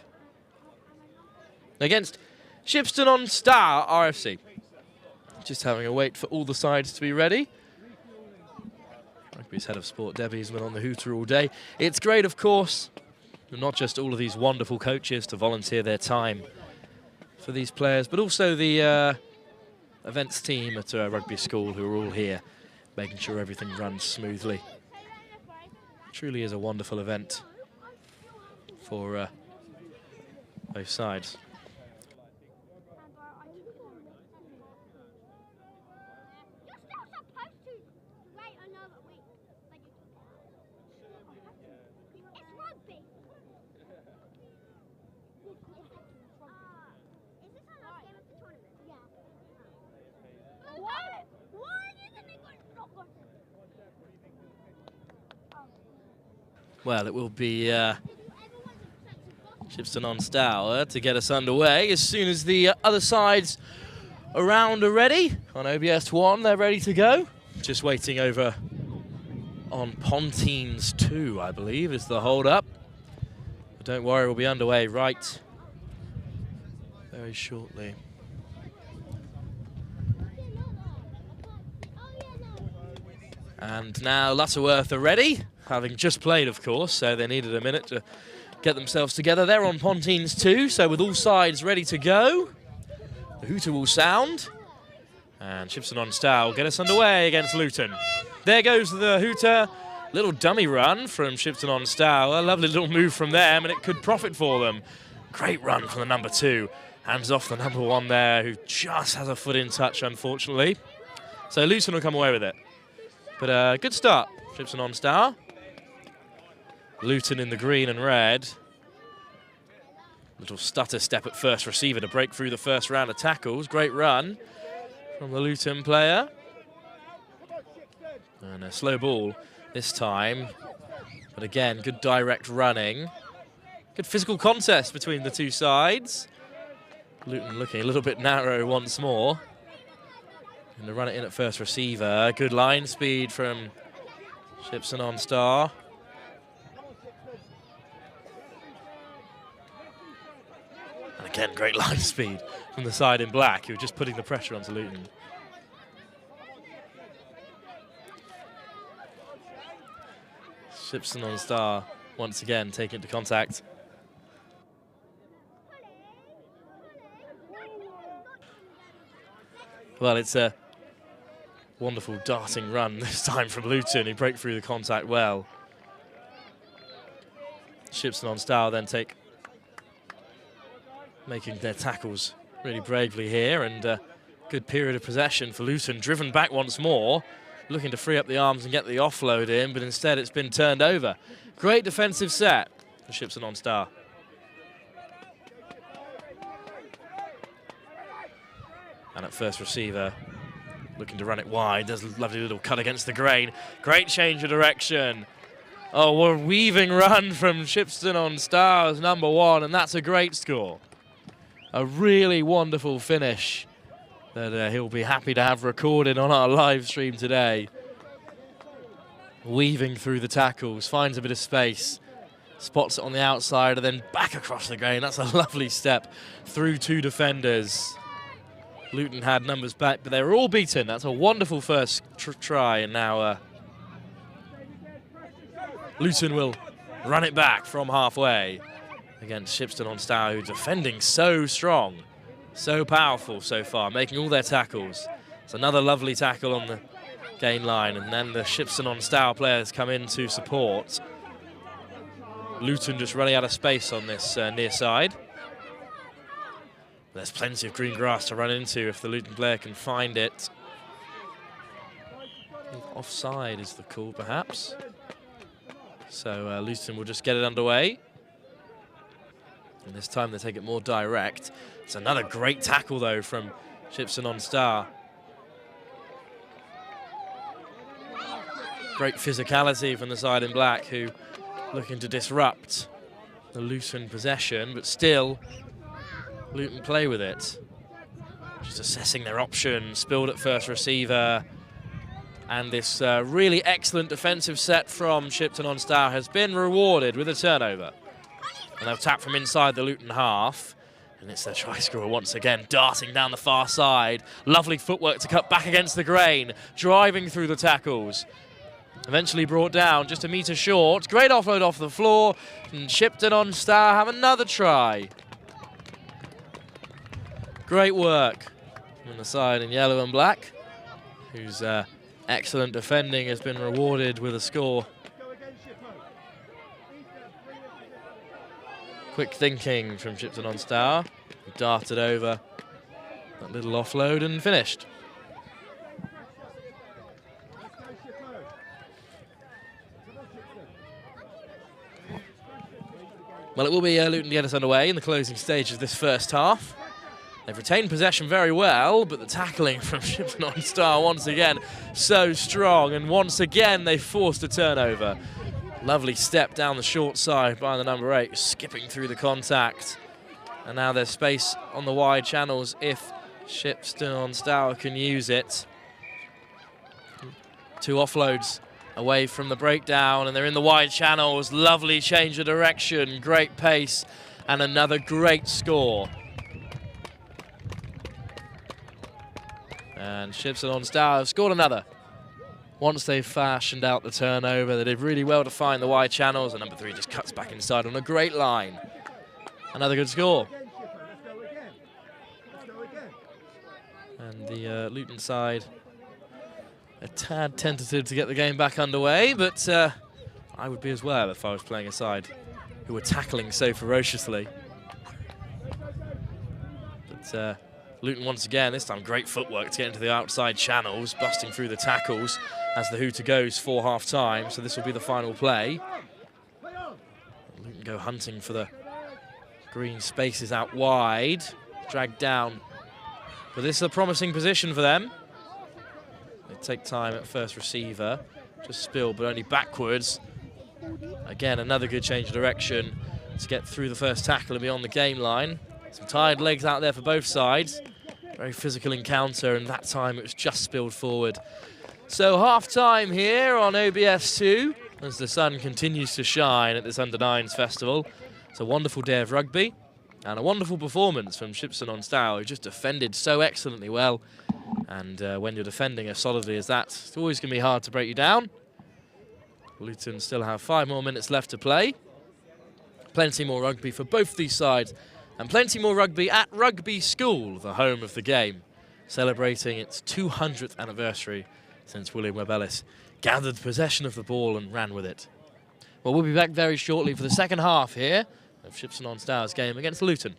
against Shipston-on-Stour RFC. Just having a wait for all the sides to be ready. Rugby's head of sport, Debbie's been on the hooter all day. It's great, of course, not just all of these wonderful coaches to volunteer their time for these players, but also the events team at Rugby School who are all here, making sure everything runs smoothly. Truly is a wonderful event for both sides. Well, it will be Shipston-on-Stour to get us underway as soon as the other sides around are ready. On OBS1, they're ready to go. Just waiting over on Pontines 2, I believe, is the hold-up. But don't worry, we'll be underway right very shortly. And now Lutterworth are ready, having just played, of course, so they needed a minute to get themselves together. They're on Pontines 2, so with all sides ready to go, the hooter will sound, and Shipston-on-Stour will get us underway against Luton. There goes the hooter. Little dummy run from Shipston-on-Stour. A lovely little move from them, and it could profit for them. Great run from the number 2. Hands off the number 1 there, who just has a foot in touch, unfortunately. So Luton will come away with it. But good start, Shipston-on-Stour. Luton in the green and red. Little stutter step at first receiver to break through the first round of tackles. Great run from the Luton player. And a slow ball this time. But again, good direct running. Good physical contest between the two sides. Luton looking a little bit narrow once more. And to run it in at first receiver. Good line speed from Shipston-on-Stour. And again, great line speed from the side in black, who are just putting the pressure onto Luton. Shipston-on-Stour once again taking it to contact. Well, it's a wonderful darting run this time from Luton, who break through the contact well. Shipston-on-Stour then making their tackles really bravely here, and a good period of possession for Luton, driven back once more, looking to free up the arms and get the offload in, but instead it's been turned over. Great defensive set for Shipston-on-Stour. And at first receiver, looking to run it wide. There's a lovely little cut against the grain. Great change of direction. Oh, what a weaving run from Shipston-on-Stour's number 1, and that's a great score. A really wonderful finish that he'll be happy to have recorded on our live stream today. Weaving through the tackles, finds a bit of space, spots it on the outside, and then back across the grain. That's a lovely step through 2 defenders. Luton had numbers back, but they were all beaten. That's a wonderful first try, and now Luton will run it back from halfway against Shipston-on-Stour, who's defending so strong. So powerful so far, making all their tackles. It's another lovely tackle on the gain line, and then the Shipston on Stour players come in to support. Luton just running out of space on this near side. There's plenty of green grass to run into if the Luton player can find it. Offside is the call, perhaps. So Luton will just get it underway. And this time they take it more direct. It's another great tackle, though, from Shipston on Stour. Great physicality from the side in black, who looking to disrupt the Luton possession, but still Luton play with it. Just assessing their options, spilled at first receiver. And this really excellent defensive set from Shipston on Stour has been rewarded with a turnover. And they'll tap from inside the Luton half. And it's their try scorer once again, darting down the far side. Lovely footwork to cut back against the grain, driving through the tackles. Eventually brought down just a metre short. Great offload off the floor. And Shipston on Stour have another try. Great work on the side in yellow and black, whose excellent defending has been rewarded with a score. Quick thinking from Shipston on Stour. Darted over that little offload and finished. Well, it will be Luton to get us underway in the closing stage of this first half. They've retained possession very well, but the tackling from Shipston on Stour once again so strong, and once again they forced a turnover. Lovely step down the short side by the number 8, skipping through the contact. And now there's space on the wide channels if Shipston on Stour can use it. 2 offloads away from the breakdown, and they're in the wide channels. Lovely change of direction, great pace, and another great score. And Shipston on Stour have scored another. Once they've fashioned out the turnover, they did really well to find the wide channels, and number 3 just cuts back inside on a great line. Another good score. And the Luton side a tad tentative to get the game back underway, but I would be as well if I was playing a side who were tackling so ferociously. But Luton once again, this time great footwork to get into the outside channels, busting through the tackles as the hooter goes for half-time, so this will be the final play. Luton go hunting for the green spaces out wide, dragged down. But this is a promising position for them. They take time at first receiver, just spilled, but only backwards. Again, another good change of direction to get through the first tackle and beyond the game line. Some tired legs out there for both sides. Very physical encounter, and that time it was just spilled forward. So half-time here on OBS 2 as the sun continues to shine at this U9s Festival. It's a wonderful day of rugby and a wonderful performance from Shipston on Stour, who just defended so excellently well. And when you're defending as solidly as that, it's always going to be hard to break you down. Luton still have 5 more minutes left to play. Plenty more rugby for both these sides, and plenty more rugby at Rugby School, the home of the game, celebrating its 200th anniversary since William Webb Ellis gathered possession of the ball and ran with it. Well, we'll be back very shortly for the second half here of Shipston on Stour's game against Luton.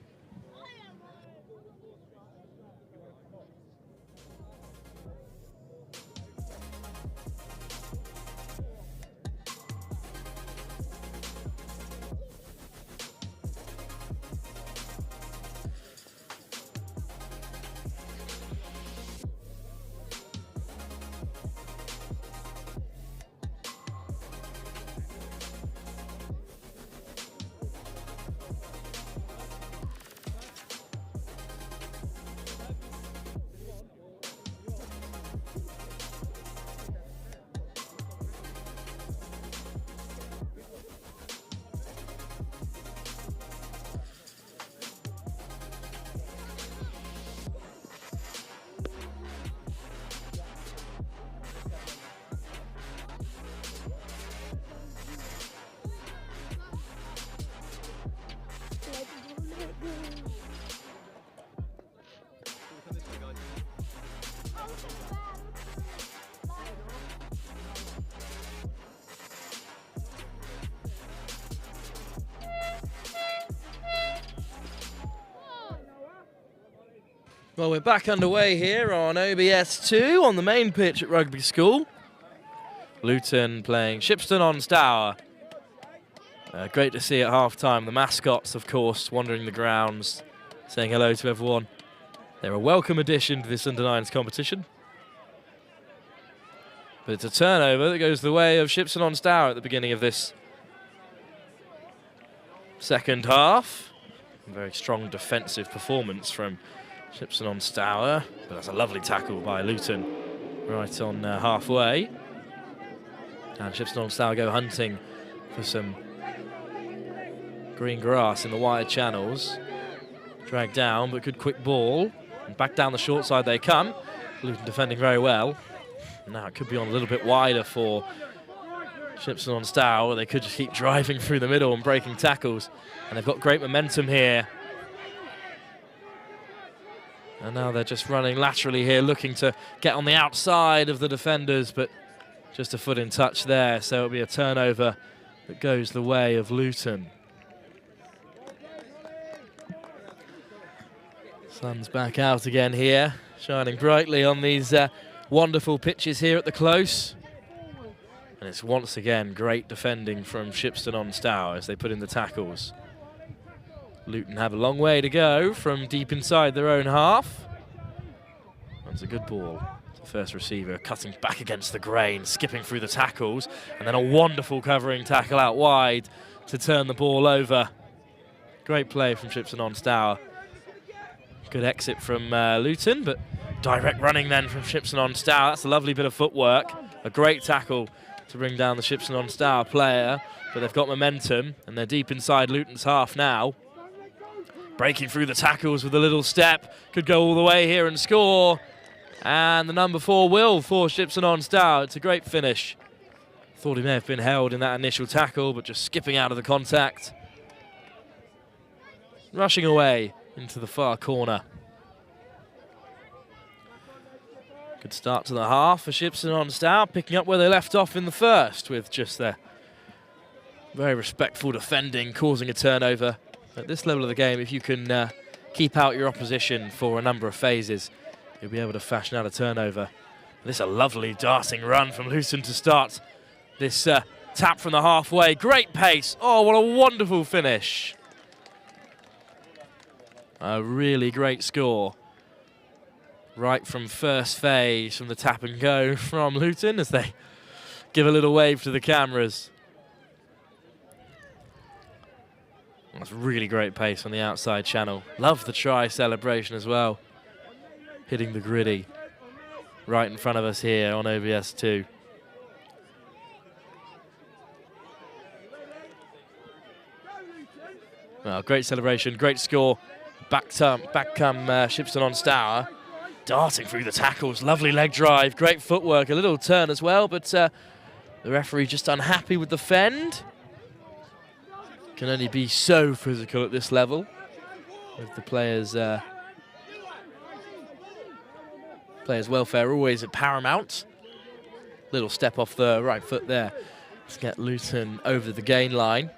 Well, we're back underway here on OBS 2 on the main pitch at Rugby School. Luton playing Shipston on Stour. Great to see at half-time. The mascots, of course, wandering the grounds, saying hello to everyone. They're a welcome addition to this under-9s competition. But it's a turnover that goes the way of Shipston on Stour at the beginning of this second half. A very strong defensive performance from Shipston on Stour, but that's a lovely tackle by Luton right on halfway. And Shipston on Stour go hunting for some green grass in the wide channels. Dragged down, but good quick ball. And back down the short side they come. Luton defending very well. Now it could be on a little bit wider for Shipston on Stour, or they could just keep driving through the middle and breaking tackles. And they've got great momentum here. And now they're just running laterally here, looking to get on the outside of the defenders, but just a foot in touch there, so it'll be a turnover that goes the way of Luton. Sun's back out again here, shining brightly on these wonderful pitches here at the close. And it's once again great defending from Shipston on Stour as they put in the tackles. Luton have a long way to go from deep inside their own half. That's a good ball. The first receiver cutting back against the grain, skipping through the tackles, and then a wonderful covering tackle out wide to turn the ball over. Great play from Shipston on Stour. Good exit from Luton, but direct running then from Shipston on Stour. That's a lovely bit of footwork. A great tackle to bring down the Shipston on Stour player, but they've got momentum, and they're deep inside Luton's half now. Breaking through the tackles with a little step. Could go all the way here and score. And the number 4 will for Shipston on Stour. It's a great finish. Thought he may have been held in that initial tackle, but just skipping out of the contact. Rushing away into the far corner. Good start to the half for Shipston on Stour, picking up where they left off in the first with just their very respectful defending, causing a turnover. At this level of the game, if you can keep out your opposition for a number of phases, you'll be able to fashion out a turnover. And this is a lovely darting run from Luton to start this tap from the halfway. Great pace. Oh, what a wonderful finish. A really great score. Right from first phase from the tap and go from Luton as they give a little wave to the cameras. That's really great pace on the outside channel. Love the try celebration as well. Hitting the griddy right in front of us here on OBS 2. Well, great celebration, great score. Back come Shipston on Stour. Darting through the tackles, lovely leg drive, great footwork, a little turn as well, but the referee just unhappy with the fend. Can only be so physical at this level with the players' welfare always at paramount. Little step off the right foot there to get Luton over the gain line.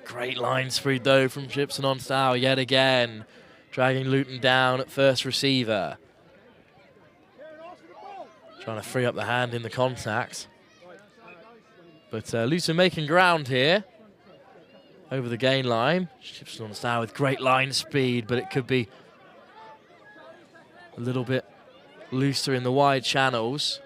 Great line speed though from Shipston on Stour yet again, dragging Luton down at first receiver. Trying to free up the hand in the contact. But Luton making ground here over the gain line. Shipston on Stour with great line speed, but it could be a little bit looser in the wide channels.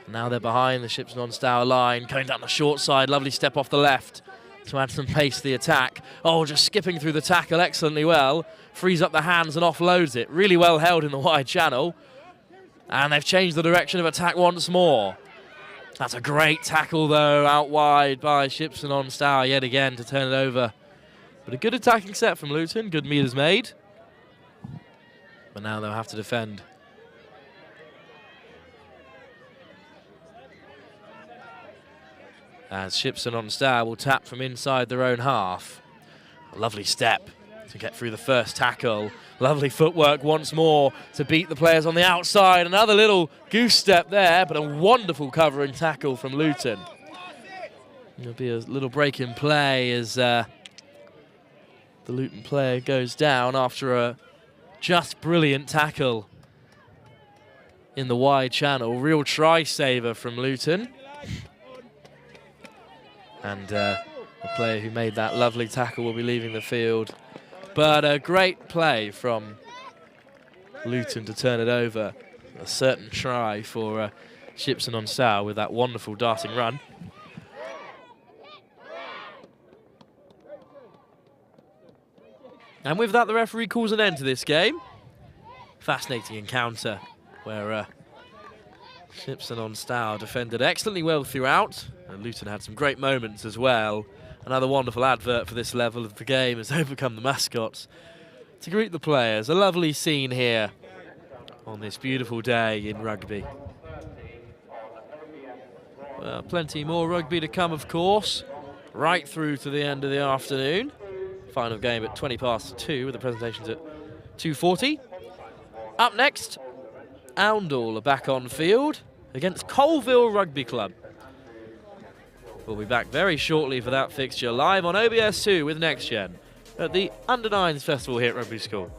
Now they're behind the Shipston on Stour line, going down the short side. Lovely step off the left to add some pace to the attack. Oh, just skipping through the tackle excellently well. Frees up the hands and offloads it. Really well held in the wide channel. And they've changed the direction of attack once more. That's a great tackle, though, out wide by Shipston on Stour yet again to turn it over. But a good attacking set from Luton. Good meters made. But now they'll have to defend. As Shipston on Stour will tap from inside their own half. A lovely step to get through the first tackle. Lovely footwork once more to beat the players on the outside. Another little goose step there, but a wonderful covering tackle from Luton. There'll be a little break in play as the Luton player goes down after a just brilliant tackle in the wide channel. Real try saver from Luton. And the player who made that lovely tackle will be leaving the field. But a great play from Luton to turn it over. A certain try for Shipson on Stow with that wonderful darting run. And with that, the referee calls an end to this game. Fascinating encounter where Shipson on Stow defended excellently well throughout. And Luton had some great moments as well. Another wonderful advert for this level of the game has overcome the mascots to greet the players. A lovely scene here on this beautiful day in rugby. Well, plenty more rugby to come, of course, right through to the end of the afternoon. Final game at 2:20 with the presentations at 2:40. Up next, Oundle are back on field against Colville Rugby Club. We'll be back very shortly for that fixture live on OBS2 with NextGen at the U9s Festival here at Rugby School.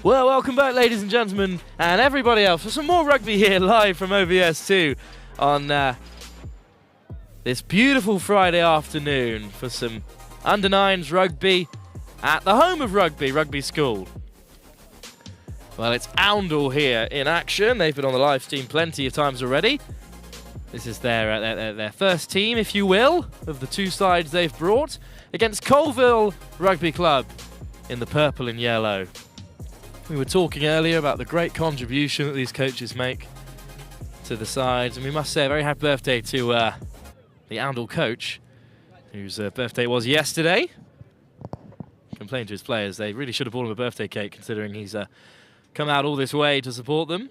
Well, welcome back, ladies and gentlemen, and everybody else, for some more rugby here live from OBS2 on this beautiful Friday afternoon for some under-9s rugby at the home of rugby, Rugby School. Well, it's Oundle here in action. They've been on the live stream plenty of times already. This is their first team, if you will, of the two sides they've brought against Colville Rugby Club in the purple and yellow. We were talking earlier about the great contribution that these coaches make to the sides, and we must say a very happy birthday to the Oundle coach, whose birthday was yesterday. Complained to his players they really should have bought him a birthday cake, considering he's come out all this way to support them.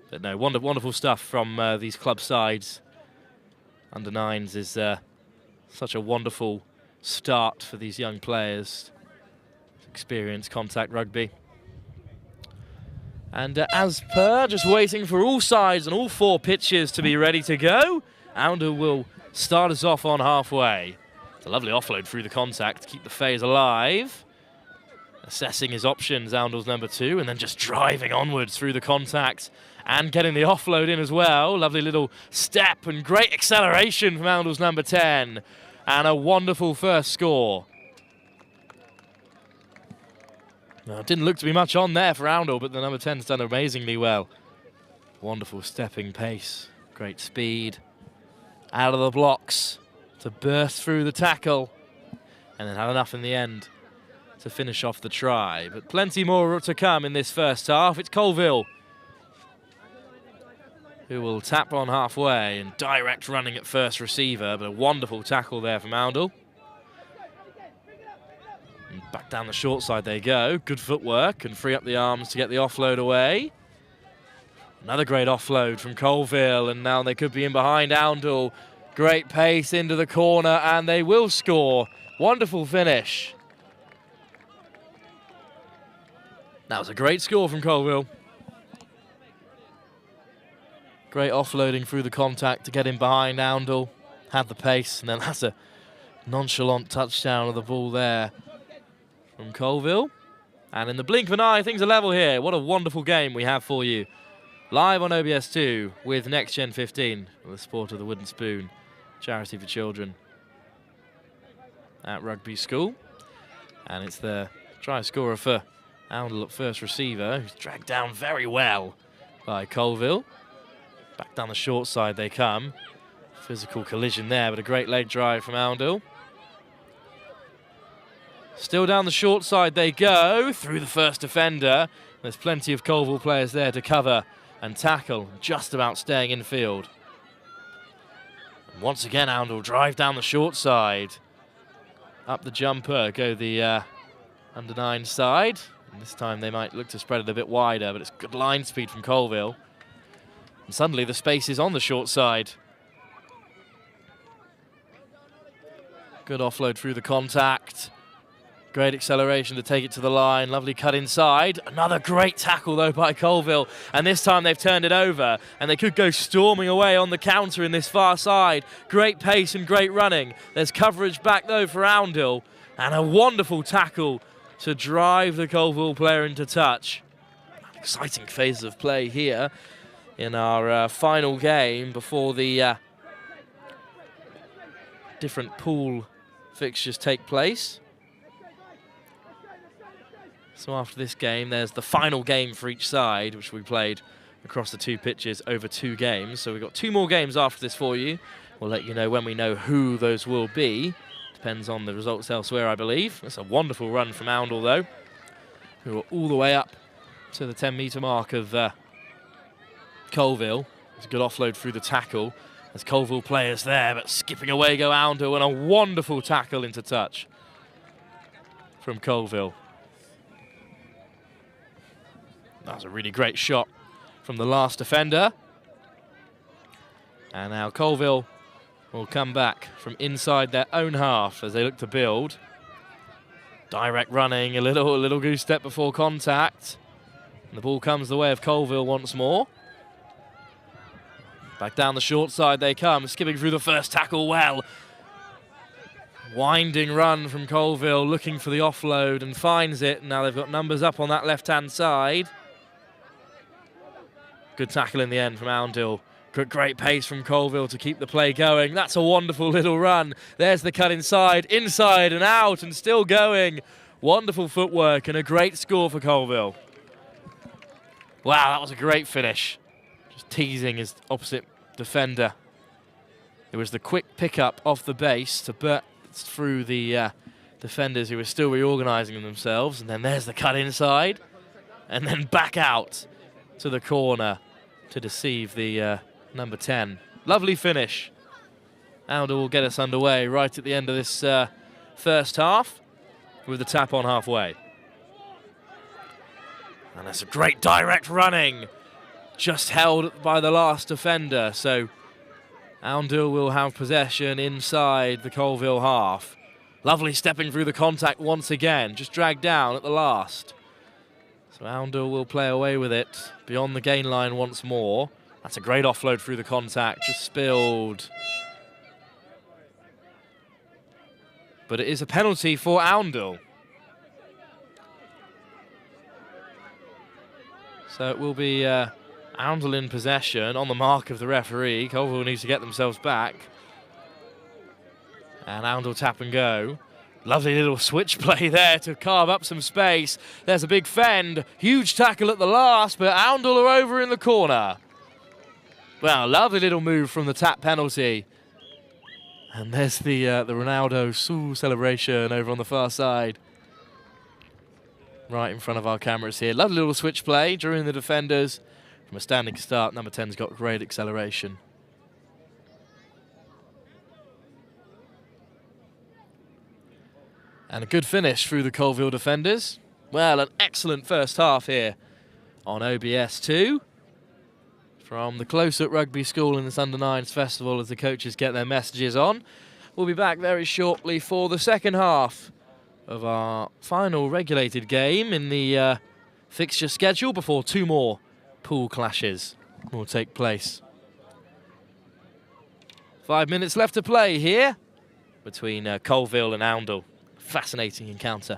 But no, wonderful stuff from these club sides. Under 9s is such a wonderful start for these young players to experience contact rugby. And as per, just waiting for all sides and all 4 pitches to be ready to go. Oundle will start us off on halfway. It's a lovely offload through the contact to keep the phase alive. Assessing his options, Oundle's number 2, and then just driving onwards through the contact and getting the offload in as well. Lovely little step and great acceleration from Oundle's number 10. And a wonderful first score. Well, it didn't look to be much on there for Oundle, but the number 10's done amazingly well. Wonderful stepping pace, great speed. Out of the blocks to burst through the tackle, and then had enough in the end to finish off the try. But plenty more to come in this first half. It's Colville who will tap on halfway and direct running at first receiver, but a wonderful tackle there from Oundle. And back down the short side they go. Good footwork and free up the arms to get the offload away. Another great offload from Colville, and now they could be in behind Oundle. Great pace into the corner, and they will score. Wonderful finish. That was a great score from Colville. Great offloading through the contact to get in behind Oundle. Had the pace, and then that's a nonchalant touchdown of the ball there from Colville. And in the blink of an eye, things are level here. What a wonderful game we have for you. Live on OBS2 with NextGenXV, the sport of the wooden spoon, charity for children at Rugby School. And it's the try scorer for Oundle at first receiver, who's dragged down very well by Colville. Back down the short side they come. Physical collision there, but a great leg drive from Oundle. Still down the short side they go, through the first defender. There's plenty of Colville players there to cover and tackle, just about staying in field. And once again, Oundle drive down the short side. Up the jumper go the under 9 side. And this time they might look to spread it a bit wider, but it's good line speed from Colville. And suddenly the space is on the short side. Good offload through the contact. Great acceleration to take it to the line. Lovely cut inside. Another great tackle, though, by Colville. And this time they've turned it over. And they could go storming away on the counter in this far side. Great pace and great running. There's coverage back, though, for Oundle. And a wonderful tackle to drive the Colville player into touch. An exciting phase of play here in our final game before the different pool fixtures take place. So after this game, there's the final game for each side, which we played across the 2 pitches over 2 games. So we've got 2 more games after this for you. We'll let you know when we know who those will be. Depends on the results elsewhere, I believe. That's a wonderful run from Oundle, though, who are all the way up to the 10-metre mark of Colville. It's a good offload through the tackle. There's Colville players there, but skipping away go Oundle, and a wonderful tackle into touch from Colville. That was a really great shot from the last defender. And now Colville will come back from inside their own half as they look to build. Direct running, a little goose step before contact. And the ball comes the way of Colville once more. Back down the short side they come, skipping through the first tackle well. Winding run from Colville, looking for the offload and finds it. Now they've got numbers up on that left-hand side. Good tackle in the end from Oundle. Great pace from Colville to keep the play going. That's a wonderful little run. There's the cut inside and out, and still going. Wonderful footwork and a great score for Colville. Wow, that was a great finish. Just teasing his opposite defender. It was the quick pickup off the base to burst through the defenders who were still reorganising themselves, and then there's the cut inside, and then back out to the corner to deceive the number 10. Lovely finish. Oundle will get us underway right at the end of this first half with the tap on halfway. And that's a great direct running, just held by the last defender. So Oundle will have possession inside the Colville half. Lovely stepping through the contact once again, just dragged down at the last. So Oundle will play away with it beyond the gain line once more. That's a great offload through the contact, just spilled. But it is a penalty for Oundle. So it will be Oundle in possession on the mark of the referee. Colville needs to get themselves back. And Oundle tap and go. Lovely little switch play there to carve up some space. There's a big fend. Huge tackle at the last, but Oundle are over in the corner. Well, lovely little move from the tap penalty. And there's the Ronaldo celebration over on the far side. Right in front of our cameras here. Lovely little switch play, drew in the defenders. From a standing start, number 10's got great acceleration. And a good finish through the Colville defenders. Well, an excellent first half here on OBS 2. From the Close at Rugby School in this U9s Festival as the coaches get their messages on. We'll be back very shortly for the second half of our final regulated game in the fixture schedule before 2 more pool clashes will take place. 5 minutes left to play here between Colville and Oundle. Fascinating encounter.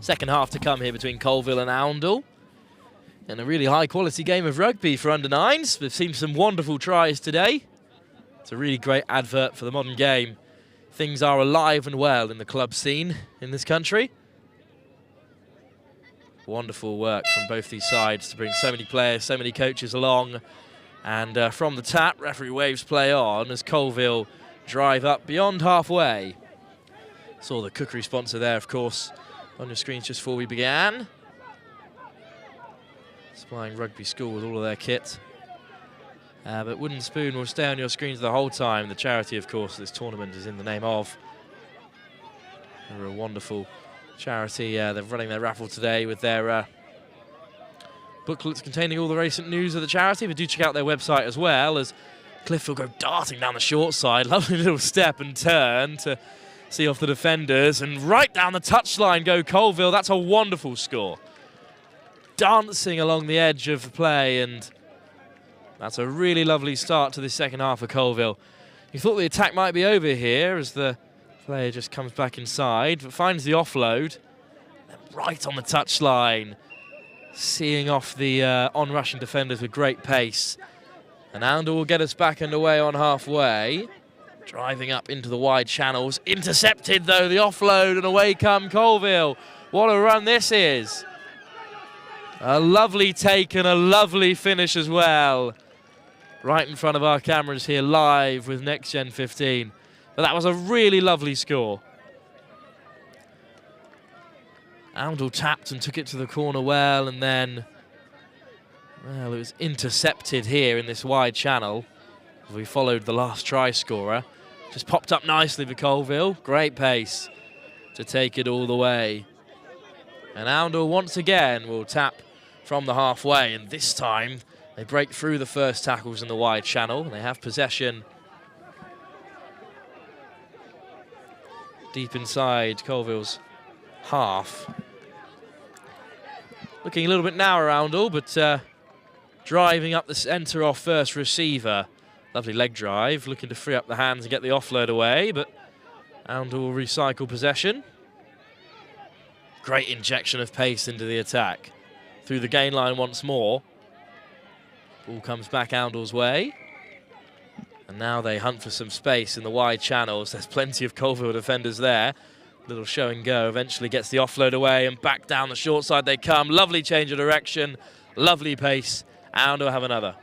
Second half to come here between Colville and Oundle. And a really high-quality game of rugby for under-9s. We've seen some wonderful tries today. It's a really great advert for the modern game. Things are alive and well in the club scene in this country. Wonderful work from both these sides to bring so many players, so many coaches along. And from the tap, referee waves play on as Colville drive up beyond halfway. Saw the cookery sponsor there, of course, on your screens just before we began. Supplying Rugby School with all of their kit. But Wooden Spoon will stay on your screens the whole time. The charity, of course, this tournament is in the name of. They're a wonderful charity. They're running their raffle today with their booklets containing all the recent news of the charity. But do check out their website as well, as Cliff will go darting down the short side. Lovely little step and turn to see off the defenders, and right down the touchline go Colville. That's a wonderful score. Dancing along the edge of the play, and that's a really lovely start to this second half for Colville. You thought the attack might be over here as the Player just comes back inside, but finds the offload. Right on the touchline. Seeing off the on-rushing defenders with great pace. And Oundle will get us back underway on halfway. Driving up into the wide channels. Intercepted, though, the offload, and away come Colville. What a run this is. A lovely take and a lovely finish as well. Right in front of our cameras here live with NextGen15. But that was a really lovely score. Oundle tapped and took it to the corner well, and then, well, it was intercepted here in this wide channel. We followed the last try scorer. Just popped up nicely for Colville. Great pace to take it all the way. And Oundle once again will tap from the halfway, and this time they break through the first tackles in the wide channel. They have possession deep inside Colville's half. Looking a little bit narrow, Oundle, but driving up the centre off first receiver. Lovely leg drive, looking to free up the hands and get the offload away, but Oundle will recycle possession. Great injection of pace into the attack. Through the gain line once more. Ball comes back Oundle's way. And now they hunt for some space in the wide channels. There's plenty of Colville defenders there. Little show and go, eventually gets the offload away, and back down the short side they come. Lovely change of direction, lovely pace. Oundle have another.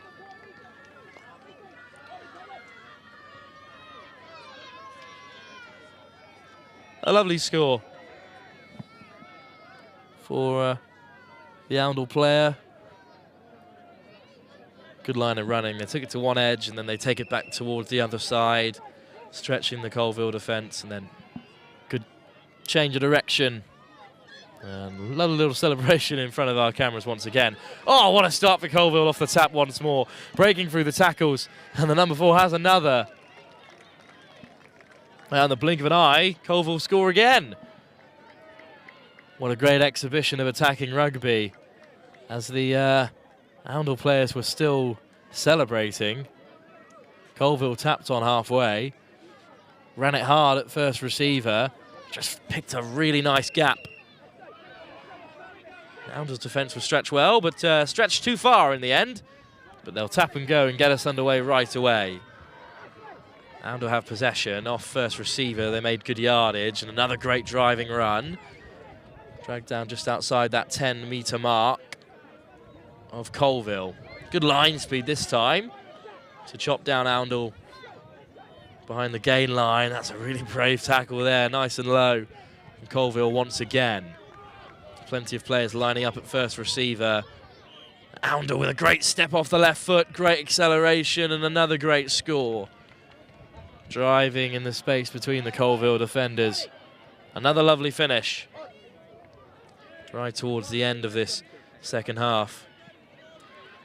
A lovely score for the Oundle player. Good line of running. They took it to one edge and then they take it back towards the other side, stretching the Colville defence, and then good change of direction. And lovely little celebration in front of our cameras once again. Oh, what a start for Colville off the tap once more. Breaking through the tackles, and the number 4 has another. And the blink of an eye, Colville score again. What a great exhibition of attacking rugby. As the Oundle players were still celebrating, Colville tapped on halfway, ran it hard at first receiver, just picked a really nice gap. Oundle's defence was stretched well, but stretched too far in the end. But they'll tap and go and get us underway right away. Oundle have possession off first receiver. They made good yardage and another great driving run. Dragged down just outside that 10-metre mark of Colville. Good line speed this time to chop down Oundle behind the gain line. That's a really brave tackle there, nice and low. And Colville once again. Plenty of players lining up at first receiver. Oundle with a great step off the left foot, great acceleration, and another great score. Driving in the space between the Colville defenders. Another lovely finish. Right towards the end of this second half.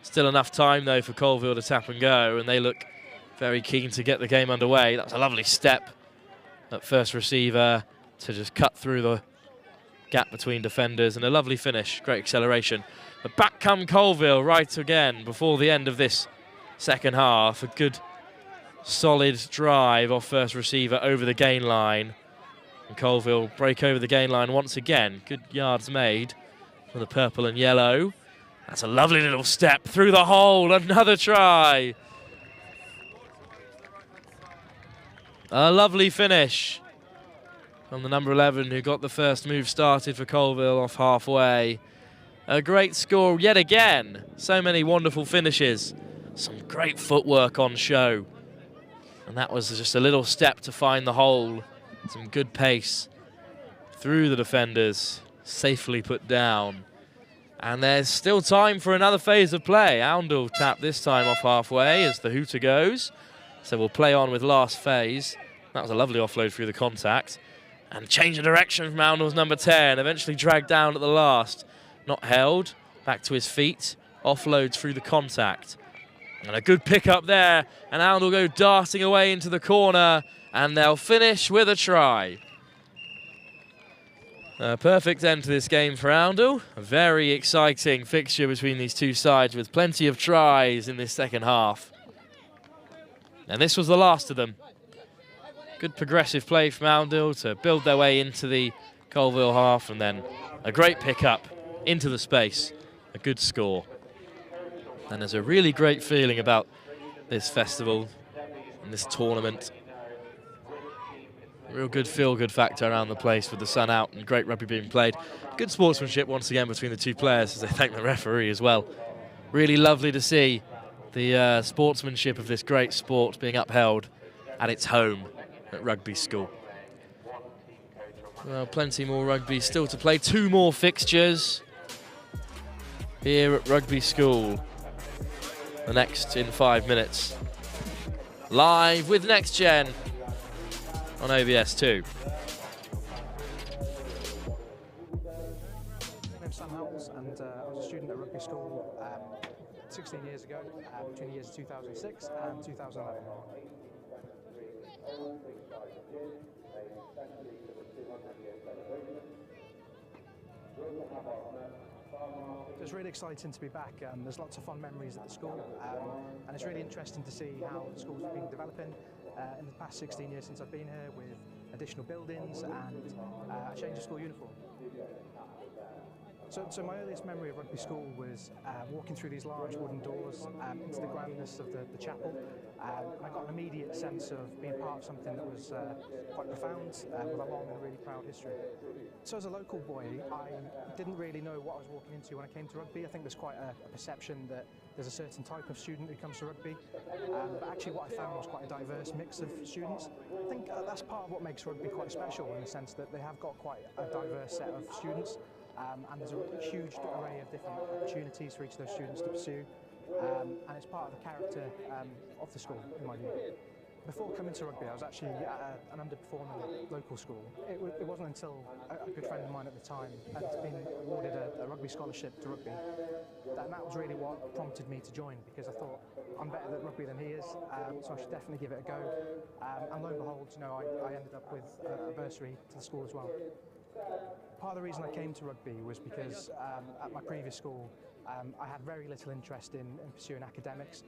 Still enough time, though, for Colville to tap and go, and they look very keen to get the game underway. That was a lovely step at first receiver to just cut through the gap between defenders, and a lovely finish, great acceleration. But back come Colville right again before the end of this second half. A good solid drive off first receiver over the gain line. And Colville break over the gain line once again. Good yards made for the purple and yellow. That's a lovely little step through the hole, another try. A lovely finish from the number 11 who got the first move started for Colville off halfway. A great score yet again. So many wonderful finishes. Some great footwork on show. And that was just a little step to find the hole. Some good pace through the defenders. Safely put down. And there's still time for another phase of play. Oundle tap this time off halfway as the hooter goes. So we'll play on with last phase. That was a lovely offload through the contact. And change of direction from Oundle's number 10. Eventually dragged down at the last. Not held. Back to his feet. Offload through the contact. And a good pick up there. And Oundle go darting away into the corner. And they'll finish with a try. A perfect end to this game for Oundle. A very exciting fixture between these two sides with plenty of tries in this second half. And this was the last of them. Good progressive play from Oundle to build their way into the Colville half, and then a great pick-up into the space. A good score. And there's a really great feeling about this festival and this tournament. Real good feel-good factor around the place with the sun out and great rugby being played. Good sportsmanship once again between the two players as they thank the referee as well. Really lovely to see the sportsmanship of this great sport being upheld at its home at Rugby School. Well, plenty more rugby still to play. 2 more fixtures here at Rugby School. The next in 5 minutes. Live with Next Gen on OBS2. My name's Sam Howells, and I was a student at Rugby School 16 years ago, between the years of 2006 and 2011. It's really exciting to be back. There's lots of fun memories at the school, and it's really interesting to see how the school's been developing in the past 16 years since I've been here, with additional buildings and a change of school uniform. So my earliest memory of Rugby School was walking through these large wooden doors into the grandness of the chapel. I got an immediate sense of being part of something that was quite profound, with a long and really proud history. So as a local boy, I didn't really know what I was walking into when I came to rugby. I think there's quite a perception that there's a certain type of student who comes to rugby, but actually what I found was quite a diverse mix of students. I think that's part of what makes rugby quite special, in the sense that they have got quite a diverse set of students. And there's a huge array of different opportunities for each of those students to pursue, and it's part of the character of the school, in my view. Before coming to rugby, I was actually at an underperforming local school. It wasn't until a good friend of mine at the time had been awarded a rugby scholarship to rugby, and that was really what prompted me to join, because I thought, I'm better at rugby than he is, so I should definitely give it a go. And lo and behold, you know, I ended up with a bursary to the school as well. Part of the reason I came to rugby was because at my previous school I had very little interest in pursuing academics.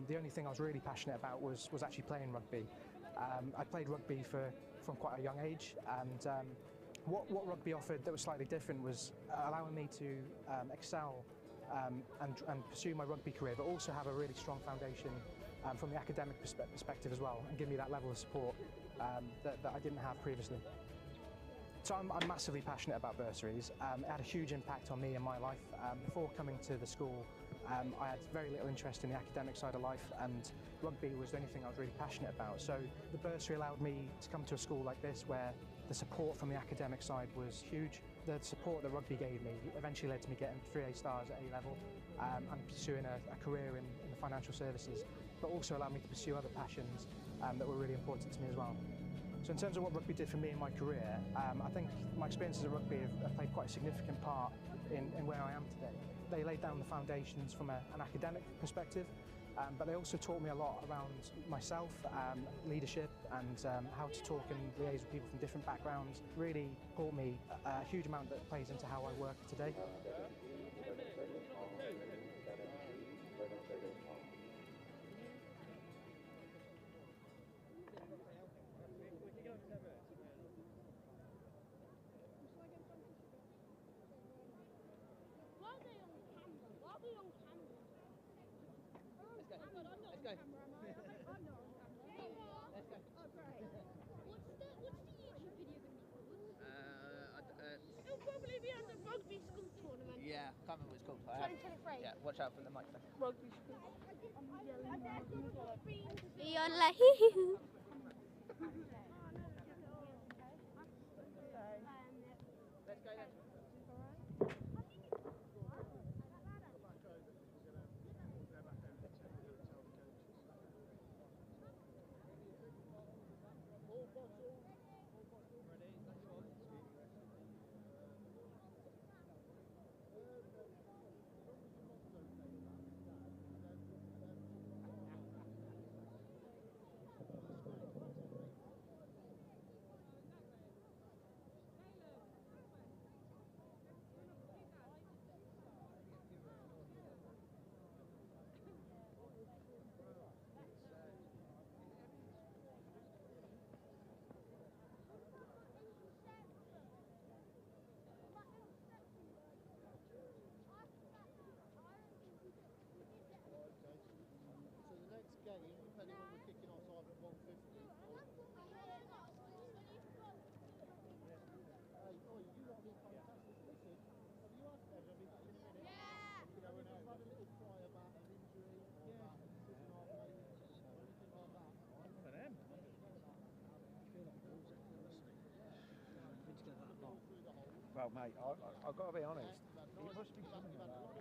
The only thing I was really passionate about was actually playing rugby. I played rugby from quite a young age, and what rugby offered that was slightly different was allowing me to excel and pursue my rugby career, but also have a really strong foundation from the academic perspective as well, and give me that level of support that I didn't have previously. So I'm massively passionate about bursaries. It had a huge impact on me and my life. Before coming to the school, I had very little interest in the academic side of life, and rugby was the only thing I was really passionate about. So the bursary allowed me to come to a school like this, where the support from the academic side was huge. The support that rugby gave me eventually led to me getting 3 A stars at A level, and pursuing a career in the financial services, but also allowed me to pursue other passions that were really important to me as well. So in terms of what rugby did for me in my career, I think my experiences at rugby have played quite a significant part in where I am today. They laid down the foundations from an academic perspective, but they also taught me a lot around myself, leadership, and how to talk and liaise with people from different backgrounds. Really taught me a huge amount that plays into how I work today. Probably be at the Rugby School tournament. Yeah, I can't remember what it's called. 2023. Yeah, watch out for the microphone. Rugby School. You're like, hee hee. Let's go then. Well, mate, I've got to be honest. It must be something like that.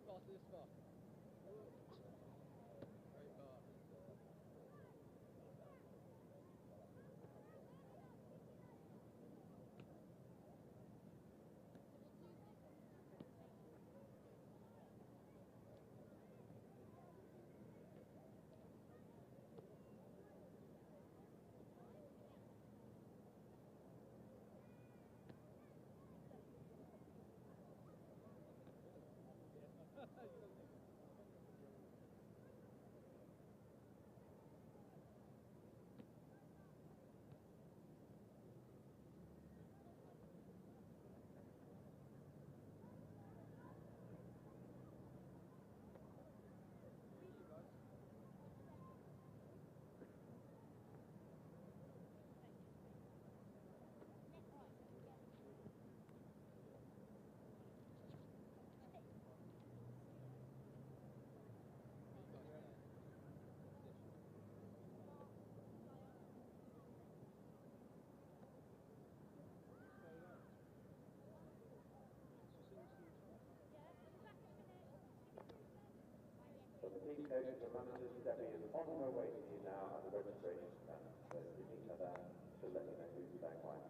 Pass this far. Very far. So the team coaches and managers stepping in on their way to you now at the registration stand. So if you meet her there, she'll let you know who's staying where.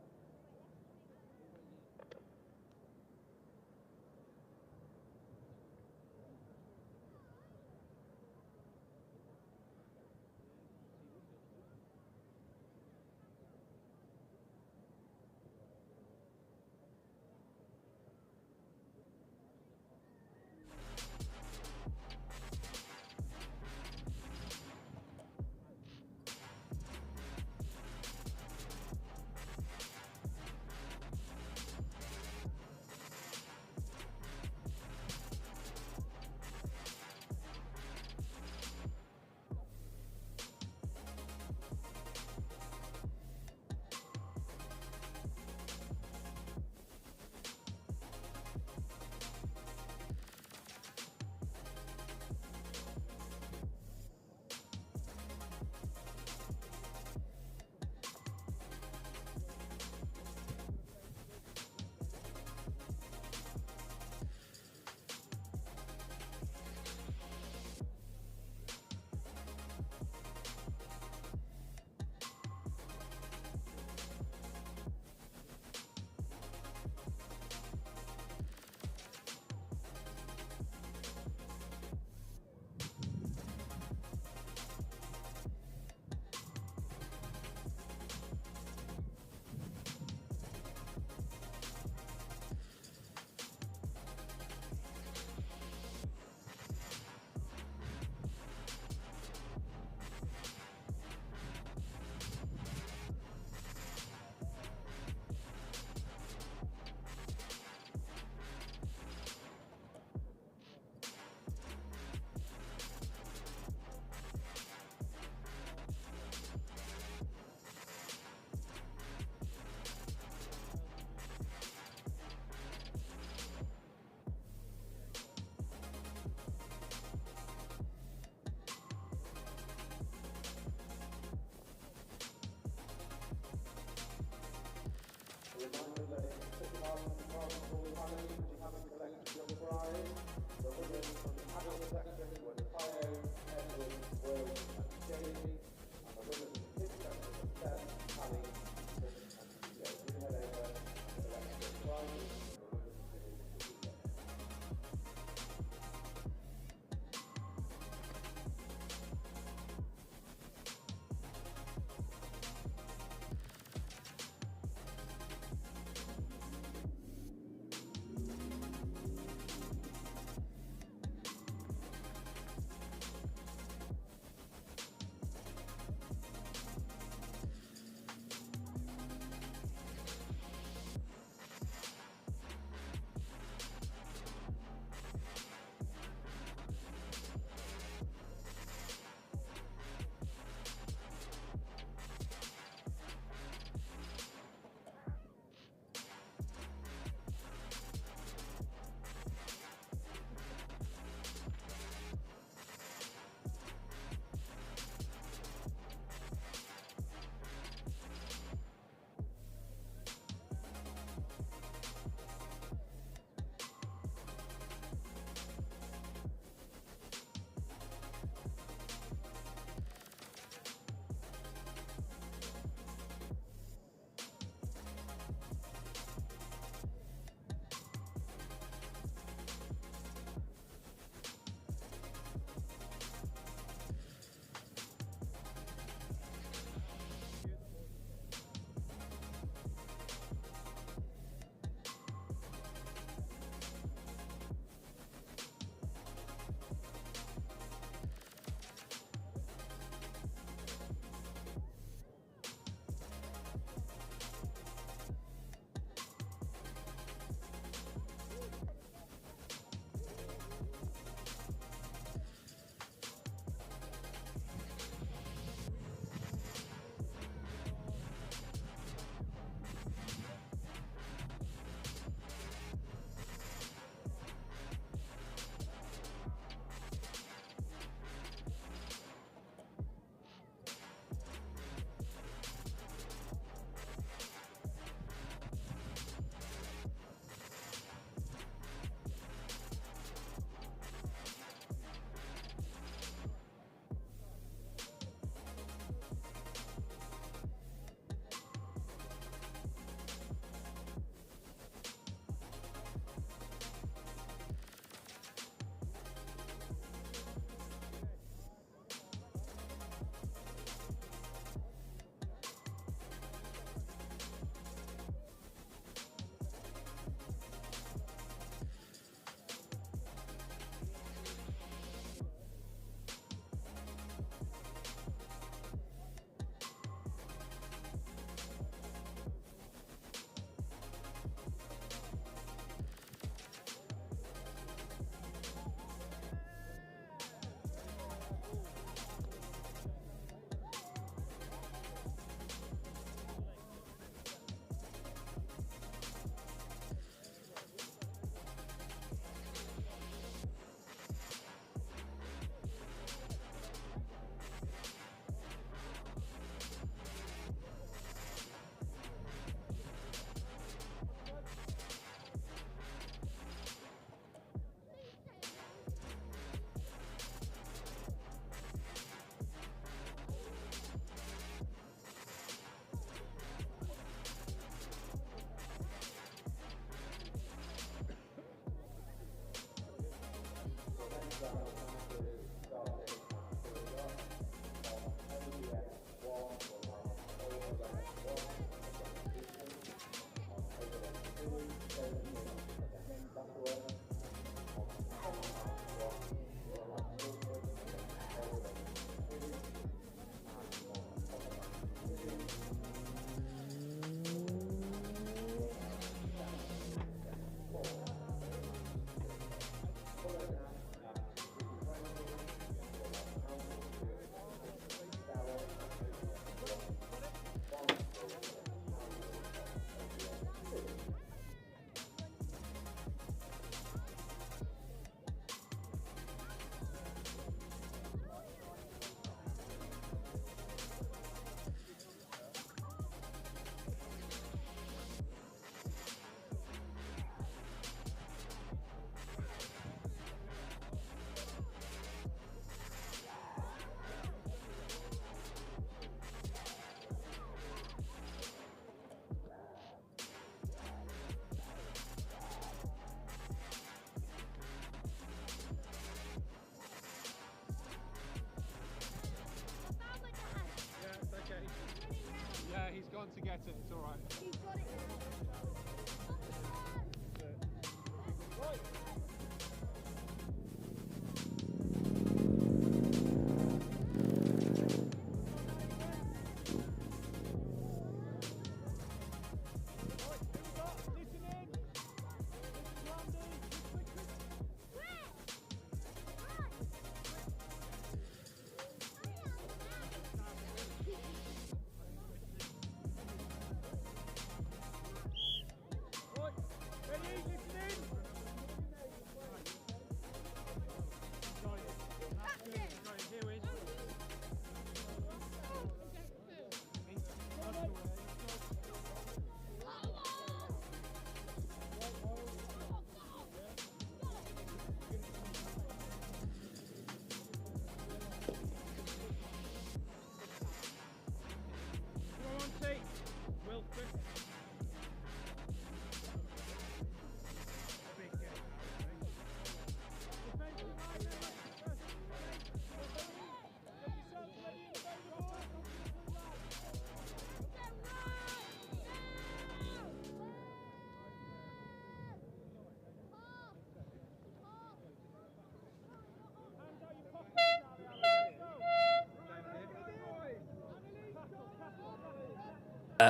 to get it, it's alright.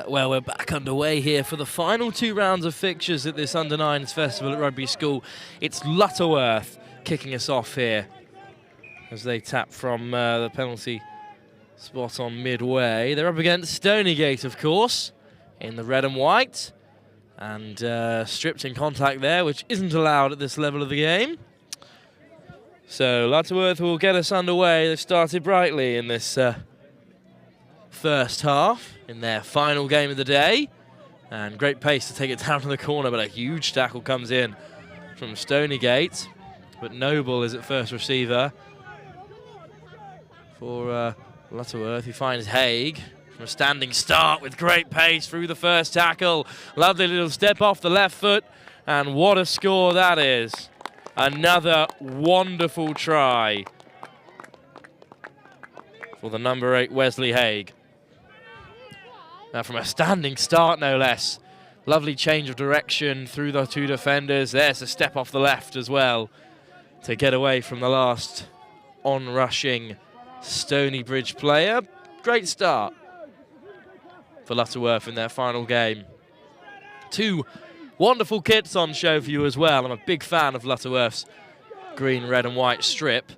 Well, we're back underway here for the final 2 rounds of fixtures at this Under-9s Festival at Rugby School. It's Lutterworth kicking us off here as they tap from the penalty spot on midway. They're up against Stonygate, of course, in the red and white. And stripped in contact there, which isn't allowed at this level of the game. So Lutterworth will get us underway. They've started brightly in this first half in their final game of the day, and great pace to take it down to the corner, but a huge tackle comes in from Stonygate, but Noble is at first receiver for Lutterworth. He finds Haig from a standing start with great pace through the first tackle. Lovely little step off the left foot, and what a score that is. Another wonderful try for the number 8 Wesley Haig. Now from a standing start, no less. Lovely change of direction through the 2 defenders. There's a step off the left as well to get away from the last on-rushing Stonybridge player. Great start for Lutterworth in their final game. 2 wonderful kits on show for you as well. I'm a big fan of Lutterworth's green, red and white strip.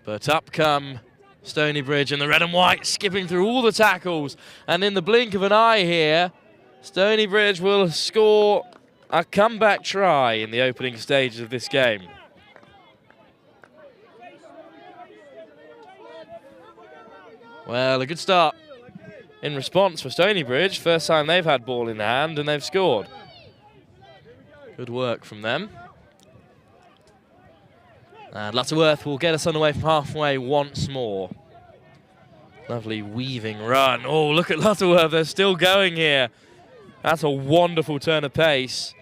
But up come Stonybridge in the red and white, skipping through all the tackles, and in the blink of an eye here, Stonybridge will score a comeback try in the opening stages of this game. Well, a good start in response for Stonybridge. First time they've had ball in hand, and they've scored. Good work from them. And Lutterworth will get us underway from halfway once more. Lovely weaving run. Oh, look at Lutterworth. They're still going here. That's a wonderful turn of pace.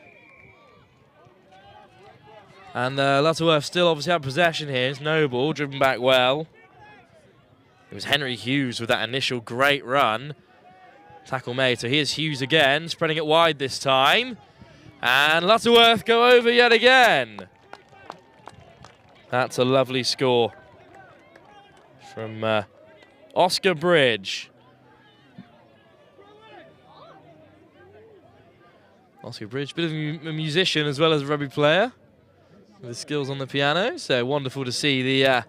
And Lutterworth still obviously have possession here. It's Noble, driven back well. It was Henry Hughes with that initial great run. Tackle made. So here's Hughes again, spreading it wide this time. And Lutterworth go over yet again. That's a lovely score from Oscar Bridge. Oscar Bridge, bit of a musician as well as a rugby player with his skills on the piano. So wonderful to see the a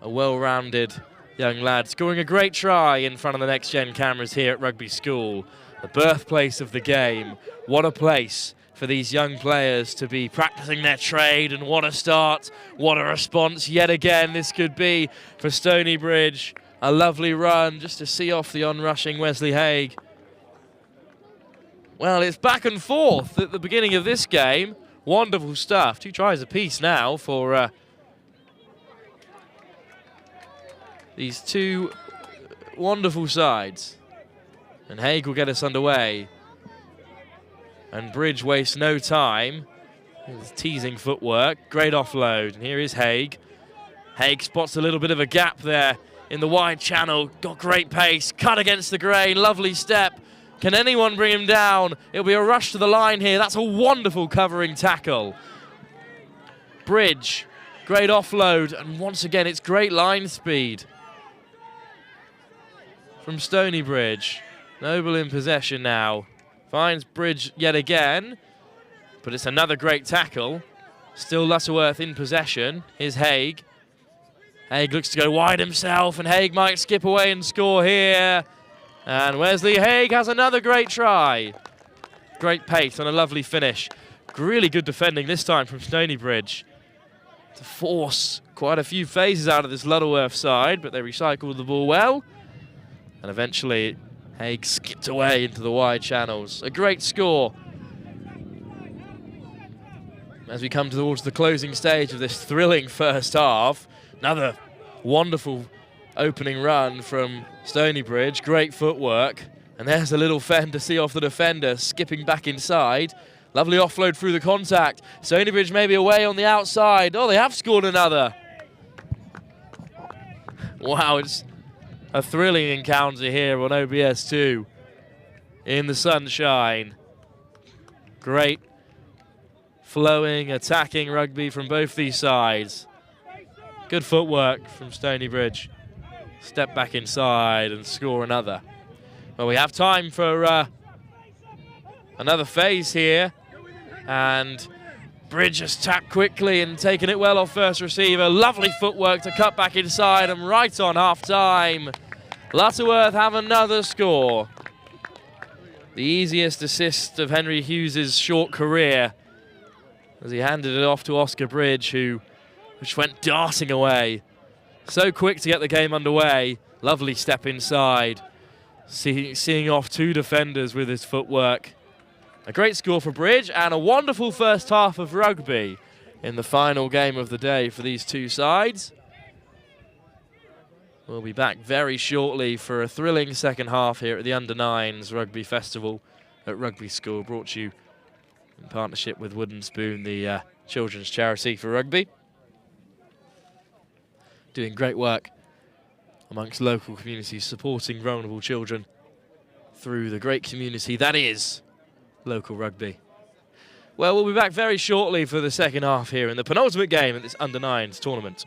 well-rounded young lad scoring a great try in front of the Next Gen cameras here at Rugby School, the birthplace of the game. What a place for these young players to be practicing their trade, and what a start, what a response yet again this could be for Stonybridge. A lovely run just to see off the on-rushing Wesley Haig. Well, it's back and forth at the beginning of this game. Wonderful stuff. 2 tries apiece now for these 2 wonderful sides. And Haig will get us underway. And Bridge wastes no time. His teasing footwork. Great offload. And here is Haig. Haig spots a little bit of a gap there in the wide channel. Got great pace. Cut against the grain. Lovely step Can anyone bring him down? It'll be a rush to the line here. That's a wonderful covering tackle. Bridge, great offload, and once again, it's great line speed from Stony Bridge. Noble in possession now. Finds Bridge yet again, but it's another great tackle. Still Lutterworth in possession. Here's Haig. Haig looks to go wide himself, and Haig might skip away and score here. And Wesley Haig has another great try. Great pace and a lovely finish. Really good defending this time from Stony Bridge to force quite a few phases out of this Lutterworth side, but they recycled the ball well. And eventually, Haig skipped away into the wide channels. A great score. As we come towards the closing stage of this thrilling first half, another wonderful opening run from Stony Bridge. Great footwork. And there's a little fend to see off the defender, skipping back inside. Lovely offload through the contact. Stony Bridge maybe away on the outside. Oh, they have scored another. Wow, it's a thrilling encounter here on OBS 2 in the sunshine. Great flowing, attacking rugby from both these sides. Good footwork from Stony Bridge. Step back inside and score another. Well, we have time for another phase here. And Bridge has tapped quickly and taken it well off first receiver. Lovely footwork to cut back inside and right on half-time. Lutterworth have another score. The easiest assist of Henry Hughes' short career as he handed it off to Oscar Bridge, who just went darting away. So quick to get the game underway. Lovely step inside. Seeing off two defenders with his footwork. A great score for Bridge and a wonderful first half of rugby in the final game of the day for these two sides. We'll be back very shortly for a thrilling second half here at the Under-9s Rugby Festival at Rugby School, brought to you in partnership with Wooden Spoon, the children's charity for rugby. Doing great work amongst local communities, supporting vulnerable children through the great community that is local rugby. Well, we'll be back very shortly for the second half here in the penultimate game at this Under-9s tournament.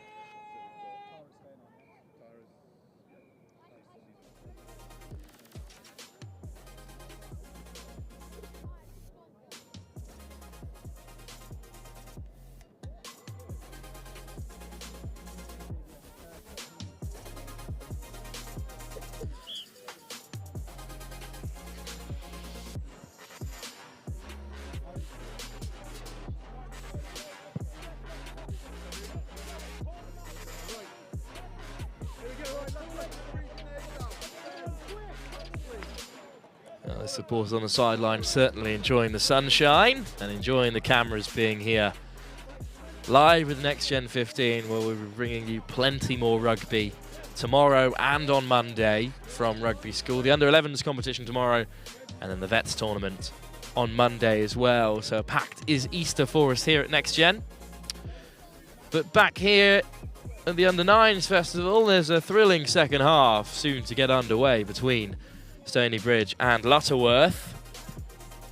The supporters on the sideline certainly enjoying the sunshine and enjoying the cameras being here live with Next Gen 15, where we'll be bringing you plenty more rugby tomorrow and on Monday from Rugby School. The Under-11s competition tomorrow, and then the Vets tournament on Monday as well. So packed is Easter for us here at Next Gen. But back here at the Under-9s Festival, there's a thrilling second half soon to get underway between Stony Bridge and Lutterworth.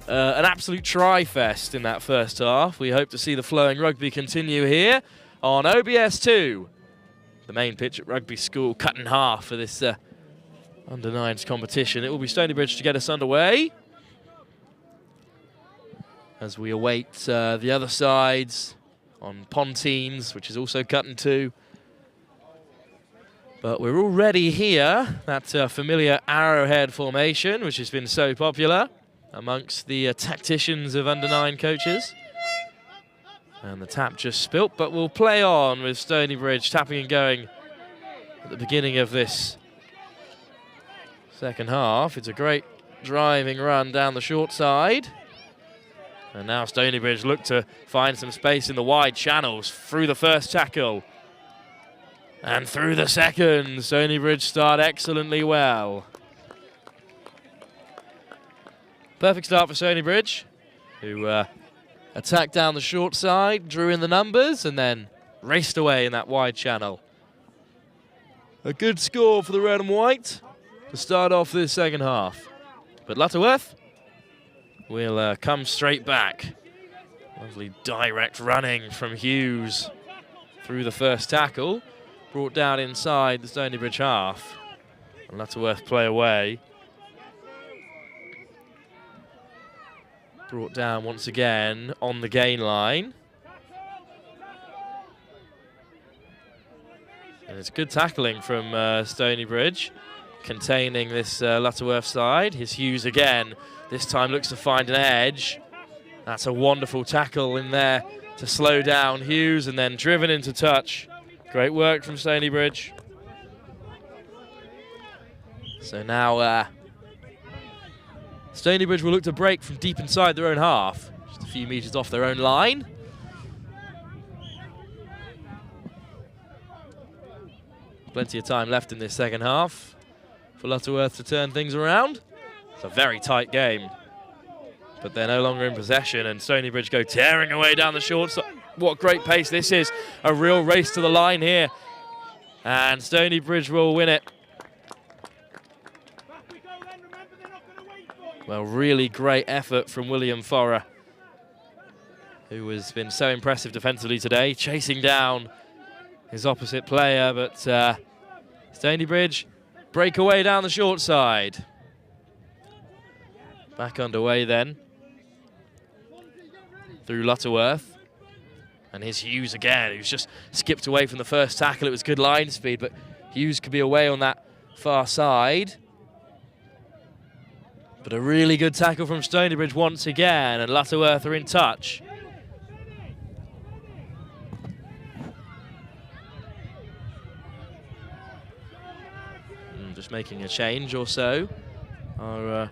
An absolute try-fest in that first half. We hope to see the flowing rugby continue here on OBS 2. The main pitch at Rugby School cut in half for this Under-9s competition. It will be Stony Bridge to get us underway as we await the other sides on Ponteens, which is also cut in two. But we're already here, that familiar arrowhead formation, which has been so popular amongst the tacticians of Under-9 coaches. And the tap just spilt, but we'll play on with Stony Bridge tapping and going at the beginning of this second half. It's a great driving run down the short side. And now Stony Bridge look to find some space in the wide channels through the first tackle. And through the second, Stony Bridge start excellently well. Perfect start for Stony Bridge, who attacked down the short side, drew in the numbers, and then raced away in that wide channel. A good score for the red and white to start off this second half. But Lutterworth will come straight back. Lovely direct running from Hughes through the first tackle. Brought down inside the Stonybridge half. And Lutterworth play away. Brought down once again on the gain line. And it's good tackling from Stonybridge, containing this Lutterworth side. Here's Hughes again. This time looks to find an edge. That's a wonderful tackle in there to slow down Hughes and then driven into touch. Great work from Stonybridge. So now Stonybridge will look to break from deep inside their own half, just a few metres off their own line. Plenty of time left in this second half for Lutterworth to turn things around. It's a very tight game, but they're no longer in possession, and Stonybridge go tearing away down the short side. What great pace this is. A real race to the line here, and Stonybridge will win it. Well, really great effort from William Forrer, who has been so impressive defensively today, chasing down his opposite player, but Stonybridge break away down the short side. Back underway then through Lutterworth. And here's Hughes again, who's just skipped away from the first tackle. It was good line speed, but Hughes could be away on that far side. But a really good tackle from Stonybridge once again, and Lutterworth are in touch. Just making a change or so. Our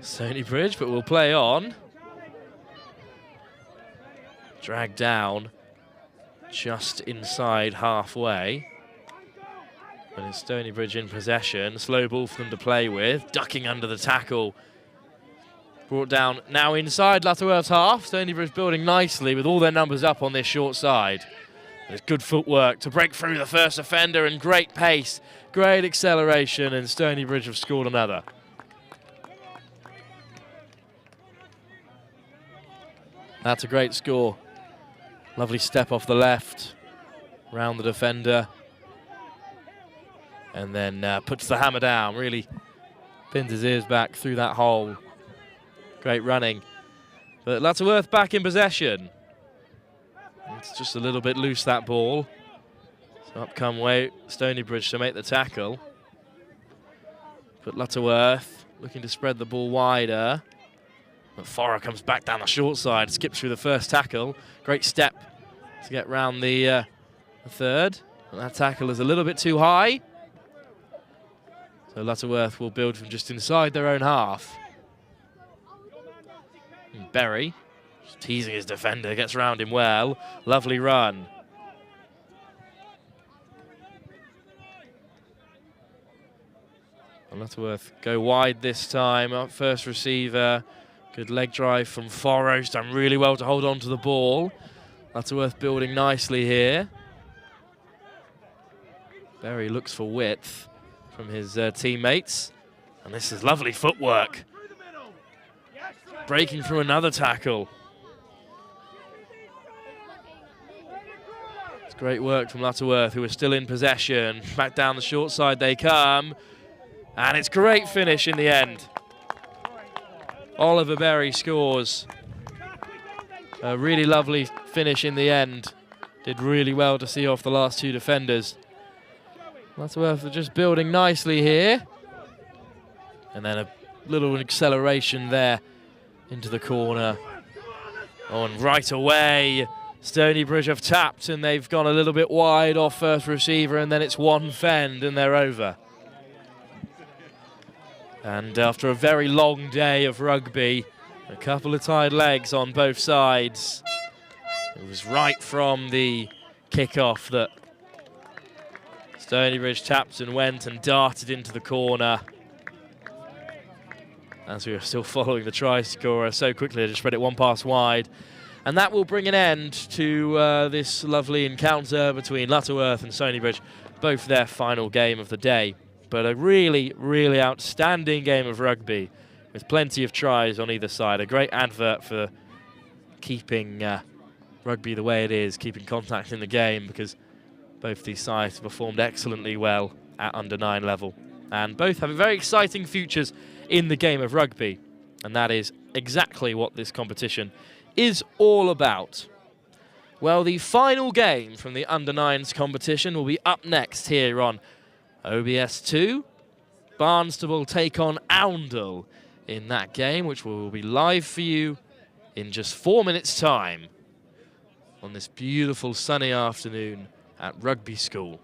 Stonybridge, but we'll play on. Dragged down just inside halfway. But it's Stonybridge in possession. Slow ball for them to play with. Ducking under the tackle. Brought down now inside Lutterworth's half. Stonybridge building nicely with all their numbers up on this short side. There's good footwork to break through the first offender and great pace. Great acceleration, and Stonybridge have scored another. That's a great score. Lovely step off the left. Round the defender. And then puts the hammer down, really pins his ears back through that hole. Great running. But Lutterworth back in possession. It's just a little bit loose, that ball. So up come Stonybridge to make the tackle. But Lutterworth looking to spread the ball wider. But Forrer comes back down the short side, skips through the first tackle. Great step to get round the third. And that tackle is a little bit too high. So Lutterworth will build from just inside their own half. And Berry, just teasing his defender, gets around him well. Lovely run. And Lutterworth go wide this time. Up first receiver. Good leg drive from Forrer. Done really well to hold on to the ball. Lutterworth building nicely here. Berry looks for width from his teammates. And this is lovely footwork. Breaking through another tackle. It's great work from Lutterworth, who are still in possession. Back down the short side they come. And it's great finish in the end. Oliver Berry scores. A really lovely finish in the end. Did really well to see off the last two defenders. Lutterworth are just building nicely here. And then a little acceleration there into the corner. Oh, and right away, Stonybridge have tapped and they've gone a little bit wide off first receiver, and then it's one fend and they're over. And after a very long day of rugby, a couple of tired legs on both sides, it was right from the kickoff that Stonybridge tapped and went and darted into the corner. As we were still following the try scorer so quickly, I just spread it one pass wide. And that will bring an end to this lovely encounter between Lutterworth and Stonybridge, both their final game of the day. but a really, really outstanding game of rugby with plenty of tries on either side. A great advert for keeping rugby the way it is, keeping contact in the game, because both these sides performed excellently well at under-9 level, and both have very exciting futures in the game of rugby, and that is exactly what this competition is all about. Well, the final game from the under-9s competition will be up next here on OBS2. Barnstable take on Oundle in that game, which will be live for you in just 4 minutes' time on this beautiful sunny afternoon at Rugby School.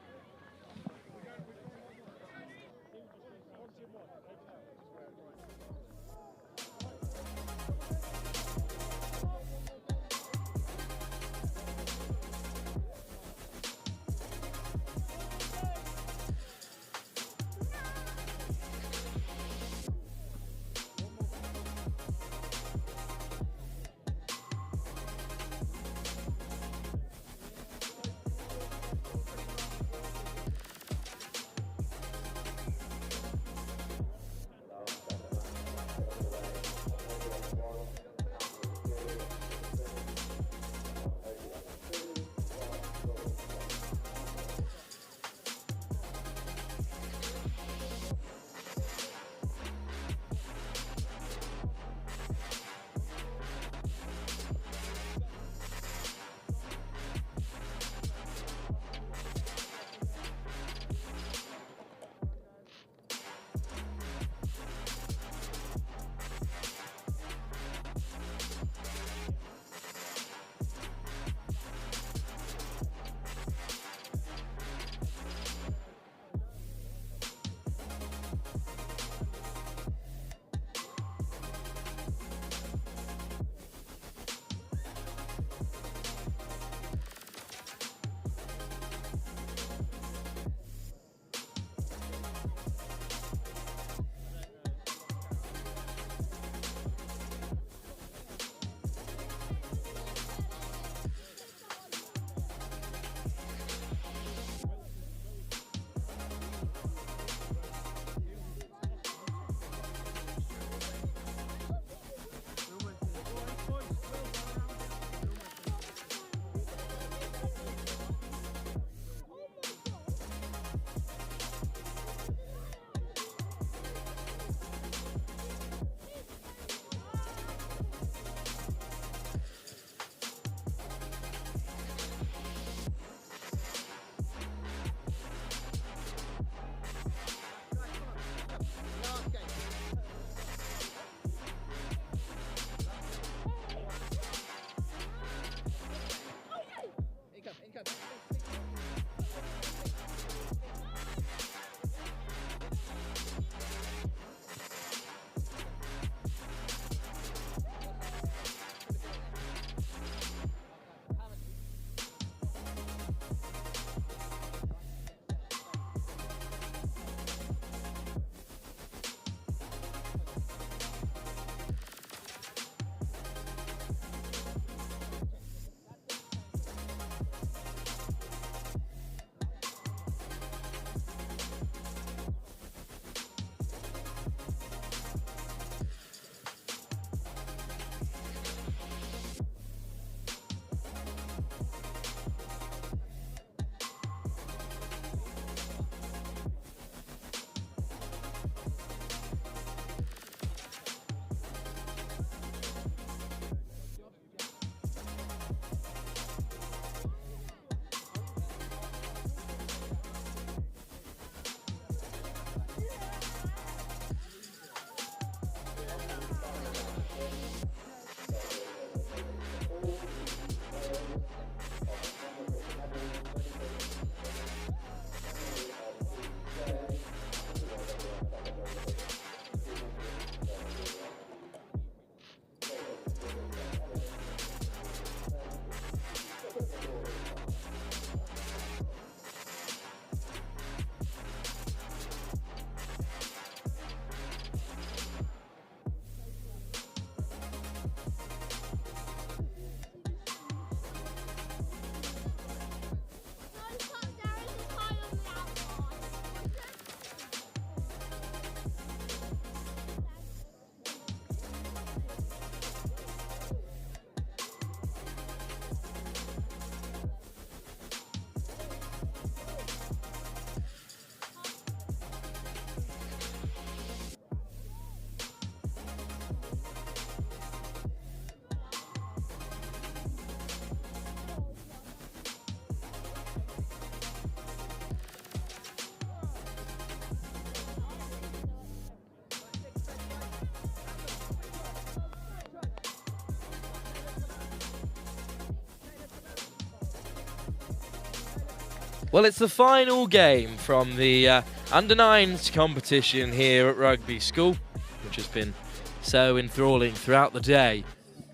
Well, it's the final game from the under-9s competition here at Rugby School, which has been so enthralling throughout the day.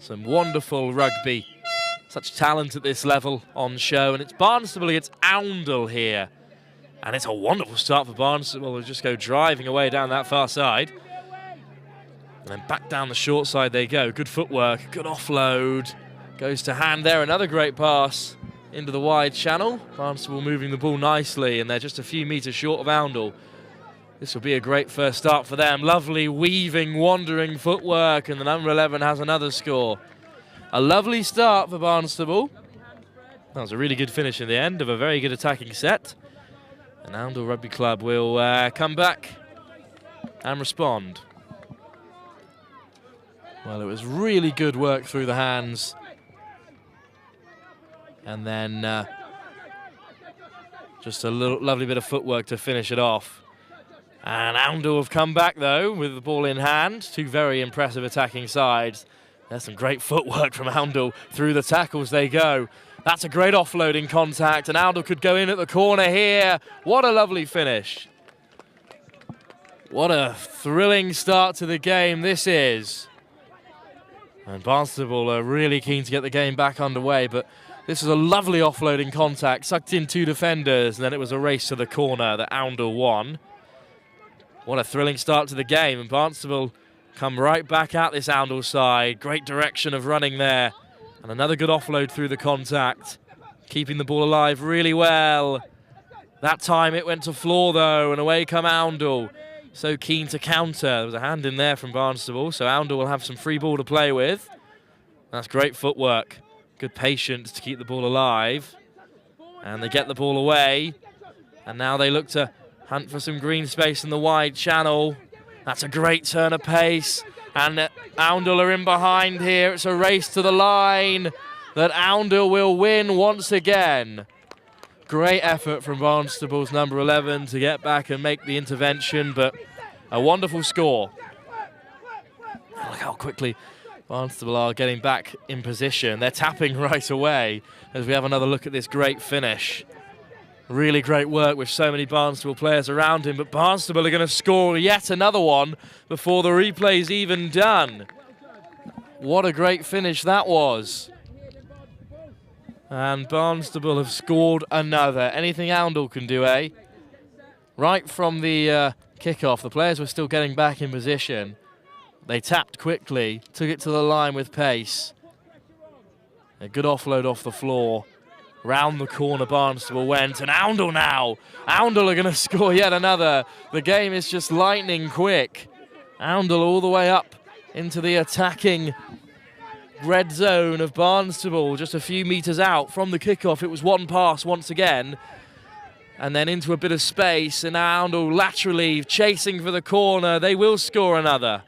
Some wonderful rugby, such talent at this level on show, and it's Barnstable against Oundle here. And it's a wonderful start for Barnstable. They'll just go driving away down that far side. And then back down the short side they go. Good footwork, good offload. Goes to hand there, another great pass into the wide channel. Barnstable moving the ball nicely, and they're just a few metres short of Oundle. This will be a great first start for them. Lovely weaving, wandering footwork, and the number 11 has another score. A lovely start for Barnstable. That was a really good finish in the end of a very good attacking set. And Oundle Rugby Club will come back and respond. Well, it was really good work through the hands. And then just a lovely bit of footwork to finish it off. And Oundle have come back, though, with the ball in hand. Two very impressive attacking sides. There's some great footwork from Oundle. Through the tackles they go. That's a great offloading contact, and Oundle could go in at the corner here. What a lovely finish. What a thrilling start to the game this is. And Barnstable are really keen to get the game back underway, but this was a lovely offloading contact, sucked in two defenders, and then it was a race to the corner that Oundle won. What a thrilling start to the game, and Barnstable come right back at this Oundle side. Great direction of running there, and another good offload through the contact. Keeping the ball alive really well. That time it went to floor though, and away come Oundle. So keen to counter. There was a hand in there from Barnstable, so Oundle will have some free ball to play with. That's great footwork. Good patience to keep the ball alive. And they get the ball away. And now they look to hunt for some green space in the wide channel. That's a great turn of pace. And Oundle are in behind here. It's a race to the line that Oundle will win once again. Great effort from Barnstable's number 11 to get back and make the intervention, but a wonderful score. Look how quickly Barnstable are getting back in position. They're tapping right away as we have another look at this great finish. Really great work with so many Barnstable players around him, but Barnstable are going to score yet another one before the replay's even done. What a great finish that was. And Barnstable have scored another. Anything Oundle can do, eh? Right from the kickoff, the players were still getting back in position. They tapped quickly, took it to the line with pace. A good offload off the floor. Round the corner Barnstable went, and Oundle now. Oundle are going to score yet another. The game is just lightning quick. Oundle all the way up into the attacking red zone of Barnstable, just a few metres out from the kickoff. It was one pass once again, and then into a bit of space, and Oundle laterally chasing for the corner. They will score another.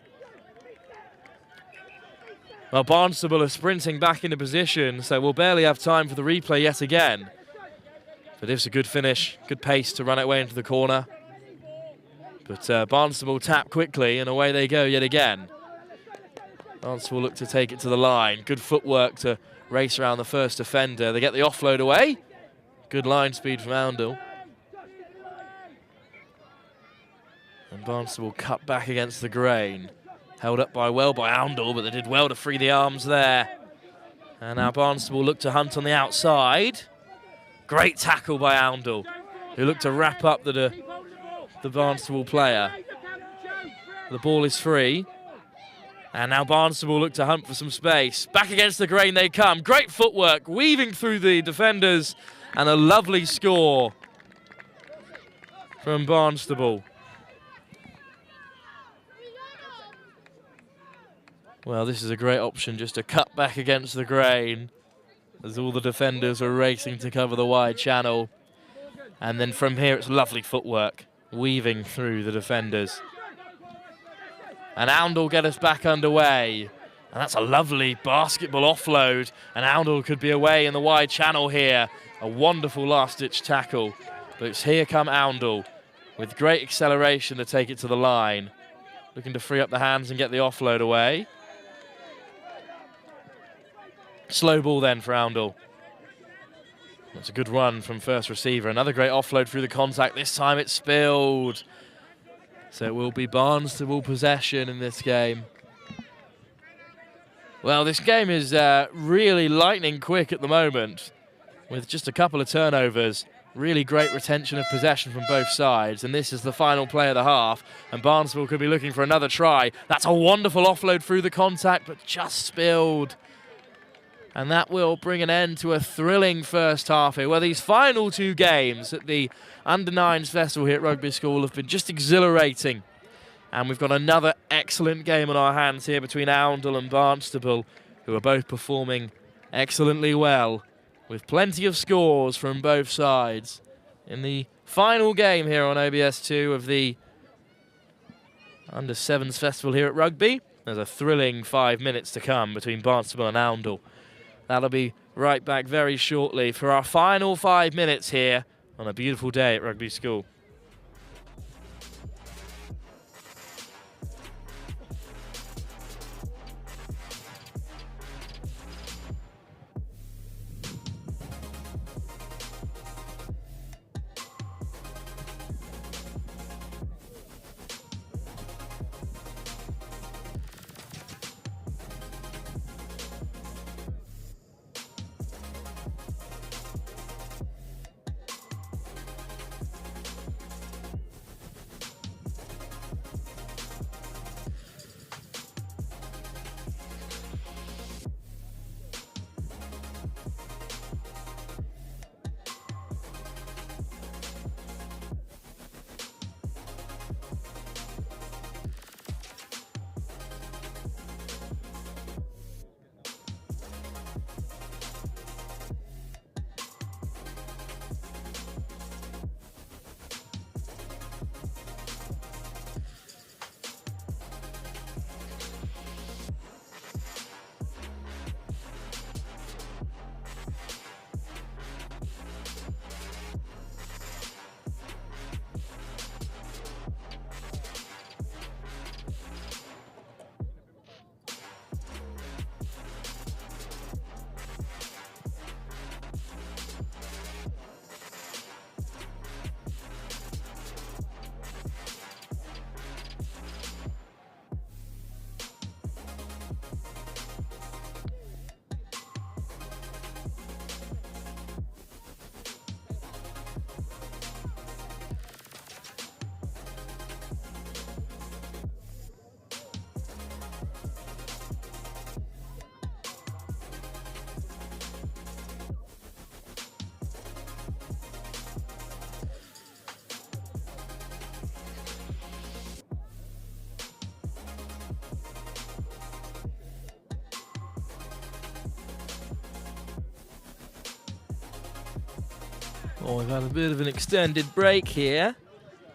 Well, Barnstable are sprinting back into position, so we'll barely have time for the replay yet again. But it's a good finish, good pace to run it away into the corner. But Barnstable tap quickly, and away they go yet again. Barnstable look to take it to the line. Good footwork to race around the first defender. They get the offload away. Good line speed from Oundle. And Barnstable cut back against the grain. Held up well by Oundle, but they did well to free the arms there. And now Barnstable look to hunt on the outside. Great tackle by Oundle, who looked to wrap up the Barnstable player. The ball is free. And now Barnstable look to hunt for some space. Back against the grain they come. Great footwork, weaving through the defenders, and a lovely score from Barnstable. Well, this is a great option, just to cut back against the grain as all the defenders are racing to cover the wide channel. And then from here, it's lovely footwork, weaving through the defenders. And Oundle get us back underway. And that's a lovely basketball offload. And Oundle could be away in the wide channel here. A wonderful last-ditch tackle. But it's here come Oundle with great acceleration to take it to the line. Looking to free up the hands and get the offload away. Slow ball then for Oundle. That's a good run from first receiver. Another great offload through the contact. This time it's spilled. So it will be Barnstable possession in this game. Well, this game is really lightning quick at the moment, with just a couple of turnovers. Really great retention of possession from both sides, and this is the final play of the half, and Barnstable could be looking for another try. That's a wonderful offload through the contact, but just spilled. And that will bring an end to a thrilling first half here, where these final two games at the U9s Festival here at Rugby School have been just exhilarating. And we've got another excellent game on our hands here between Oundle and Barnstable, who are both performing excellently well, with plenty of scores from both sides. In the final game here on OBS2 of the U7s Festival here at Rugby, there's a thrilling 5 minutes to come between Barnstable and Oundle. That'll be right back very shortly for our final 5 minutes here on a beautiful day at Rugby School. Well, we've had a bit of an extended break here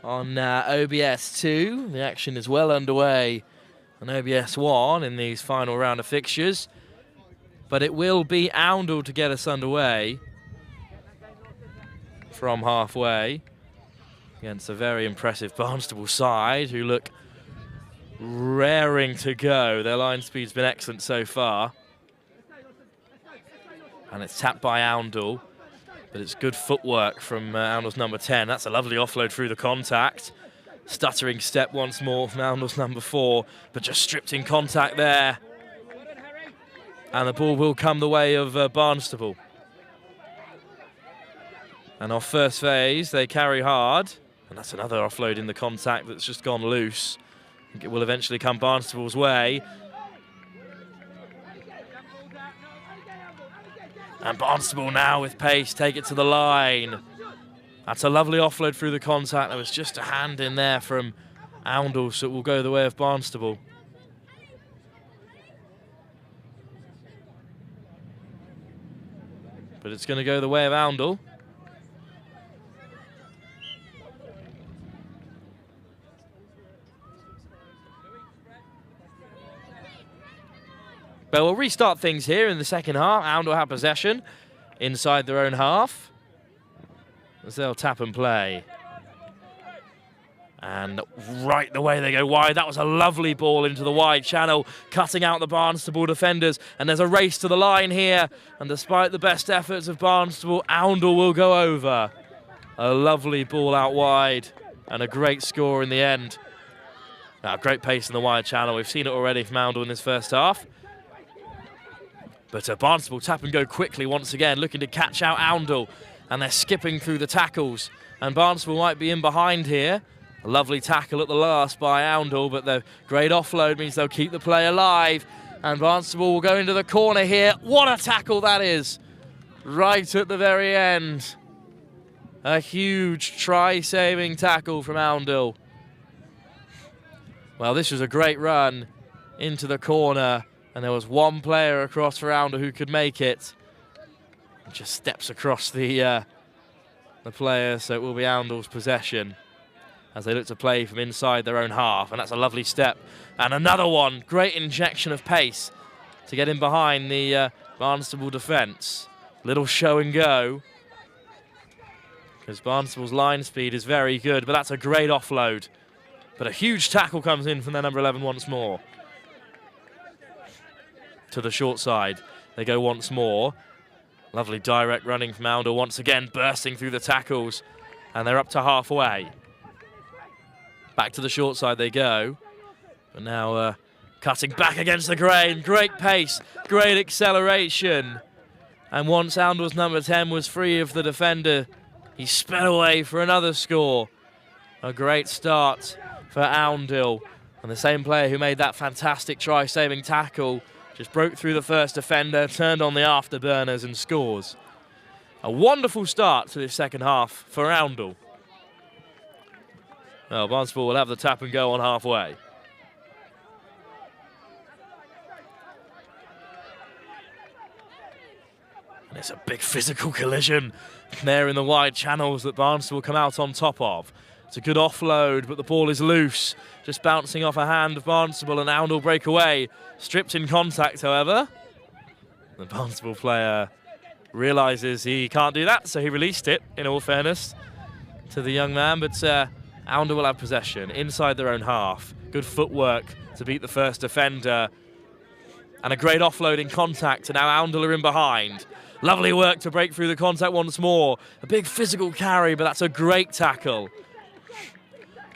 on OBS2. The action is well underway on OBS1 in these final round of fixtures. But it will be Oundle to get us underway from halfway against a very impressive Barnstable side who look raring to go. Their line speed's been excellent so far. And it's tapped by Oundle. But it's good footwork from Oundle's number 10. That's a lovely offload through the contact. Stuttering step once more from Oundle's number 4, but just stripped in contact there. And the ball will come the way of Barnstable. And off first phase, they carry hard. And that's another offload in the contact that's just gone loose. I think it will eventually come Barnstable's way. And Barnstable now with pace, take it to the line. That's a lovely offload through the contact. There was just a hand in there from Oundle, so it will go the way of Barnstable. But it's going to go the way of Oundle. But we'll restart things here in the second half. Oundle have possession inside their own half, as they'll tap and play. And right the way they go wide. That was a lovely ball into the wide channel, cutting out the Barnstable defenders. And there's a race to the line here. And despite the best efforts of Barnstable, Oundle will go over. A lovely ball out wide and a great score in the end. Great pace in the wide channel. We've seen it already from Oundle in this first half. But Barnstable tap and go quickly once again, looking to catch out Oundle. And they're skipping through the tackles. And Barnstable might be in behind here. A lovely tackle at the last by Oundle, but the great offload means they'll keep the play alive. And Barnstable will go into the corner here. What a tackle that is! Right at the very end. A huge try-saving tackle from Oundle. Well, this was a great run into the corner, and there was one player across for Oundle who could make it. Just steps across the player, so it will be Oundle's possession as they look to play from inside their own half. And that's a lovely step. And another one, great injection of pace to get in behind the Barnstable defence. Little show and go, because Barnstable's line speed is very good, but that's a great offload. But a huge tackle comes in from their number 11 once more. To the short side, they go once more. Lovely direct running from Oundle once again, bursting through the tackles. And they're up to halfway. Back to the short side they go. But now cutting back against the grain. Great pace, great acceleration. And once Oundle's number 10 was free of the defender, he sped away for another score. A great start for Oundle. And the same player who made that fantastic try-saving tackle just broke through the first defender, turned on the afterburners and scores. A wonderful start to this second half for Oundle. Well, Barnstable will have the tap and go on halfway. And it's a big physical collision there in the wide channels that Barnstable come out on top of. It's a good offload, but the ball is loose. Just bouncing off a hand of Barnstable, and Oundle break away. Stripped in contact, however. The Barnstable player realises he can't do that, so he released it, in all fairness, to the young man. But Oundle will have possession inside their own half. Good footwork to beat the first defender. And a great offload in contact, and now Oundle are in behind. Lovely work to break through the contact once more. A big physical carry, but that's a great tackle.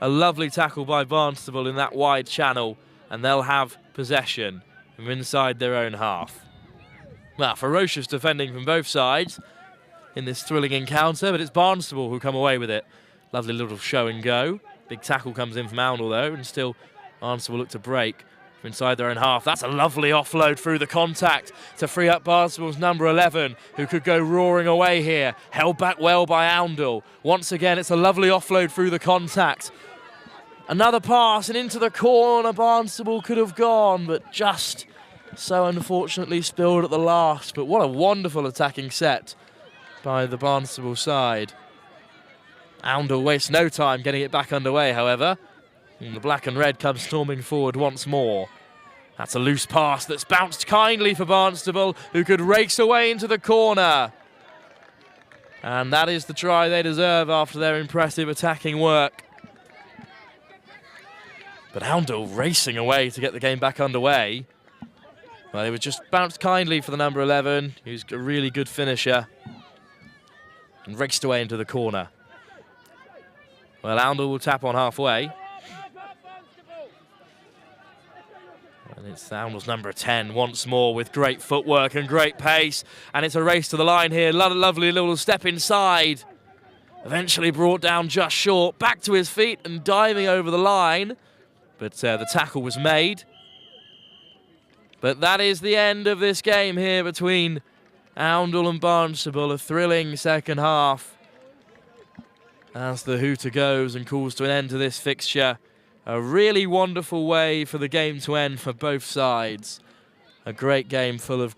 A lovely tackle by Barnstable in that wide channel, and they'll have possession from inside their own half. Well, ferocious defending from both sides in this thrilling encounter, but it's Barnstable who come away with it. Lovely little show and go. Big tackle comes in from Oundle though, and still Barnstable look to break from inside their own half. That's a lovely offload through the contact to free up Barnstable's number 11, who could go roaring away here. Held back well by Oundle. Once again, it's a lovely offload through the contact. Another pass and into the corner. Barnstable could have gone, but just so unfortunately spilled at the last. But what a wonderful attacking set by the Barnstable side. Oundle wastes no time getting it back underway, however. And the black and red come storming forward once more. That's a loose pass that's bounced kindly for Barnstable, who could race away into the corner. And that is the try they deserve after their impressive attacking work. But Oundle racing away to get the game back underway. Well, it was just bounced kindly for the number 11, who's a really good finisher. And raced away into the corner. Well, Oundle will tap on halfway. And it's Oundle's number 10 once more with great footwork and great pace. And it's a race to the line here. Lovely little step inside. Eventually brought down just short. Back to his feet and diving over the line. But the tackle was made. But that is the end of this game here between Oundle and Barnstable. A thrilling second half as the hooter goes and calls to an end to this fixture. A really wonderful way for the game to end for both sides. A great game full of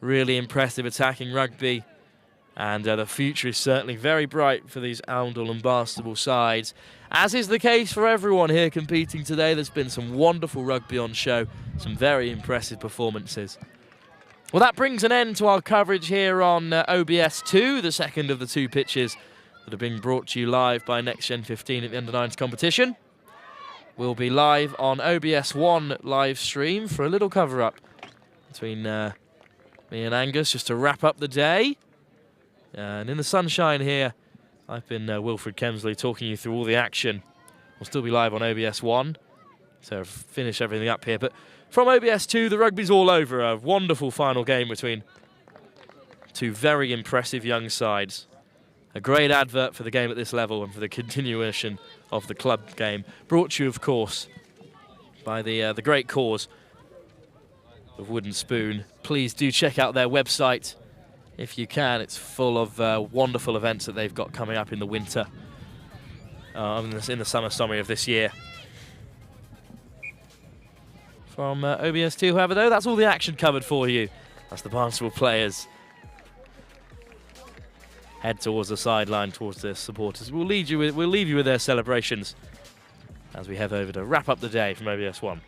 really impressive attacking rugby. And the future is certainly very bright for these Oundle and Barnstable sides, as is the case for everyone here competing today. There's been some wonderful rugby on show, some very impressive performances. Well, that brings an end to our coverage here on OBS 2, the second of the two pitches that are being brought to you live by NextGen15 at the Under-9s competition will be live on OBS 1 live stream for a little cover-up between me and Angus, just to wrap up the day. And in the sunshine here, I've been Wilfred Kemsley talking you through all the action. We'll still be live on OBS 1, so finish everything up here. But from OBS 2, the rugby's all over. A wonderful final game between two very impressive young sides. A great advert for the game at this level and for the continuation of the club game. Brought to you, of course, by the great cause of Wooden Spoon. Please do check out their website if you can. It's full of wonderful events that they've got coming up in the winter, in the summer summary of this year. From OBS2, however, though, that's all the action covered for you. That's the Barnstable players head towards the sideline, towards their supporters. We'll leave you with their celebrations as we head over to wrap up the day from OBS1.